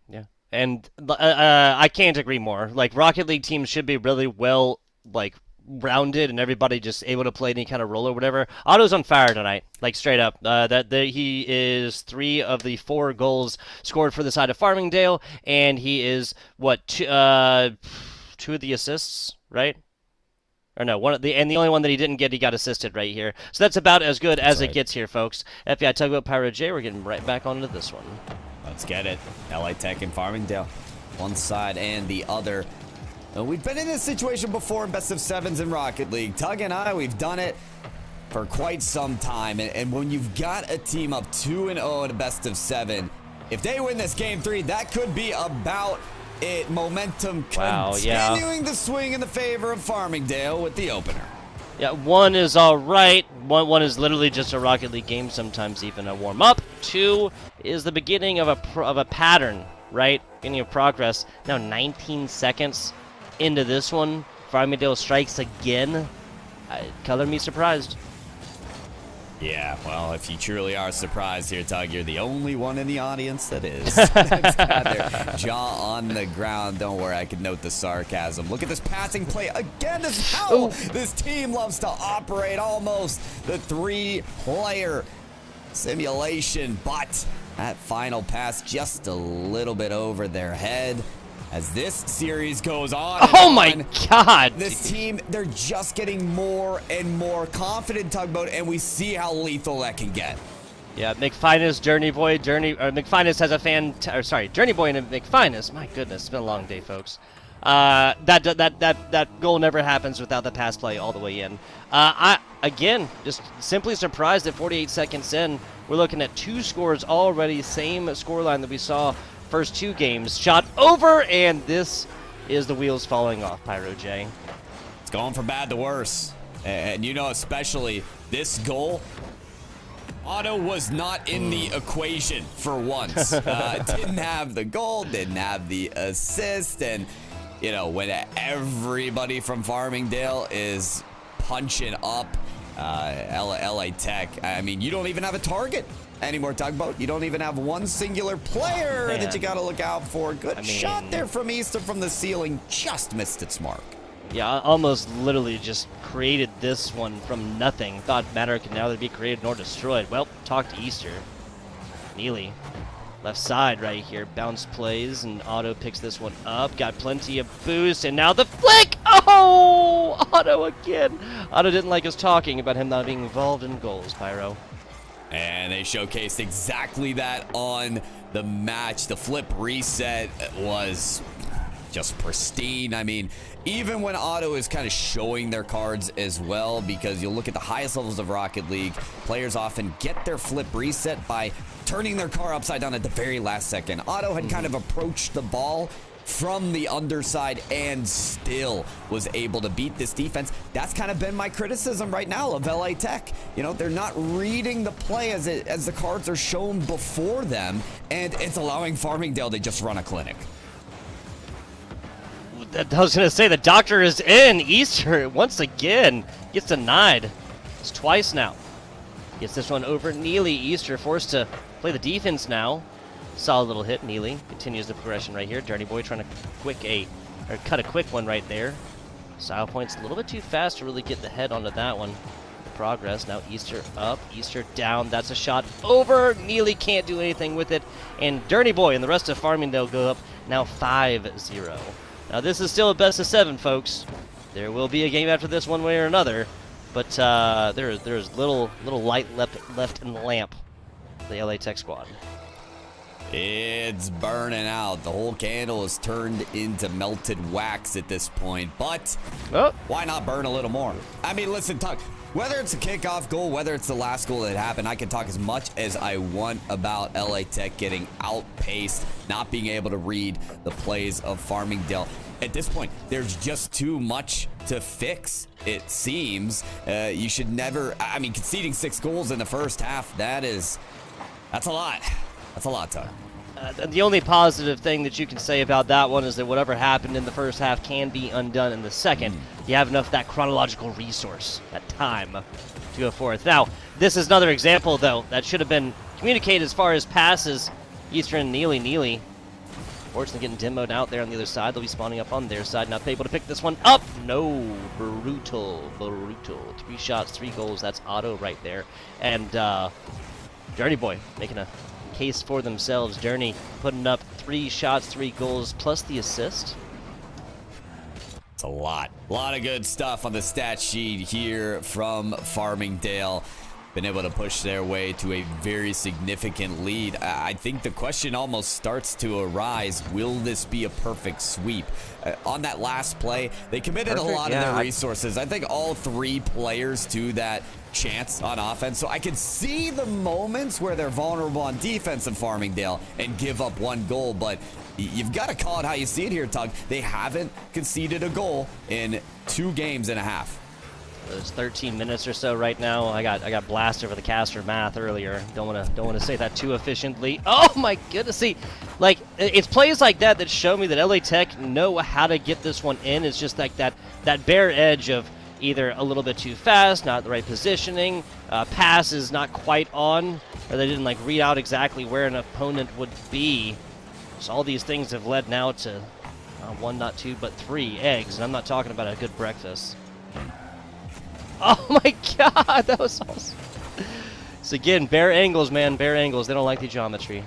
Yeah. And I can't agree more. Like, Rocket League teams should be really well, like, rounded and everybody just able to play any kind of role or whatever. Otto's on fire tonight, like, straight up. He is 3 of the 4 goals scored for the side of Farmingdale, and he is, 2 of the assists, right? Or no, the only one that he didn't get, he got assisted right here. So that's about as good as it gets here, folks. FBI Tugboat Pyro J, we're getting right back onto this one. Let's get it. LA Tech and Farmingdale, one side and the other. We've been in this situation before in best of 7s in Rocket League. Tug and I, we've done it for quite some time. And when you've got a team up 2-0 in a best of 7, if they win this game 3, that could be about it. Momentum continuing to swing in the favor of Farmingdale with the opener. Yeah, 1 is all right. One is literally just a Rocket League game, sometimes even a warm-up. 2 is the beginning of a pattern, right? Beginning of progress. Now 19 seconds into this one, Farmingdale strikes again. Color me surprised. Yeah, well, if you truly are surprised here, Tug, you're the only one in the audience that is. That's got their jaw on the ground. Don't worry, I can note the sarcasm. Look at this passing play again. This is how this team loves to operate, almost the 3-player simulation. But that final pass just a little bit over their head. As this series goes on, oh my God! This team, they're just getting more and more confident, Tugboat, and we see how lethal that can get. Yeah, McFinest, Journey Boy, McFinest has a Journey Boy and McFinest. My goodness, it's been a long day, folks. That goal never happens without the pass play all the way in. Again, just simply surprised at 48 seconds in. We're looking at 2 scores already, same scoreline that we saw first 2 games. Shot over, and this is the wheels falling off, Pyro J. It's going from bad to worse. And you know, especially this goal, Otto was not in the equation for once. Didn't have the goal, didn't have the assist, and you know, when everybody from Farmingdale is punching up LA Tech, I mean, you don't even have a target anymore, Tugboat. You don't even have one singular player that you got to look out for. Good shot there from Easter from the ceiling. Just missed its mark. Yeah, almost literally just created this one from nothing. Thought matter could neither be created nor destroyed. Well, talk to Easter. Neely, left side right here. Bounce plays, and Otto picks this one up. Got plenty of boost, and now the flick! Oh! Otto again! Otto didn't like us talking about him not being involved in goals, Pyro. And they showcased exactly that on the match. The flip reset was just pristine. I mean, even when Otto is kind of showing their cards as well, because you'll look at the highest levels of Rocket League, players often get their flip reset by turning their car upside down at the very last second. Otto had kind of approached the ball from the underside and still was able to beat this defense. That's kind of been my criticism right now of LA Tech. You know, they're not reading the play as the cards are shown before them, and it's allowing Farmingdale to just run a clinic. I was going to say, the doctor is in. Easter, once again, gets denied. It's twice now. Gets this one over Neely. Easter forced to play the defense now. Solid little hit. Neely continues the progression right here. Dirty Boy trying to cut a quick one right there. Style Point's a little bit too fast to really get the head onto that one. The progress. Now Easter up. Easter down. That's a shot over. Neely can't do anything with it. And Dirty Boy and the rest of Farmingdale go up now 5-0. Now this is still a best of 7, folks. There will be a game after this one way or another. But there's little light left in the lamp for the LA Tech squad. It's burning out. The whole candle is turned into melted wax at this point. But why not burn a little more? I mean, listen, Tuck, whether it's a kickoff goal, whether it's the last goal that happened, I can talk as much as I want about LA Tech getting outpaced, not being able to read the plays of Farmingdale. At this point, there's just too much to fix, it seems. You should never, I mean, conceding 6 goals in the first half, that's a lot. That's a lot, Tuck. The only positive thing that you can say about that one is that whatever happened in the first half can be undone in the second. You have enough of that chronological resource, that time, to go forth. Now, this is another example, though, that should have been communicated as far as passes. Eastern Neely. Fortunately getting demoed out there on the other side. They'll be spawning up on their side. Not able to pick this one up. No. Brutal. 3 shots, 3 goals. That's Otto right there. And Dirty Boy making a case for themselves. Journey putting up 3 shots, 3 goals, plus the assist. It's a lot of good stuff on the stat sheet here from Farmingdale. Been able to push their way to a very significant lead. I think the question almost starts to arise, will this be a perfect sweep? On that last play, they committed a lot of their resources. I think all 3 players to that chance on offense. So I could see the moments where they're vulnerable on defense in Farmingdale and give up 1 goal, but you've got to call it how you see it here, Tug. They haven't conceded a goal in 2 games and a half. It's 13 minutes or so right now. I got blasted for the caster math earlier. Don't want to say that too efficiently. Oh my goodness! See, like it's plays like that show me that LA Tech know how to get this one in. It's just like that bare edge of either a little bit too fast, not the right positioning, pass is not quite on, or they didn't like read out exactly where an opponent would be. So all these things have led now to 1, not 2, but 3 eggs, and I'm not talking about a good breakfast. Oh my god, that was awesome. So again, bare angles, man, bare angles. They don't like the geometry.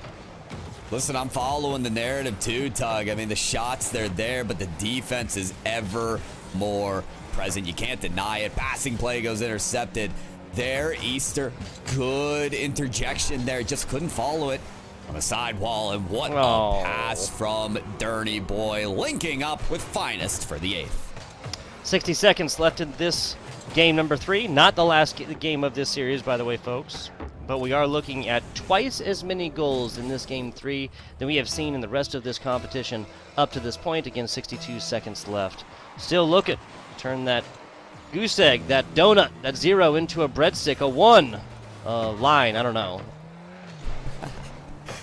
Listen, I'm following the narrative too, Tug. I mean, the shots, they're there, but the defense is ever more present. You can't deny it. Passing play goes intercepted. There, Easter, good interjection there. Just couldn't follow it on the sidewall. And what a pass from Dirty Boy, linking up with Finest for the 8th. 60 seconds left in this game number 3, not the last game of this series, by the way, folks. But we are looking at twice as many goals in this game 3 than we have seen in the rest of this competition up to this point. Again, 62 seconds left. Still looking. Turn that goose egg, that donut, that 0 into a breadstick, a 1 line. I don't know.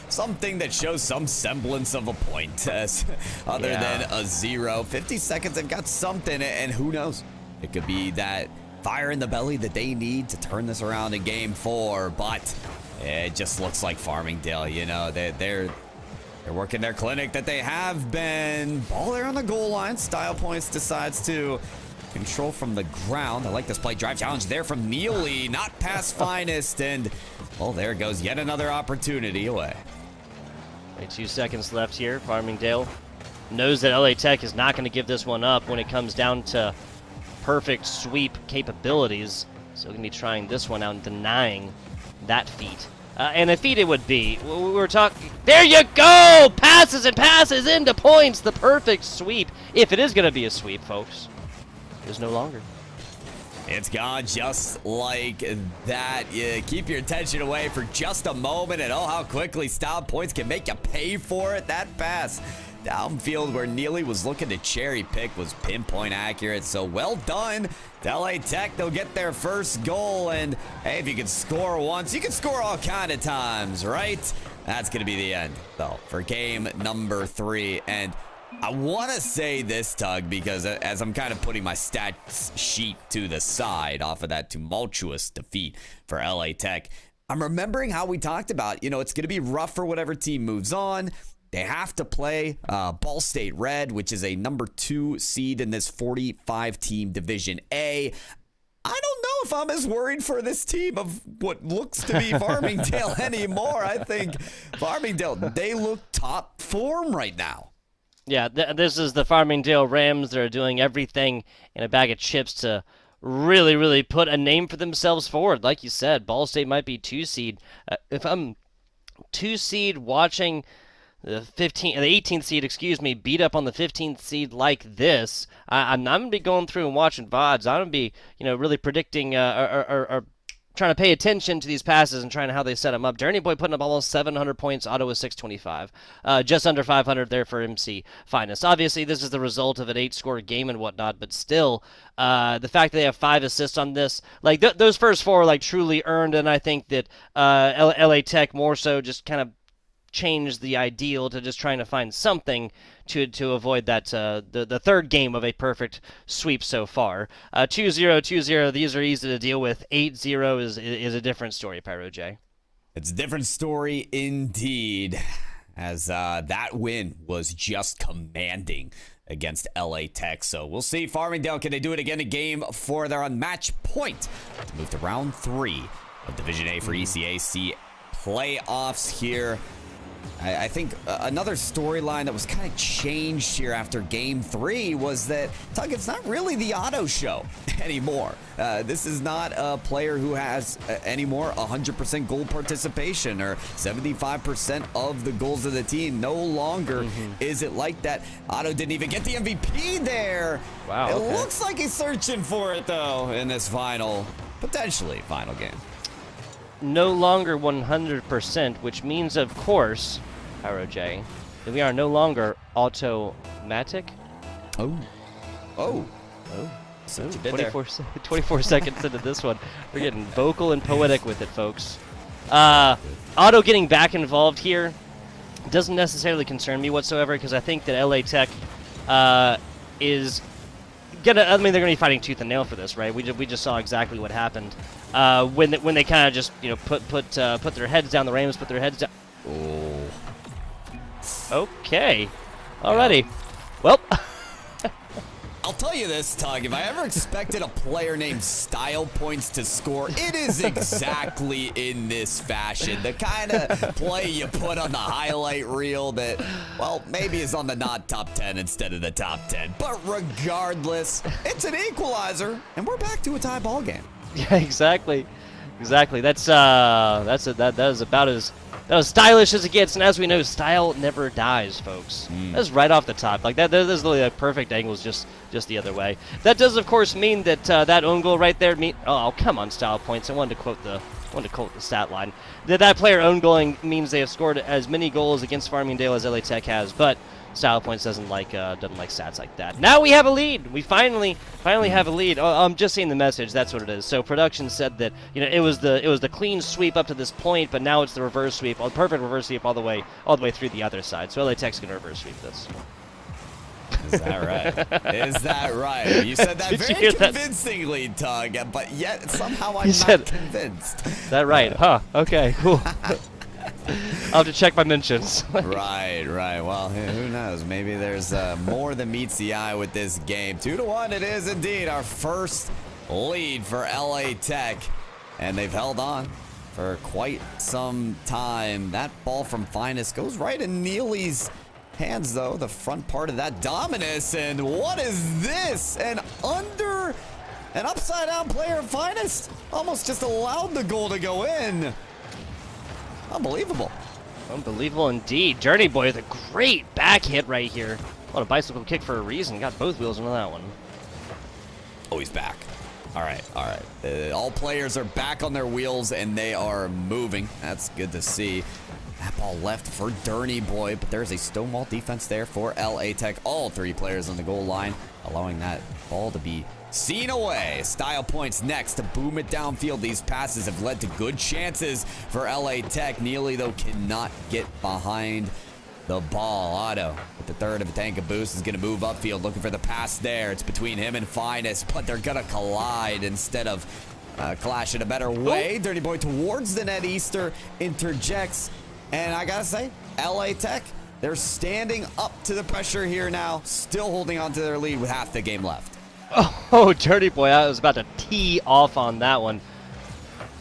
Something that shows some semblance of a point, other than a 0. 50 seconds, they've got something, and who knows? It could be that fire in the belly that they need to turn this around in game 4, but it just looks like Farmingdale, you know, they're working their clinic that they have been. Ball there on the goal line. Style Points decides to control from the ground. I like this play. Drive challenge there from Neely, not past Finest, and well, there goes yet another opportunity away. 2 seconds left here. Farmingdale knows that LA Tech is not going to give this one up when it comes down to perfect sweep capabilities. So we're going to be trying this one out and denying that feat. And a feat it would be. We were talking. There you go! Passes and passes into points. The perfect sweep. If it is going to be a sweep, folks, it is no longer. It's gone just like that. You keep your attention away for just a moment, and oh, how quickly Style Points can make you pay for it. That pass downfield where Neely was looking to cherry pick was pinpoint accurate. So well done to LA Tech. They'll get their first goal, and hey, if you can score once, you can score all kind of times, right? That's going to be the end, though, for game number 3. And I want to say this, Tug, because as I'm kind of putting my stats sheet to the side off of that tumultuous defeat for LA Tech, I'm remembering how we talked about, it's going to be rough for whatever team moves on. They have to play Ball State Red, which is a number 2 seed in this 45-team Division A. I don't know if I'm as worried for this team of what looks to be Farmingdale anymore. I think Farmingdale, they look top form right now. Yeah, this is the Farmingdale Rams. They're doing everything in a bag of chips to really, really put a name for themselves forward. Like you said, Ball State might be 2 seed. If I'm 2 seed watching the 18th seed, beat up on the 15th seed like this, I'm going to be going through and watching VODs. I'm going to be, really predicting or trying to pay attention to these passes and trying to how they set them up. Journey Boy putting up almost 700 points. Otto was 625. Just under 500 there for MC Finest. Obviously, this is the result of an 8-score game and whatnot, but still, the fact that they have 5 assists on this, like those first 4 are like truly earned, and I think that LA Tech more so just kind of changed the ideal to just trying to find something to avoid that the third game of a perfect sweep so far. 2-0, 2-0, these are easy to deal with. 8-0 is a different story, Pyro J. It's a different story indeed, as that win was just commanding against LA Tech. So we'll see Farmingdale, can they do it again in game 4? They're on match point to move to round 3 of Division A for ECAC playoffs here. I think another storyline that was kind of changed here after game 3 was that, Tug, it's not really the Otto show anymore. This is not a player who has anymore 100% goal participation or 75% of the goals of the team. No longer is it like that. Otto didn't even get the MVP there. Wow. It Okay. looks like he's searching for it, though, in this potentially final game. No longer 100%, which means, of course, Pyro J, that we are no longer automatic. Oh. So 24 seconds into this one. We're getting vocal and poetic with it, folks. Otto getting back involved here doesn't necessarily concern me whatsoever, because I think that LA Tech is gonna. I mean, they're gonna be fighting tooth and nail for this, right? We just saw exactly what happened when they kind of just put their heads down. The Rams put their heads down. Oh. Okay. Alrighty. Well. I'll tell you this, Tug, if I ever expected a player named Style Points to score, it is exactly in this fashion. The kind of play you put on the highlight reel that, well, maybe is on the not top 10 instead of the top 10. But regardless, it's an equalizer, and we're back to a tie ball game. Yeah, exactly. That's that is about as stylish as it gets, and as we know, style never dies, folks. That's right off the top. Like that is literally like perfect angles, just the other way. That does, of course, mean that that own goal right there. Oh, come on, Style Points. I wanted to quote the stat line. That player own goaling means they have scored as many goals against Farmingdale as LA Tech has, but Style Points doesn't like stats like that. Now we have a lead. We finally have a lead. Oh, I'm just seeing the message. That's what it is. So production said that it was the clean sweep up to this point, but now it's the reverse sweep, a perfect reverse sweep all the way through the other side. So LA Tech's gonna reverse sweep this. Is that right? Is that right? You said that very convincingly, Tug, but yet somehow I'm not convinced. Is that right? Huh? Okay, cool. I'll have to check my mentions. Right. Well, who knows? Maybe there's more than meets the eye with this game. 2-1 it is indeed. Our first lead for LA Tech. And they've held on for quite some time. That ball from Finest goes right in Neely's hands, though. The front part of that Dominus. And what is this? An upside-down player of Finest almost just allowed the goal to go in. Unbelievable. Unbelievable indeed. Journey Boy with a great back hit right here. What a bicycle kick for a reason. Got both wheels into that one. Oh, he's back. All right. All players are back on their wheels, and they are moving. That's good to see. That ball left for Journey Boy, but there's a stonewall defense there for LA Tech. All 3 players on the goal line, allowing that ball to be seen away. Style Points next to boom it downfield. These passes have led to good chances for LA Tech. Neely, though, cannot get behind the ball. Otto with the third of a tank of boost is going to move upfield, looking for the pass there. It's between him and Finest, but they're going to collide instead of clash in a better way. Dirty Boy towards the net. Easter interjects, and I got to say, LA Tech, they're standing up to the pressure here now, still holding on to their lead with half the game left. Oh, Dirty Boy, I was about to tee off on that one.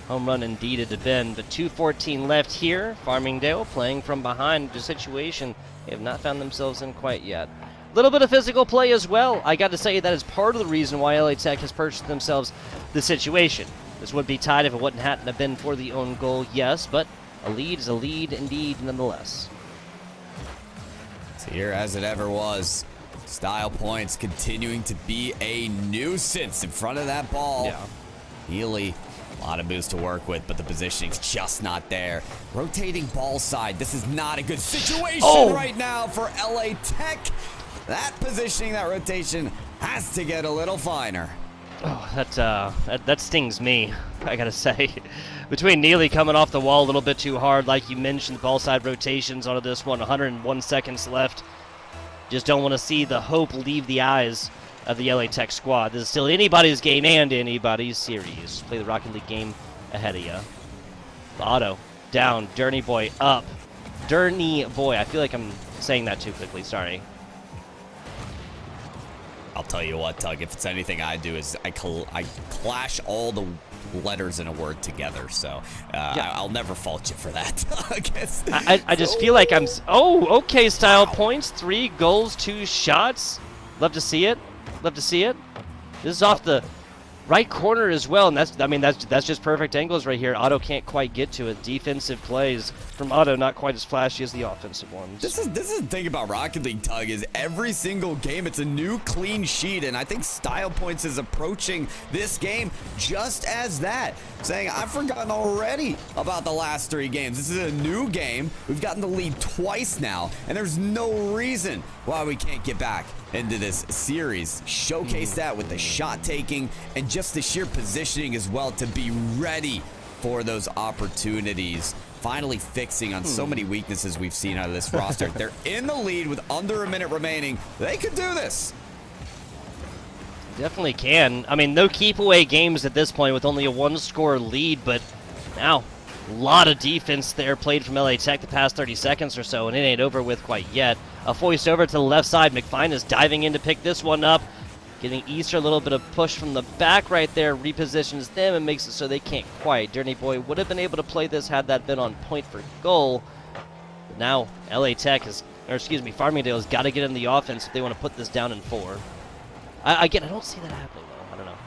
Home run indeed it had been, but 2:14 left here. Farmingdale playing from behind the situation they have not found themselves in quite yet. A little bit of physical play as well. I got to say that is part of the reason why LA Tech has purchased themselves the situation. This would be tied if it hadn't have been for the own goal, yes, but a lead is a lead indeed nonetheless. It's here as it ever was. Style points continuing to be a nuisance in front of that ball. Yeah. Healy, a lot of moves to work with, but the positioning's just not there. Rotating ball side. This is not a good situation right now for LA Tech. That positioning, that rotation has to get a little finer. Oh, that stings me, I gotta say. Between Neely coming off the wall a little bit too hard, like you mentioned, the ball side rotations onto this one, 101 seconds left. Just don't want to see the hope leave the eyes of the LA Tech squad. This is still anybody's game and anybody's series. Play the Rocket League game ahead of you. Otto, down, Dirty Boy, up. Dirty Boy, I feel like I'm saying that too quickly, sorry. I'll tell you what, Tug, if it's anything I do is I clash all the letters in a word together, so I'll never fault you for that. I just feel like I'm... Oh, okay, style points. 3 goals, 2 shots. Love to see it. Love to see it. This is off the right corner as well, and that's just perfect angles right here. Otto can't quite get to it. Defensive plays from Otto not quite as flashy as the offensive ones. This is the thing about Rocket League, Tug, is every single game it's a new clean sheet, and I think Style Points is approaching this game just as that, saying I've forgotten already about the last 3 games. This is a new game. We've gotten the lead twice now, and there's no reason why we can't get back into this series. Showcase that with the shot taking and just the sheer positioning as well to be ready for those opportunities. Finally fixing on so many weaknesses we've seen out of this roster. They're in the lead with under a minute remaining. They could do this. Definitely can. I mean, no keep away games at this point with only a 1-score lead, but now a lot of defense there played from LA Tech the past 30 seconds or so, and it ain't over with quite yet. A foist over to the left side. McFine is diving in to pick this one up. Giving Easter a little bit of push from the back right there. Repositions them and makes it so they can't quite. Dirty Boy would have been able to play this had that been on point for goal. But now LA Tech Farmingdale has got to get in the offense if they want to put this down in 4. Again, I don't see that happening though. I don't know.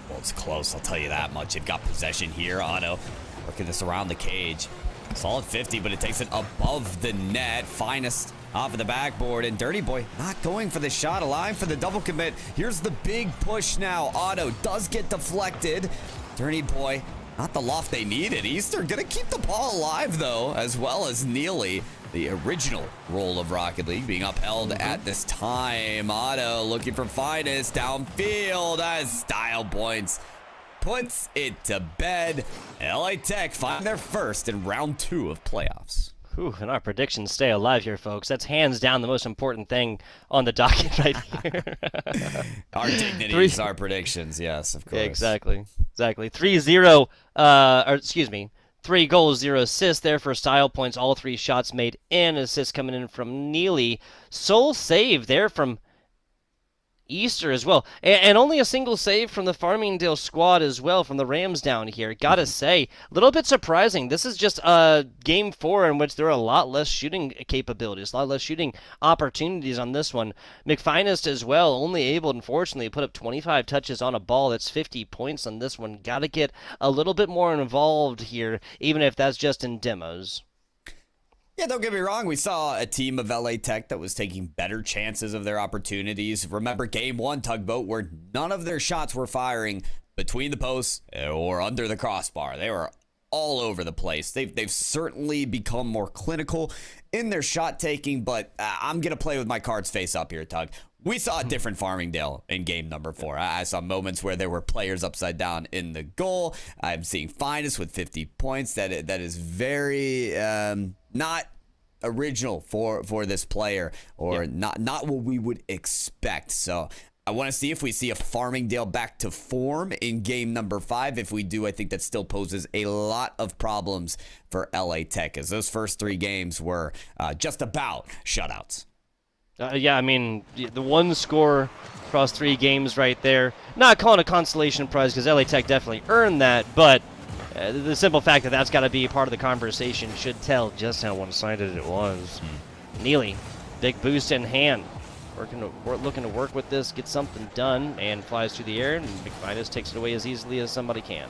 Well, it's close, I'll tell you that much. They've got possession here. Otto working this around the cage. Solid 50, but it takes it above the net. Finest off of the backboard, and Dirty Boy not going for the shot, allowing for the double commit. Here's the big push now. Otto does get deflected. Dirty Boy, not the loft they needed. Easter gonna keep the ball alive, though, as well as Neely. The original role of Rocket League being upheld at this time. Otto looking for Finest downfield as Style Points puts it to bed. LA Tech find their first in round 2 of playoffs. Whew, and our predictions stay alive here, folks. That's hands down the most important thing on the docket right here. Our dignity is our predictions, yes, of course. Yeah, exactly. 3-0, 3 goals, 0 assists there for Style Points. All 3 shots made and assists coming in from Neely. Sole save there from Easter as well, and only a single save from the Farmingdale squad as well from the Rams down here. Gotta say, a little bit surprising. This is just game 4 in which there are a lot less shooting capabilities, a lot less shooting opportunities on this one. McFinest as well, only able, unfortunately, to put up 25 touches on a ball. That's 50 points on this one. Gotta get a little bit more involved here, even if that's just in demos. Yeah, don't get me wrong. We saw a team of LA Tech that was taking better chances of their opportunities. Remember game 1, Tugboat, where none of their shots were firing between the posts or under the crossbar. They were all over the place. They've certainly become more clinical in their shot taking, but I'm going to play with my cards face up here, Tug. We saw a different Farmingdale in game number 4. I saw moments where there were players upside down in the goal. I'm seeing Finest with 50 points. That is very not original for this player, or not what we would expect. So I want to see if we see a Farmingdale back to form in game number 5. If we do, I think that still poses a lot of problems for LA Tech, as those first 3 games were just about shutouts. Yeah, I mean, the one score across 3 games right there. Not calling a consolation prize because LA Tech definitely earned that, but the simple fact that that's got to be part of the conversation should tell just how one-sided it was. Neely, big boost in hand. Looking to work with this, get something done, and flies through the air, and McFinus takes it away as easily as somebody can.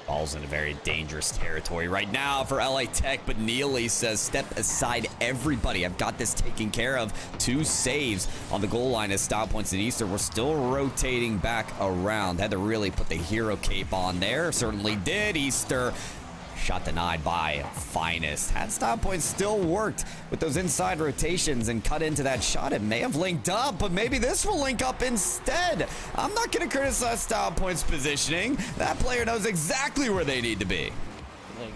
Ball's in a very dangerous territory right now for LA Tech, but Neely says, step aside, everybody. I've got this taken care of. 2 saves on the goal line as Style Points and Easter were still rotating back around. Had to really put the hero cape on there. Certainly did. Easter, shot denied by Finest. Had Style Points still worked with those inside rotations and cut into that shot, it may have linked up, but maybe this will link up instead. I'm not going to criticize Style Points positioning. That player knows exactly where they need to be.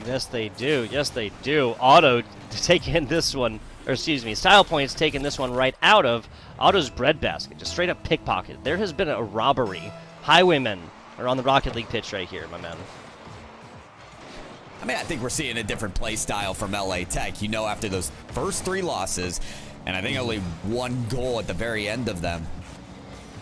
Yes, they do. Yes, they do. Auto taking this one, or excuse me, Style Points taking this one right out of Auto's breadbasket. Just straight up pickpocket. There has been a robbery. Highwaymen are on the Rocket League pitch right here, my man. I mean, I think we're seeing a different play style from LA Tech. You know, after those first 3 losses, and I think only 1 goal at the very end of them,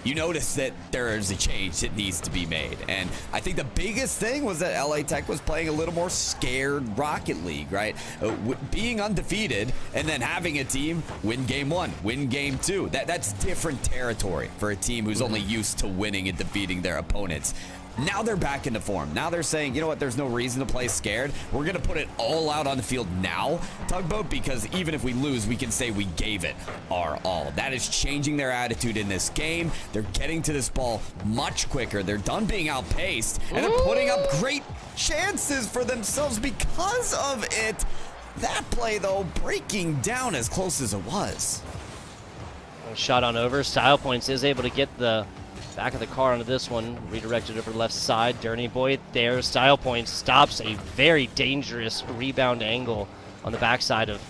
you notice that there is a change that needs to be made. And I think the biggest thing was that LA Tech was playing a little more scared Rocket League, right? Being undefeated and then having a team win game 1, win game 2. That's different territory for a team who's only used to winning and defeating their opponents. Now they're back into form. Now they're saying, you know what, there's no reason to play scared. We're going to put it all out on the field now, Tugboat, because even if we lose, we can say we gave it our all. That is changing their attitude in this game. They're getting to this ball much quicker. They're done being outpaced, and they're putting up great chances for themselves because of it. That play, though, breaking down as close as it was. Shot on over. Style Points is able to get the back of the car onto this one, redirected over left side. Dirty Boy there. Style Points stops a very dangerous rebound angle on the backside of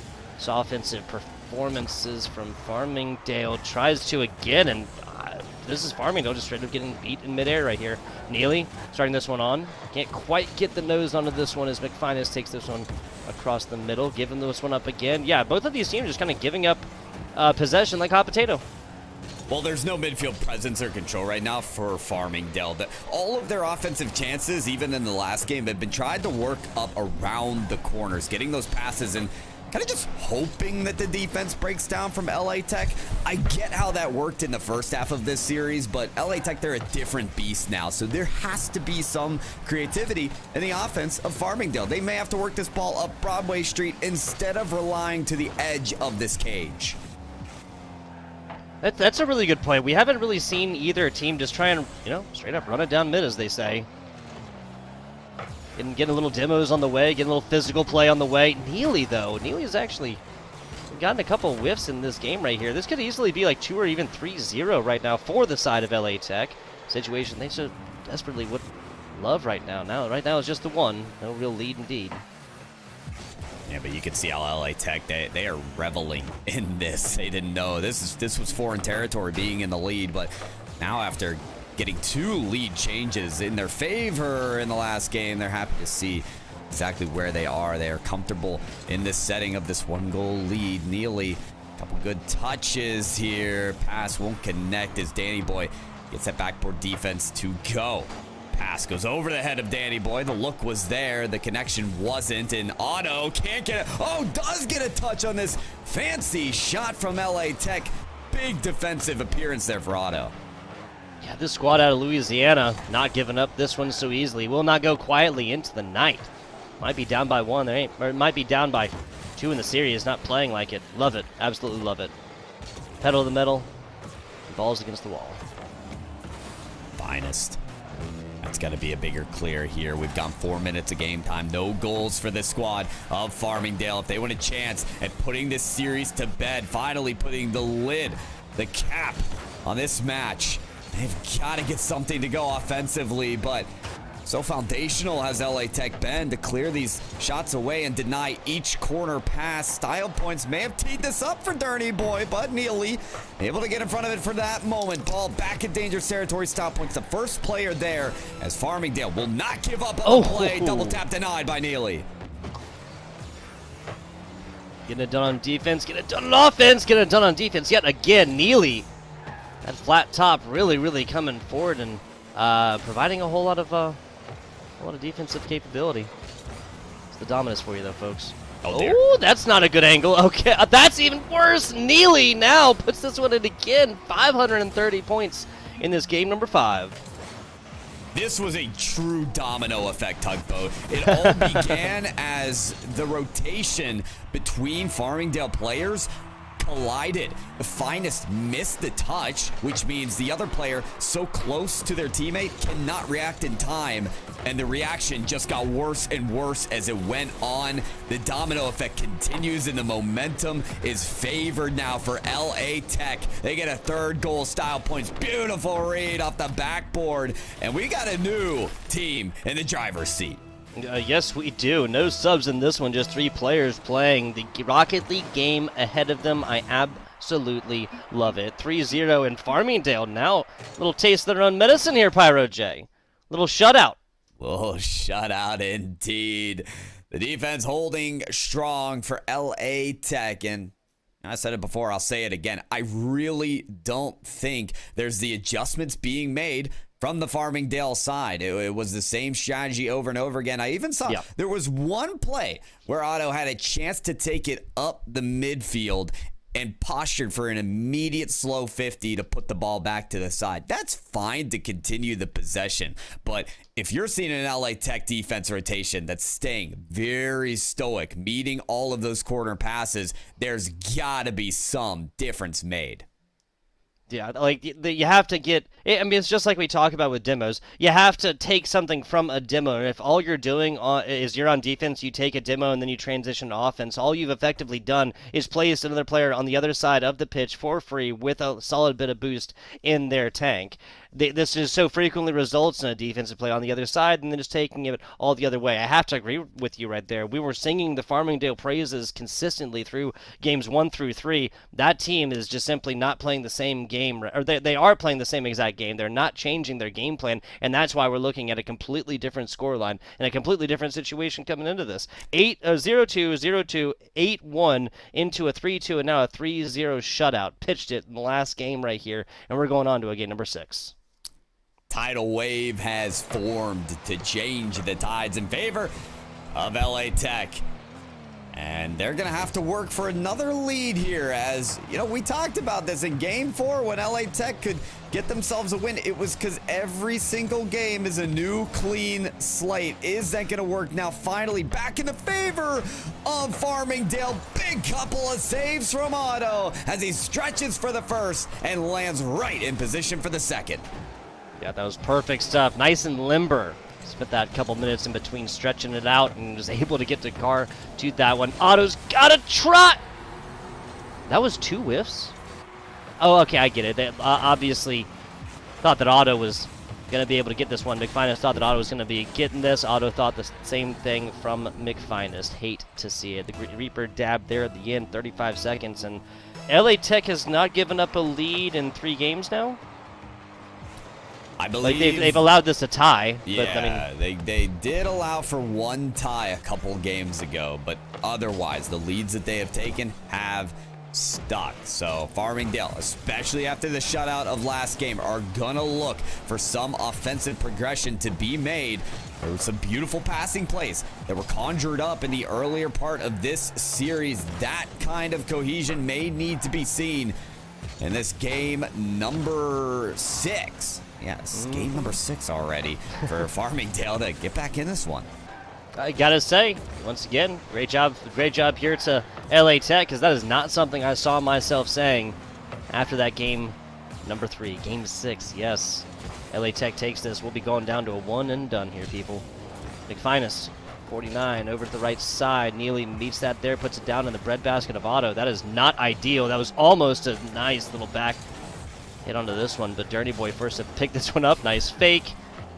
offensive performances from Farmingdale. Tries to again, and this is Farmingdale just straight up getting beat in midair right here. Neely starting this one on. Can't quite get the nose onto this one as McFinus takes this one across the middle, giving this one up again. Yeah, both of these teams just kind of giving up possession like hot potato. Well, there's no midfield presence or control right now for Farmingdale. All of their offensive chances, even in the last game, have been tried to work up around the corners, getting those passes and kind of just hoping that the defense breaks down from LA Tech. I get how that worked in the first half of this series, but LA Tech, they're a different beast now, so there has to be some creativity in the offense of Farmingdale. They may have to work this ball up Broadway Street instead of relying to the edge of this cage. That's a really good point. We haven't really seen either team just try and, straight up run it down mid, as they say. Getting a little demos on the way, getting a little physical play on the way. Neely, though. Neely's actually gotten a couple whiffs in this game right here. This could easily be like 2 or even 3-0 right now for the side of LA Tech. Situation they so desperately would love right now. Right now it's just the 1. No real lead indeed. Yeah, but you can see how LA Tech, they are reveling in this. They didn't know. This was foreign territory, being in the lead, but now after getting 2 lead changes in their favor in the last game, they're happy to see exactly where they are. They are comfortable in this setting of this 1-goal lead. Neely, a couple good touches here. Pass won't connect as Danny Boy gets that backboard defense to go. Pass goes over the head of Danny Boy. The look was there. The connection wasn't. And Otto can't get it. Oh, does get a touch on this fancy shot from LA Tech. Big defensive appearance there for Otto. Yeah, this squad out of Louisiana not giving up this one so easily. Will not go quietly into the night. Might be down by 1. Or might be down by 2 in the series. Not playing like it. Love it. Absolutely love it. Pedal to the metal. Balls against the wall. Finest. That's got to be a bigger clear here. We've gone 4 minutes of game time. No goals for this squad of Farmingdale. If they want a chance at putting this series to bed, finally putting the lid, the cap on this match, they've got to get something to go offensively, but So foundational has LA Tech been to clear these shots away and deny each corner pass. Style points may have teed this up for Dirty Boy, but Neely able to get in front of it for that moment. Ball back in dangerous territory. Style points the first player there as Farmingdale will not give up on the play. Double tap denied by Neely. Getting it done on defense, getting it done on offense, getting it done on defense yet again. Neely, that flat top really coming forward and providing a whole lot of defensive capability. It's the dominance for you though, folks. Oh, that's not a good angle. Okay, that's even worse. Neely now puts this one in again. 530 points in this game number 5. This was a true domino effect, Tugboat. It all began as the rotation between Farmingdale players collided. The Finest missed the touch, which means the other player so close to their teammate cannot react in time, and the reaction just got worse and worse as it went on. The domino effect continues, and the momentum is favored now for LA Tech. They get a third goal. Style points. Beautiful read off the backboard, and we got a new team in the driver's seat. Yes, we do. No subs in this one, just 3 players playing the Rocket League game ahead of them. I absolutely love it. 3-0 in Farmingdale. Now, little taste of their own medicine here, Pyro J. Little shutout. Oh, shutout indeed. The defense holding strong for LA Tech, and I said it before, I'll say it again. I really don't think there's the adjustments being made from the Farmingdale side. It was the same strategy over and over again. I even saw there was one play where Otto had a chance to take it up the midfield and postured for an immediate slow 50 to put the ball back to the side. That's fine to continue the possession, but if you're seeing an LA Tech defense rotation that's staying very stoic, meeting all of those corner passes, there's gotta be some difference made. Yeah, like, you have to get... I mean, it's just like we talk about with demos. You have to take something from a demo, and if all you're doing is you're on defense, you take a demo, and then you transition to offense, all you've effectively done is place another player on the other side of the pitch for free with a solid bit of boost in their tank. This just so frequently results in a defensive play on the other side and then just taking it all the other way. I have to agree with you right there. We were singing the Farmingdale praises consistently through games 1 through 3. That team is just simply not playing the same game, or they are playing the same exact game. They're not changing their game plan, and that's why we're looking at a completely different scoreline and a completely different situation coming into this. 0-2, 0-2, 8-1 into a 3-2, and now a 3-0 shutout. Pitched it in the last game right here, and we're going on to a game number 6. Tidal wave has formed to change the tides in favor of LA Tech. And they're going to have to work for another lead here, as, you know, we talked about this in Game 4 when LA Tech could get themselves a win. It was because every single game is a new clean slate. Is that going to work now? Finally back in the favor of Farmingdale. Big couple of saves from Otto as he stretches for the first and lands right in position for the second. Yeah, that was perfect stuff. Nice and limber. Spent that couple minutes in between stretching it out and was able to get the car to that one. Otto's got a trot. That was 2 whiffs. Oh, okay, I get it. They obviously thought that Otto was going to be able to get this one. McFinest thought that Otto was going to be getting this. Otto thought the same thing from McFinest. Hate to see it. The Reaper dabbed there at the end, 35 seconds. And LA Tech has not given up a lead in 3 games now. I believe like they've allowed this to tie. Yeah, but, I mean, they did allow for 1 tie a couple games ago, but otherwise the leads that they have taken have stuck. So Farmingdale, especially after the shutout of last game, are gonna look for some offensive progression to be made. There were some beautiful passing plays that were conjured up in the earlier part of this series. That kind of cohesion may need to be seen in this game number 6. Yes, game number 6 already for Farmingdale to get back in this one. I gotta say, once again, great job here to LA Tech, because that is not something I saw myself saying after that game number 3, game 6. Yes, LA Tech takes this. We'll be going down to a 1 and done here, people. McFinest, 49 over to the right side. Neely meets that there, puts it down in the breadbasket of Otto. That is not ideal. That was almost a nice little back hit onto this one, but Dirty Boy first to pick this one up. Nice fake.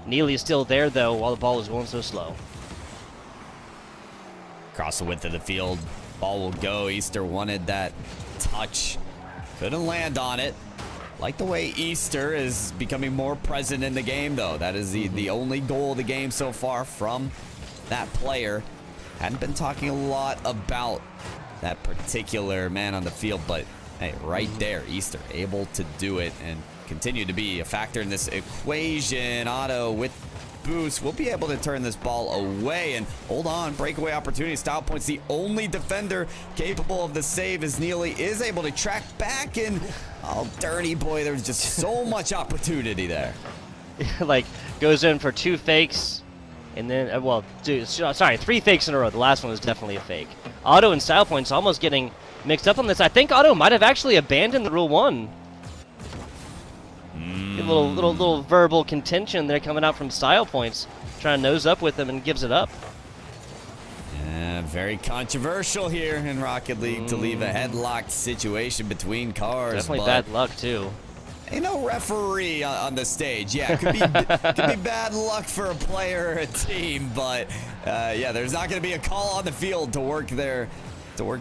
Neely's still there, though, while the ball is going so slow. Across the width of the field, ball will go. Easter wanted that touch. Couldn't land on it. Like the way Easter is becoming more present in the game, though. That is the only goal of the game so far from that player. Hadn't been talking a lot about that particular man on the field, but hey, right there, Easter able to do it and continue to be a factor in this equation. Otto with boost will be able to turn this ball away and hold on. Breakaway opportunity. Style Point's the only defender capable of the save as Neely is able to track back, and oh, dirty boy, there's just so much opportunity there. Like, goes in for 2 fakes, and then, well, sorry, 3 fakes in a row. The last one was definitely a fake. Otto and Style Point's almost getting mixed up on this. I think Otto might have actually abandoned the Rule 1. A little verbal contention there coming out from Style Points, trying to nose up with him and gives it up. Yeah, very controversial here in Rocket League to leave a headlocked situation between cars. Definitely bad luck too. Ain't no referee on the stage. Yeah, could be bad luck for a player or a team, but yeah, there's not going to be a call on the field to work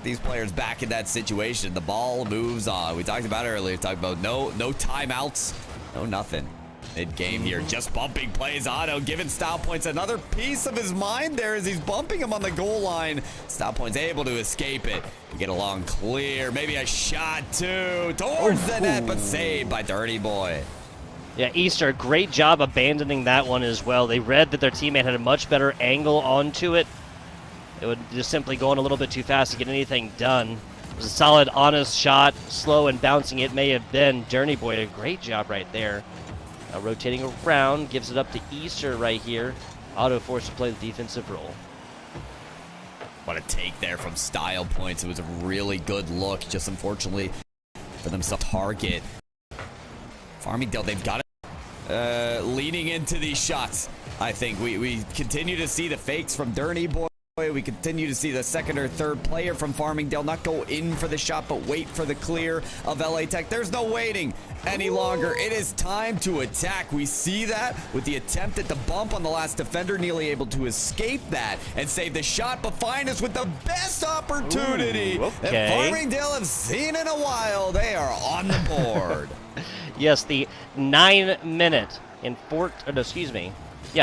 these players back in that situation. The ball moves on. We talked about it earlier. Talked about no timeouts. No, nothing. Mid-game here, just bumping plays. Otto giving Style Points another piece of his mind there as he's bumping him on the goal line. Style Points able to escape it. Get along clear. Maybe a shot, too, towards the net, but saved by Dirty Boy. Yeah, Easter, great job abandoning that one as well. They read that their teammate had a much better angle onto it. It would just simply go on a little bit too fast to get anything done. It was a solid, honest shot. Slow and bouncing it may have been. Dirty Boy did a great job right there. Rotating around, gives it up to Easter right here. Otto forced to play the defensive role. What a take there from Style Points. It was a really good look. Just unfortunately for themselves target. Farmingdale, they've got it. Leaning into these shots. I think we continue to see the fakes from Dirty Boy. We continue to see the second or third player from Farmingdale not go in for the shot, but wait for the clear of LA Tech. There's no waiting any longer. It is time to attack. We see that with the attempt at the bump on the last defender. Neely able to escape that and save the shot, but Finest with the best opportunity that Farmingdale have seen in a while. They are on the board. Yes, the 9 minute and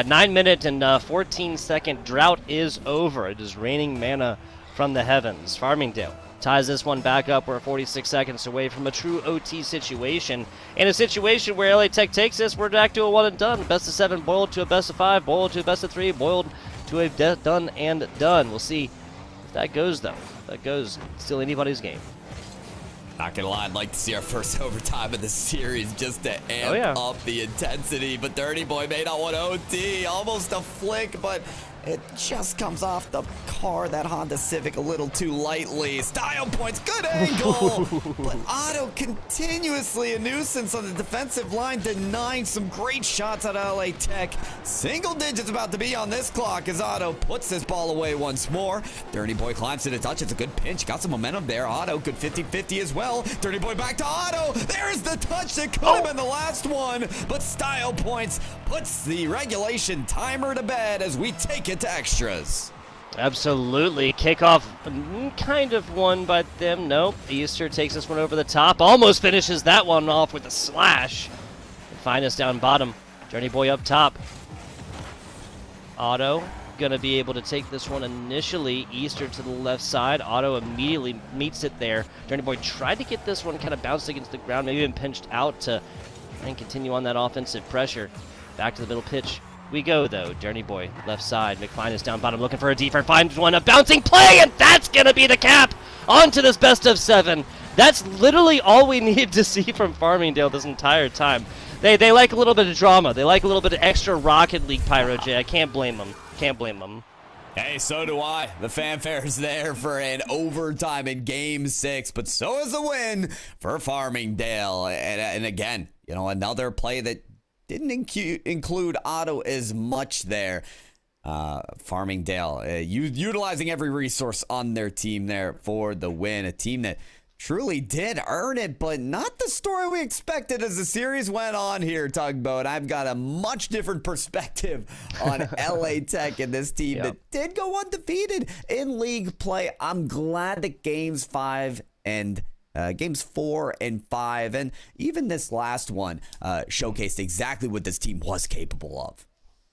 9 minute and 14-second drought is over. It is raining mana from the heavens. Farmingdale ties this one back up. We're 46 seconds away from a true OT situation. In a situation where LA Tech takes this, we're back to a one and done. Best of 7 boiled to a best of 5, boiled to a best of 3, boiled to a done and done. We'll see if that goes, though. If that goes, still anybody's game. Not gonna lie, I'd like to see our first overtime of the series just to amp up the intensity, but Dirty Boy may not want OT. Almost a flick, but it just comes off the car, that Honda Civic, a little too lightly. Style Points, good angle, but Otto continuously a nuisance on the defensive line, denying some great shots out of LA Tech. Single digits about to be on this clock as Otto puts this ball away once more. Dirty Boy climbs to the touch. It's a good pinch. Got some momentum there. Otto, good 50-50 as well. Dirty Boy back to Otto. There's the touch that could have been the last one, but Style Points puts the regulation timer to bed as we take it to extras. Absolutely. Kickoff kind of won by them. Nope. Easter takes this one over the top. Almost finishes that one off with a slash. Finest down bottom. Dirty Boy up top. Otto going to be able to take this one initially. Easter to the left side. Otto immediately meets it there. Dirty Boy tried to get this one kind of bounced against the ground, maybe even pinched out to and continue on that offensive pressure. Back to the middle pitch we go, though. Dirty Boy, left side. McFine down bottom, looking for a deeper. Finds one, a bouncing play, and that's going to be the cap onto this best of 7. That's literally all we need to see from Farmingdale this entire time. They like a little bit of drama. They like a little bit of extra Rocket League Pyro J. I can't blame them. Can't blame them. Hey, so do I. The fanfare's there for an overtime in Game 6, but so is the win for Farmingdale. And again, you know, another play that didn't include Otto as much there. Farmingdale utilizing every resource on their team there for the win. A team that truly did earn it, but not the story we expected as the series went on here, Tugboat. I've got a much different perspective on LA Tech and this team that did go undefeated in league play. I'm glad that games 4 and 5, and even this last one showcased exactly what this team was capable of.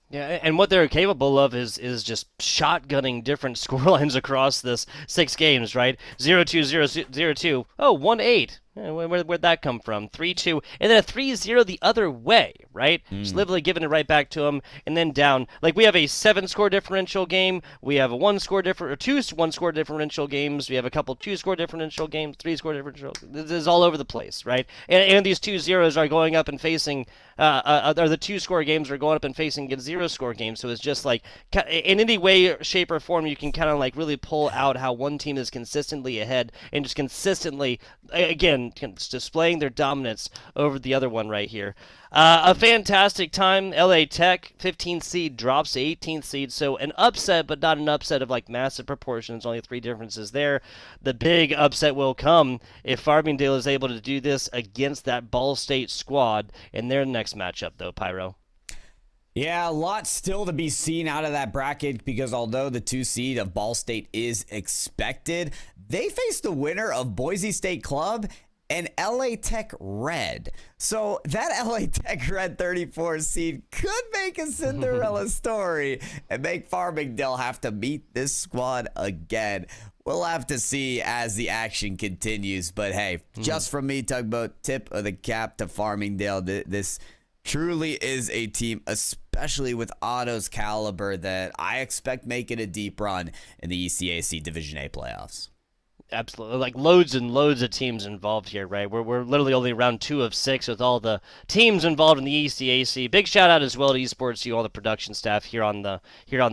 Yeah, and what they're capable of is just shotgunning different scorelines across this 6 games, right? 0-2, 0-2, oh, 1-8. Where'd that come from? 3-2, and then a 3-0 the other way, right? Just literally giving it right back to them, and then down. Like, we have a 7-score differential game. We have a 1-score different, or 2 1-score differential games. We have a couple 2-score differential games, 3-score differential. This is all over the place, right? And these 2-0s are going up and facing, or the 2-score games are going up and facing against 0-score games. So it's just like, in any way, shape, or form, you can kind of like really pull out how one team is consistently ahead and just consistently, again, displaying their dominance over the other one right here. A fantastic time. LA Tech, 15th seed, drops to 18th seed. So an upset, but not an upset of like massive proportions. Only 3 differences there. The big upset will come if Farmingdale is able to do this against that Ball State squad in their next matchup, though, Pyro. Yeah, a lot still to be seen out of that bracket because although the 2 seed of Ball State is expected, they face the winner of Boise State Club and LA Tech Red. So that LA Tech Red 34 seed could make a Cinderella story and make Farmingdale have to meet this squad again. We'll have to see as the action continues. But hey, just from me, Tugboat, tip of the cap to Farmingdale. This truly is a team, especially with Otto's caliber, that I expect making a deep run in the ECAC Division A playoffs. Absolutely, like loads and loads of teams involved here, right? We're literally only round 2 of 6 with all the teams involved in the ECAC. Big shout out as well to Esports, all the production staff here on the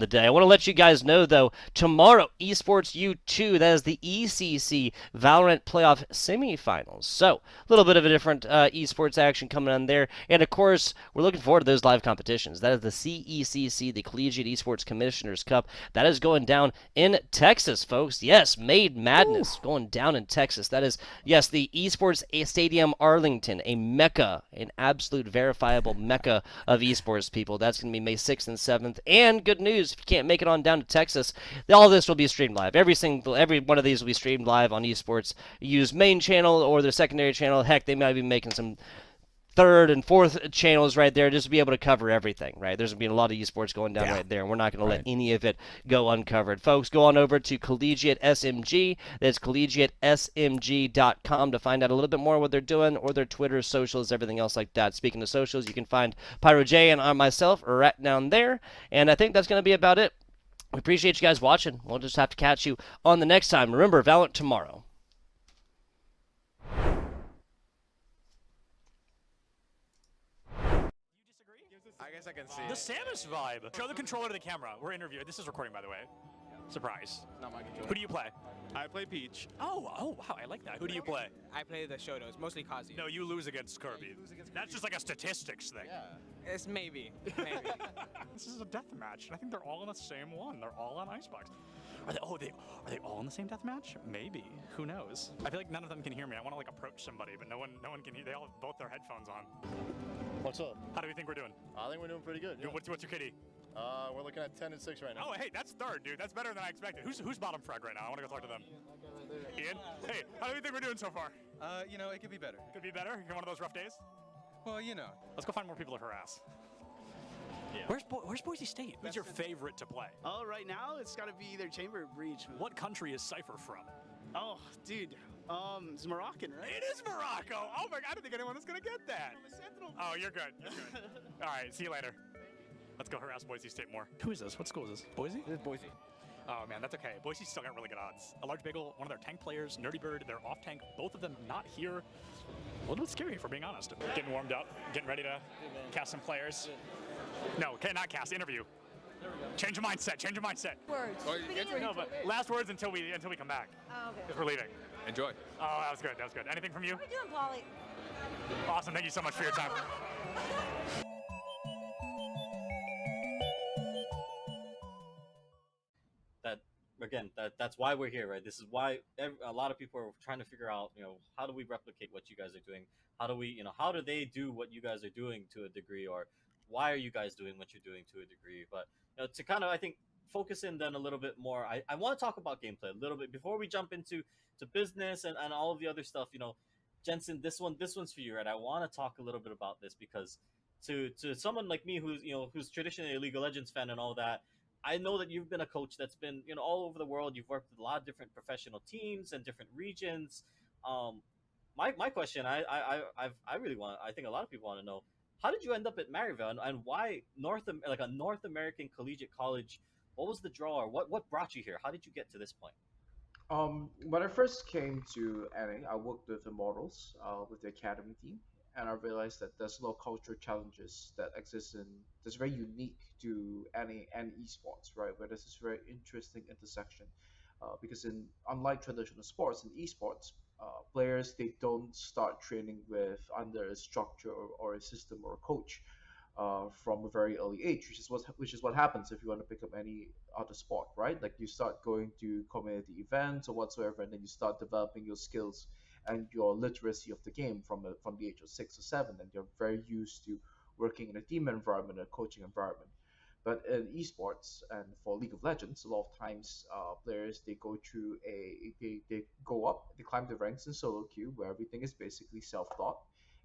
day. I want to let you guys know though, tomorrow Esports U2, that is the ECC Valorant Playoff Semifinals. So a little bit of a different esports action coming on there, and of course we're looking forward to those live competitions. That is the CECC, the Collegiate Esports Commissioners Cup. That is going down in Texas, folks. Yes, Made Madness. Going down in Texas. That is, yes, the Esports Stadium Arlington, a mecca, an absolute verifiable mecca of esports, people. That's going to be May 6th and 7th. And good news, if you can't make it on down to Texas, all this will be streamed live. Every one of these will be streamed live on Esports. Use main channel or their secondary channel. Heck, they might be making some 3rd and 4th channels right there just to be able to cover everything, right? There's going to be a lot of esports going down right there, and we're not going to let any of it go uncovered. Folks, go on over to Collegiate SMG. That's collegiatesmg.com to find out a little bit more what they're doing, or their Twitter, socials, everything else like that. Speaking of socials, you can find Pyro J and myself right down there, and I think that's going to be about it. We appreciate you guys watching. We'll just have to catch you on the next time. Remember, Valorant tomorrow. I can see the Samus vibe. Show the controller to the camera. We're interviewing. This is recording, by the way. Surprise. Not my controller. Who do you play? I play Peach. Oh, wow, I like that. Who do you play? I play the Shotos, mostly Kazi. No, you lose against Kirby. That's just like a statistics thing. Yeah. It's maybe. This is a death match. I think they're all in the same one. They're all on Icebox. Are they all in the same death match? Maybe. Who knows? I feel like none of them can hear me. I want to like approach somebody, but no one can hear. They all have both their headphones on. What's up? How do we think we're doing? I think we're doing pretty good. Yeah. What's your KD? We're looking at 10 and 6 right now. Oh, hey, that's 3rd, dude. That's better than I expected. Who's bottom frag right now? I want to go talk to them. Ian? Hey, how do you think we're doing so far? You know, it could be better. Could be better? You're one of those rough days? Well, you know. Let's go find more people to harass. Yeah. Where's Boise State? Who's your favorite to play? Oh, right now it's got to be either Chamber or Breach. What country is Cypher from? Oh, dude. It's Moroccan, right? It is Morocco. Oh my God, I didn't think anyone was gonna get that. Oh, you're good. You're good. All right, see you later. Let's go harass Boise State more. Who is this? What school is this? Boise? This is Boise. Oh man, that's okay. Boise's still got really good odds. A Large Bagel, one of their tank players, Nerdy Bird, they're off tank. Both of them not here. A little bit scary, if we're being honest. Getting warmed up, getting ready to cast some players. No, okay, not cast. Interview. Change your mindset. Change your mindset. Words. No, but last words until we come back. Oh, okay. Because we're leaving. Enjoy. Oh, that was good. That was good. Anything from you? How are you doing, Polly? Awesome. Thank you so much for your time. That we're good. again, that's why we're here, right? This is why a lot of people are trying to figure out, how do we replicate what you guys are doing? How do we, how do they do what you guys are doing to a degree, or why are you guys doing what you're doing to a degree? But to kind of, I think, focus in then a little bit more. I want to talk about gameplay a little bit before we jump into business and all of the other stuff. Jensen, this one's for you, right? I want to talk a little bit about this because to someone like me who's traditionally a League of Legends fan and all that, I know that you've been a coach that's been all over the world. You've worked with a lot of different professional teams and different regions. My question, I think a lot of people want to know, how did you end up at Maryville, and why a North American collegiate college? What was the draw, or what brought you here? How did you get to this point? When I first came to NA, I worked with the models, with the academy team, and I realized that there's a lot of cultural challenges that exist that's very unique to NA and esports, right? Where there's this very interesting intersection, because unlike traditional sports, in esports, players, they don't start training under a structure or a system or a coach. From a very early age, which is what happens if you want to pick up any other sport, right? Like you start going to community events or whatsoever, and then you start developing your skills and your literacy of the game from the age of 6 or 7, and you're very used to working in a team environment, a coaching environment. But in esports and for League of Legends, a lot of times players, they go through they go up, they climb the ranks in solo queue where everything is basically self-taught,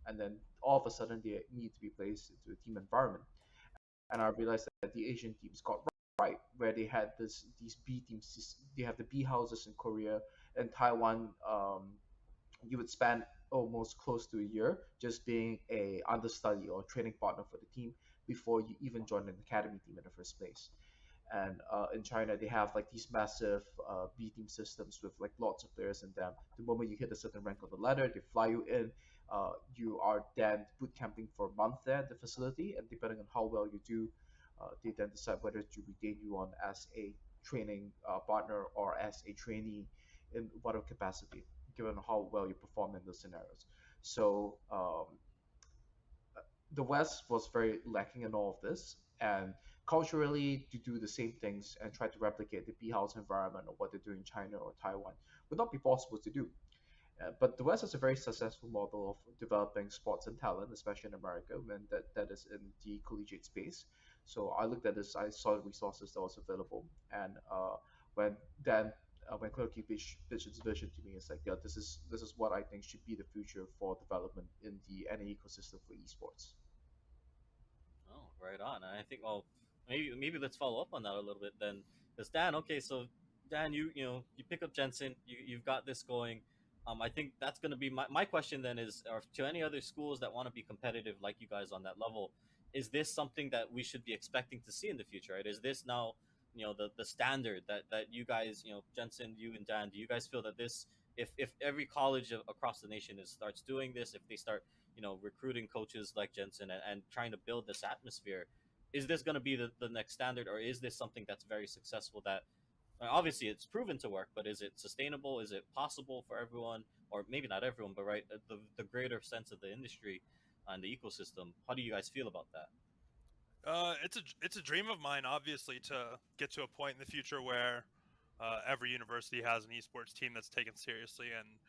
and then all of a sudden they need to be placed into a team environment. And I realized that the Asian teams got right, where they had these B teams. They have the B houses in Korea and Taiwan. You would spend almost close to a year just being a understudy or training partner for the team before you even join an academy team in the first place. And in China, they have like these massive B team systems with like lots of players in them. The moment you hit a certain rank on the ladder, they fly you in. You are then boot camping for a month there at the facility, and depending on how well you do, they then decide whether to retain you on as a training partner or as a trainee in whatever capacity, given how well you perform in those scenarios. So the West was very lacking in all of this, and culturally to do the same things and try to replicate the B house environment or what they do in China or Taiwan would not be possible to do. But the West has a very successful model of developing sports and talent, especially in America, when that is in the collegiate space. So I looked at this, I saw the resources that was available, and when Clerky pitched his vision to me, it's like, yeah, this is what I think should be the future for development in the NA ecosystem for esports. Oh, right on. And I think, maybe let's follow up on that a little bit then. Because Dan, okay, so Dan, you pick up Jensen, you've got this going. I think that's going to be my question then is, or to any other schools that want to be competitive like you guys on that level, is this something that we should be expecting to see in the future, right? Is this now, the standard that you guys, Jensen, you and Dan, do you guys feel that this, if every college across the nation starts doing this, if they start, recruiting coaches like Jensen and trying to build this atmosphere, is this going to be the next standard, or is this something that's very successful that, obviously it's proven to work, but is it sustainable? Is it possible for everyone, or maybe not everyone, but right, the greater sense of the industry and the ecosystem? How do you guys feel about that? It's a dream of mine, obviously, to get to a point in the future where every university has an esports team that's taken seriously, and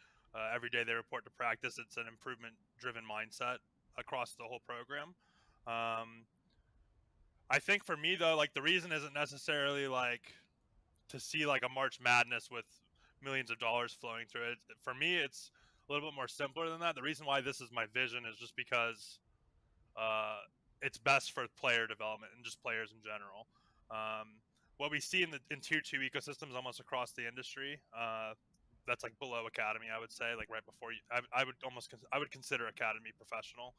every day they report to practice. It's an improvement-driven mindset across the whole program. I think for me, though, like the reason isn't necessarily like to see like a March Madness with millions of dollars flowing through it. For me, it's a little bit more simpler than that. The reason why this is my vision is just because it's best for player development and just players in general. What we see in tier 2 ecosystems almost across the industry, that's like below academy, I would say, like right before you, I would consider academy professional.